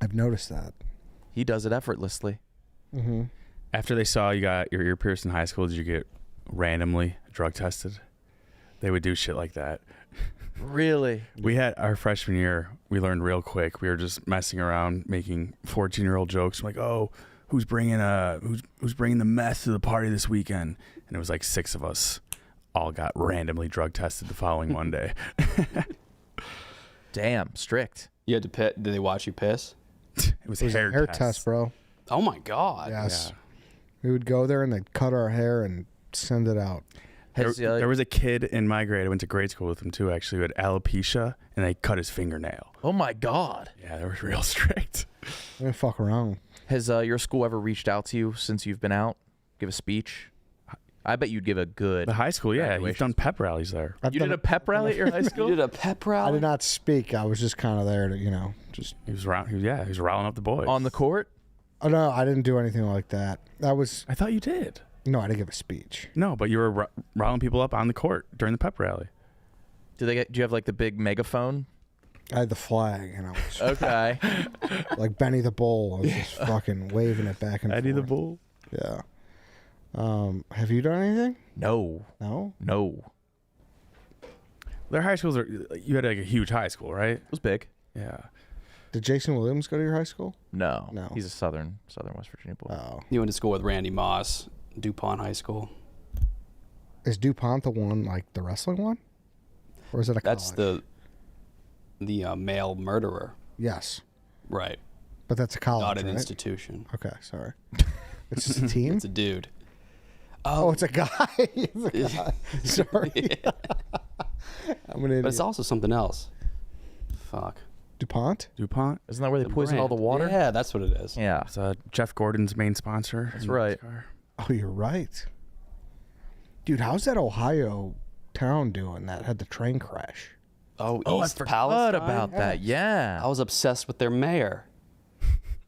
I've noticed that. He does it effortlessly. Mm-hmm. After they saw you got your ear pierced in high school, did you get randomly drug tested? They would do shit like that. Really? We had our freshman year, we learned real quick. We were just messing around, making 14-year-old jokes. Like, oh, who's bringing the meth to the party this weekend? And it was like 6 of us all got randomly drug tested the following Monday. Damn, strict. You had to piss. Did they watch you piss? It was a hair hair test. test, bro. Oh my god. Yes. Yeah. We would go there and they'd cut our hair and send it out. There was a kid in my grade, I went to grade school with him too, actually, who had alopecia, and they cut his fingernail. Oh my God. Yeah, they were real strict. They didn't fuck around. Has your school ever reached out to you since you've been out? Give a speech? I bet you'd give a good. The high school, yeah. You've graduation done pep rallies there. You did a pep rally at your high school? You did a pep rally? I did not speak. I was just kind of there to, just. He was riling up the boys. On the court? Oh, no, I didn't do anything like that. I thought you did. No, I didn't give a speech. No, but you were riling people up on the court during the pep rally. Do you have like the big megaphone? I had the flag, and I was okay, like Benny the Bull. I was just fucking waving it back and forth. Eddie the Bull. Yeah. Have you done anything? No. No. Their high schools you had like a huge high school, right? It was big. Yeah. Did Jason Williams go to your high school? No. He's a Southern West Virginia boy. Oh. You went to school with Randy Moss, DuPont High School. Is DuPont the one, like the wrestling one? Or is it a That's college? the male murderer. Yes. Right. But that's a college, Not an right? institution. Okay, sorry. It's just a team? It's a dude. Oh, it's a guy. It's a guy. Sorry. I'm an idiot. But it's also something else. Fuck. Do DuPont? DuPont. Isn't that where they poison all the water? Yeah, that's what it is. Yeah. It's Jeff Gordon's main sponsor. That's right. Oh, you're right. Dude, how's that Ohio town doing that had the train crash? Oh, I East forgot Palestine? about that. Yeah. I was obsessed with their mayor.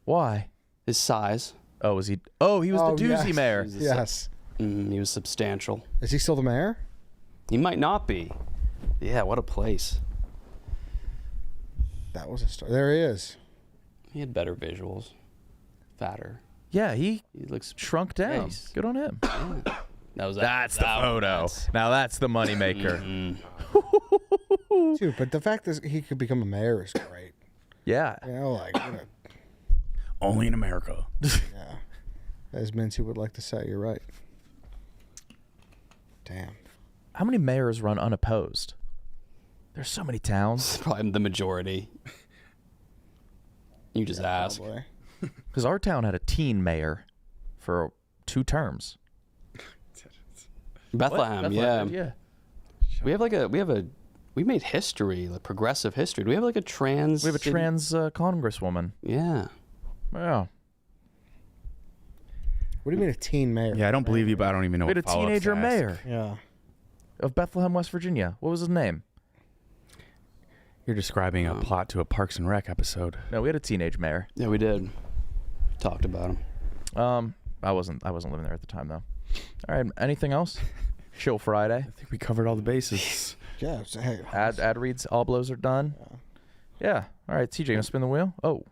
Why? His size. Oh, was he? Oh, he was the doozy yes. mayor. Yes. He was substantial. Is he still the mayor? He might not be. Yeah, what a place. That was a story. There he is. He had better visuals. Fatter. Yeah, he looks shrunk down. Nice. Good on him. That's the that photo. Now that's the moneymaker. Dude, but the fact that he could become a mayor is great. Yeah. You know, like, Only in America. yeah. As Mintzy would like to say, you're right. Damn. How many mayors run unopposed? There's so many towns. Probably the majority. You just ask. Because our town had a teen mayor for 2 terms. Bethlehem, Bethlehem, yeah. We made history, like progressive history. Do we have like a trans? We have a trans congresswoman. Yeah. Yeah. What do you mean a teen mayor? Yeah, I don't believe you, but I don't even know We had a what follow-ups teenager to ask. mayor. Yeah. Of Bethlehem, West Virginia. What was his name? You're describing a plot to a Parks and Rec episode. No, we had a teenage mayor. Yeah, we did. Talked about him. I wasn't living there at the time though. All right, anything else? Chill Friday. I think we covered all the bases. Yeah. So, hey, Ad reads, all blows are done. Yeah. All right, TJ, gonna spin the wheel? Oh.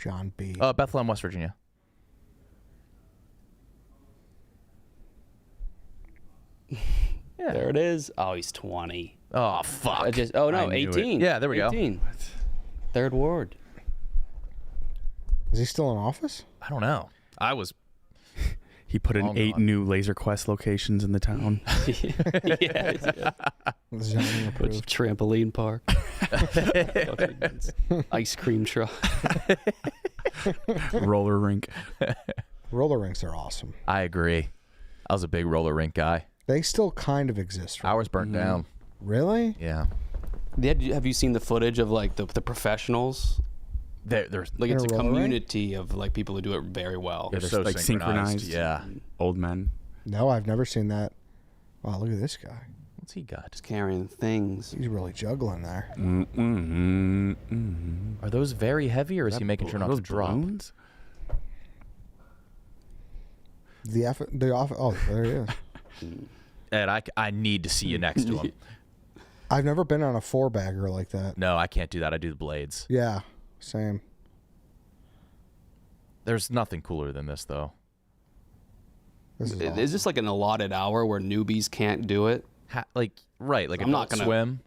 John B. Bethlehem, West Virginia. Yeah. There it is. Oh, he's 20. Oh, fuck. Oh, no, I knew it. 18. Yeah, there we 18. go. Third ward. Is he still in office? I don't know. I was. He put in Long 8 gone. new Laser Quest locations in the town. Yeah. Zoning approved. Trampoline park. Ice cream truck. Roller rink. Roller rinks are awesome. I agree. I was a big roller rink guy. They still kind of exist. Right? Ours burnt down. Really? Yeah. Have you seen the footage of like the professionals? There's Like it's a roller rink? community of like people who do it very well. They're They're so like synchronized. synchronized. Yeah. Old men. No, I've never seen that. Wow, look at this guy. What's he got? Just carrying things. He's really juggling there. Are those very heavy, or is he making sure not to drop? Balloons? Oh, there he is. Ed, I need to see you next to him. I've never been on a 4-bagger like that. No, I can't do that. I do the blades. Yeah, same. There's nothing cooler than this, though. This is awesome. Is this like an allotted hour where newbies can't do it? Like I'm not gonna swim.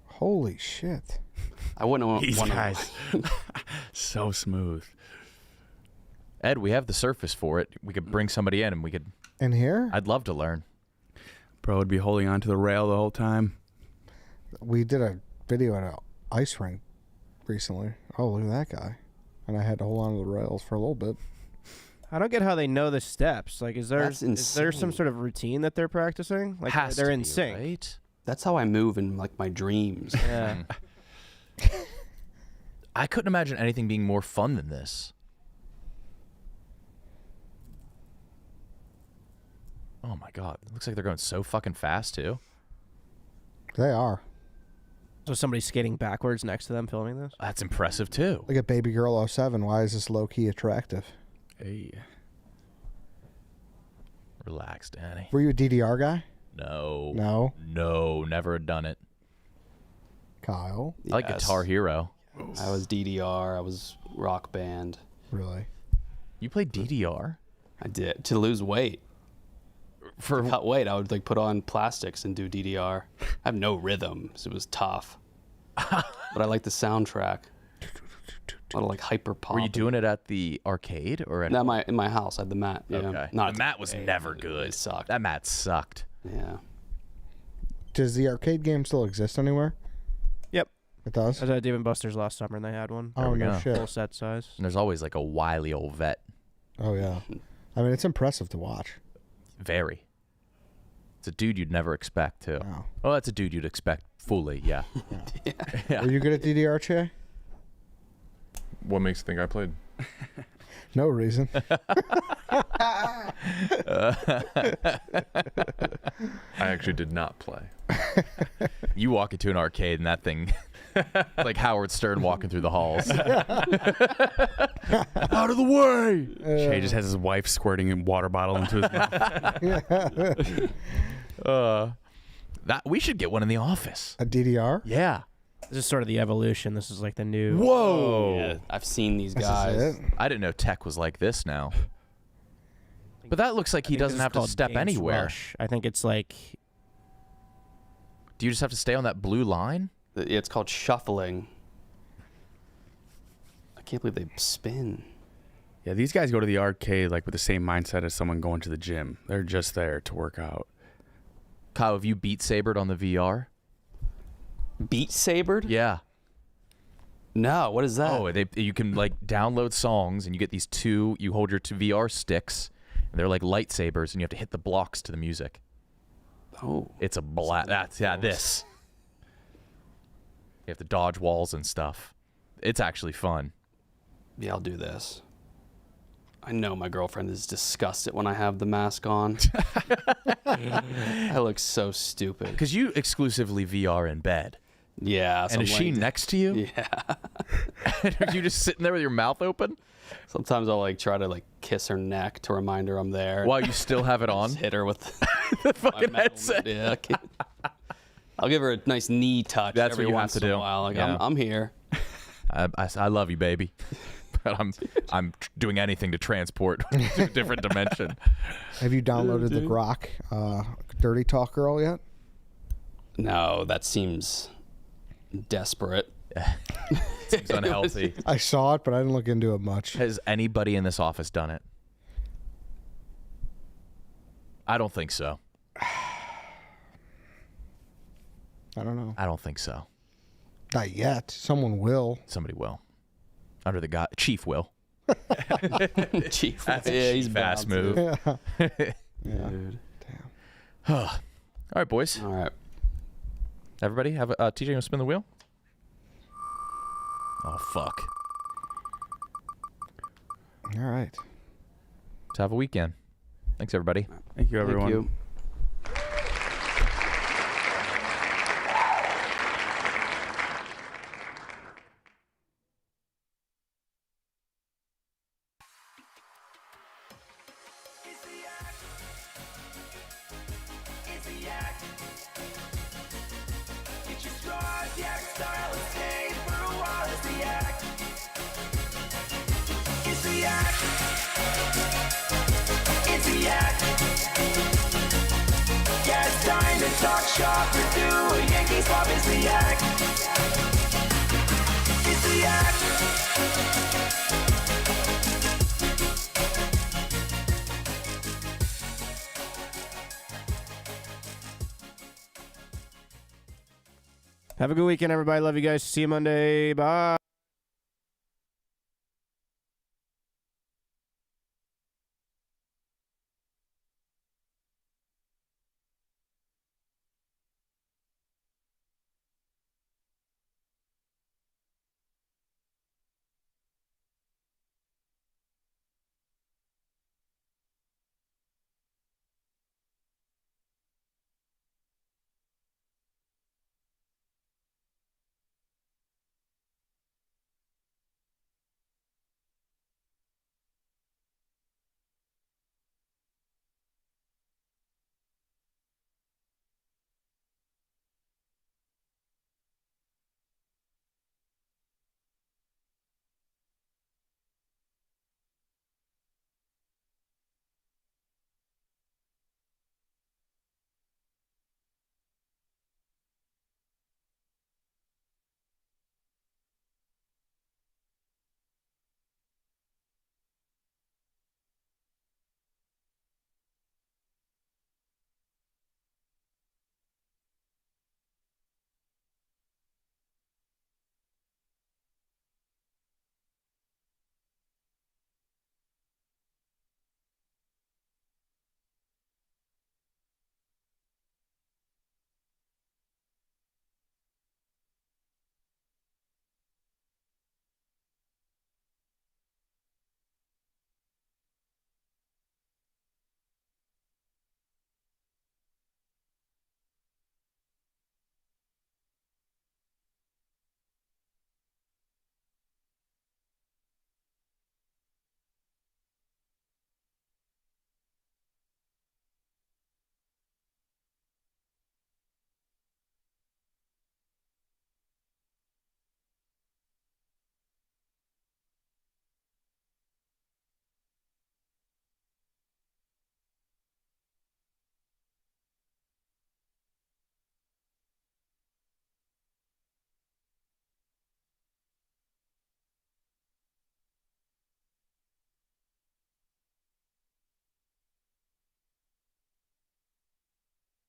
Holy shit. I wouldn't want These to. guys. So smooth. Ed, we have the surface for it. We could bring somebody in, and we could. In here? I'd love to learn. Bro would be holding onto the rail the whole time. We did a video at an ice rink recently. Oh, look at that guy. And I had to hold on to the rails for a little bit. I don't get how they know the steps. Like, is there That's some insane. sort of routine that they're practicing? Like, Has they're to in be, sync. right? That's how I move in like my dreams. Yeah. I couldn't imagine anything being more fun than this. Oh my god! It looks like they're going so fucking fast too. They are. So somebody's skating backwards next to them filming this? That's impressive too. Look at Baby Girl 07. Why is this low-key attractive? Hey. Relax, Danny. Were you a DDR guy? No. No? No, never had done it. Kyle? I like Yes. Guitar Hero. I was DDR. I was Rock Band. Really? You played DDR? I did to lose weight. For To cut weight, I would like put on plastics and do DDR. I have no rhythm, so it was tough. But I like the soundtrack. A lot of like hyper pop. Were you doing it at the arcade or at? No, in my house. I had the mat. Yeah. Okay. Not The mat was never good. It sucked. That mat sucked. Yeah. Does the arcade game still exist anywhere? Yep. It does? I was at Dave & Buster's last summer, and they had one. Oh, no go. shit. Full set size. And there's always like a wily old vet. Oh, yeah. I mean, it's impressive to watch. Very. It's a dude you'd never expect too. Wow. Well, that's a dude you'd expect fully. Yeah. Yeah. Were you good at DDR, Che? What makes you think I played? No reason. I actually did not play. You walk into an arcade and that thing, like Howard Stern walking through the halls. Out of the way! Shay just has his wife squirting a water bottle into his mouth. That we should get one in the office. A DDR? Yeah. This is sort of the evolution. This is like the new. Whoa! Yeah, I've seen these This is guys. it? I didn't know tech was like this now. But that looks like he I think doesn't this is have to called step Games anywhere. Rush. I think it's like. Do you just have to stay on that blue line? It's called shuffling. I can't believe they spin. Yeah, these guys go to the arcade like with the same mindset as someone going to the gym. They're just there to work out. Kyle, have you Beat Sabered on the VR? Beat Sabered? Yeah. No, what is that? Oh, you can like download songs and you get these two. You hold your two VR sticks, and they're like lightsabers, and you have to hit the blocks to the music. Oh, it's a blast. That's this. You have to dodge walls and stuff. It's actually fun. Yeah, I'll do this. I know my girlfriend is disgusted when I have the mask on. I look so stupid. Because you exclusively VR in bed. Yeah. And is she next to you? Yeah. Are you just sitting there with your mouth open? Sometimes I'll like try to like kiss her neck to remind her I'm there. While you still have it on? Just hit her with the fucking headset. Yeah. I'll give her a nice knee touch. That's every what you have once to in do. a while. Like, Yeah. I'm here. I love you, baby. But I'm doing anything to transport to a different dimension. Have you downloaded the Grok Dirty Talk Girl yet? No, that seems desperate. Seems unhealthy. I saw it, but I didn't look into it much. Has anybody in this office done it? I don't think so. I don't know. I don't think so. Not yet. Someone will. Somebody will. Under the guy, Chief will. Chief. That's Yeah, a he's Chief ass bound move. Yeah. Dude. All right, boys. All right. Everybody, have TJ gonna spin the wheel? Oh fuck. All right. Let's have a weekend. Thanks, everybody. Thank you, everyone. Thank you. Talk shop or do a Yankees pop is the act. It's the act. Have a good weekend, everybody. Love you guys. See you Monday. Bye.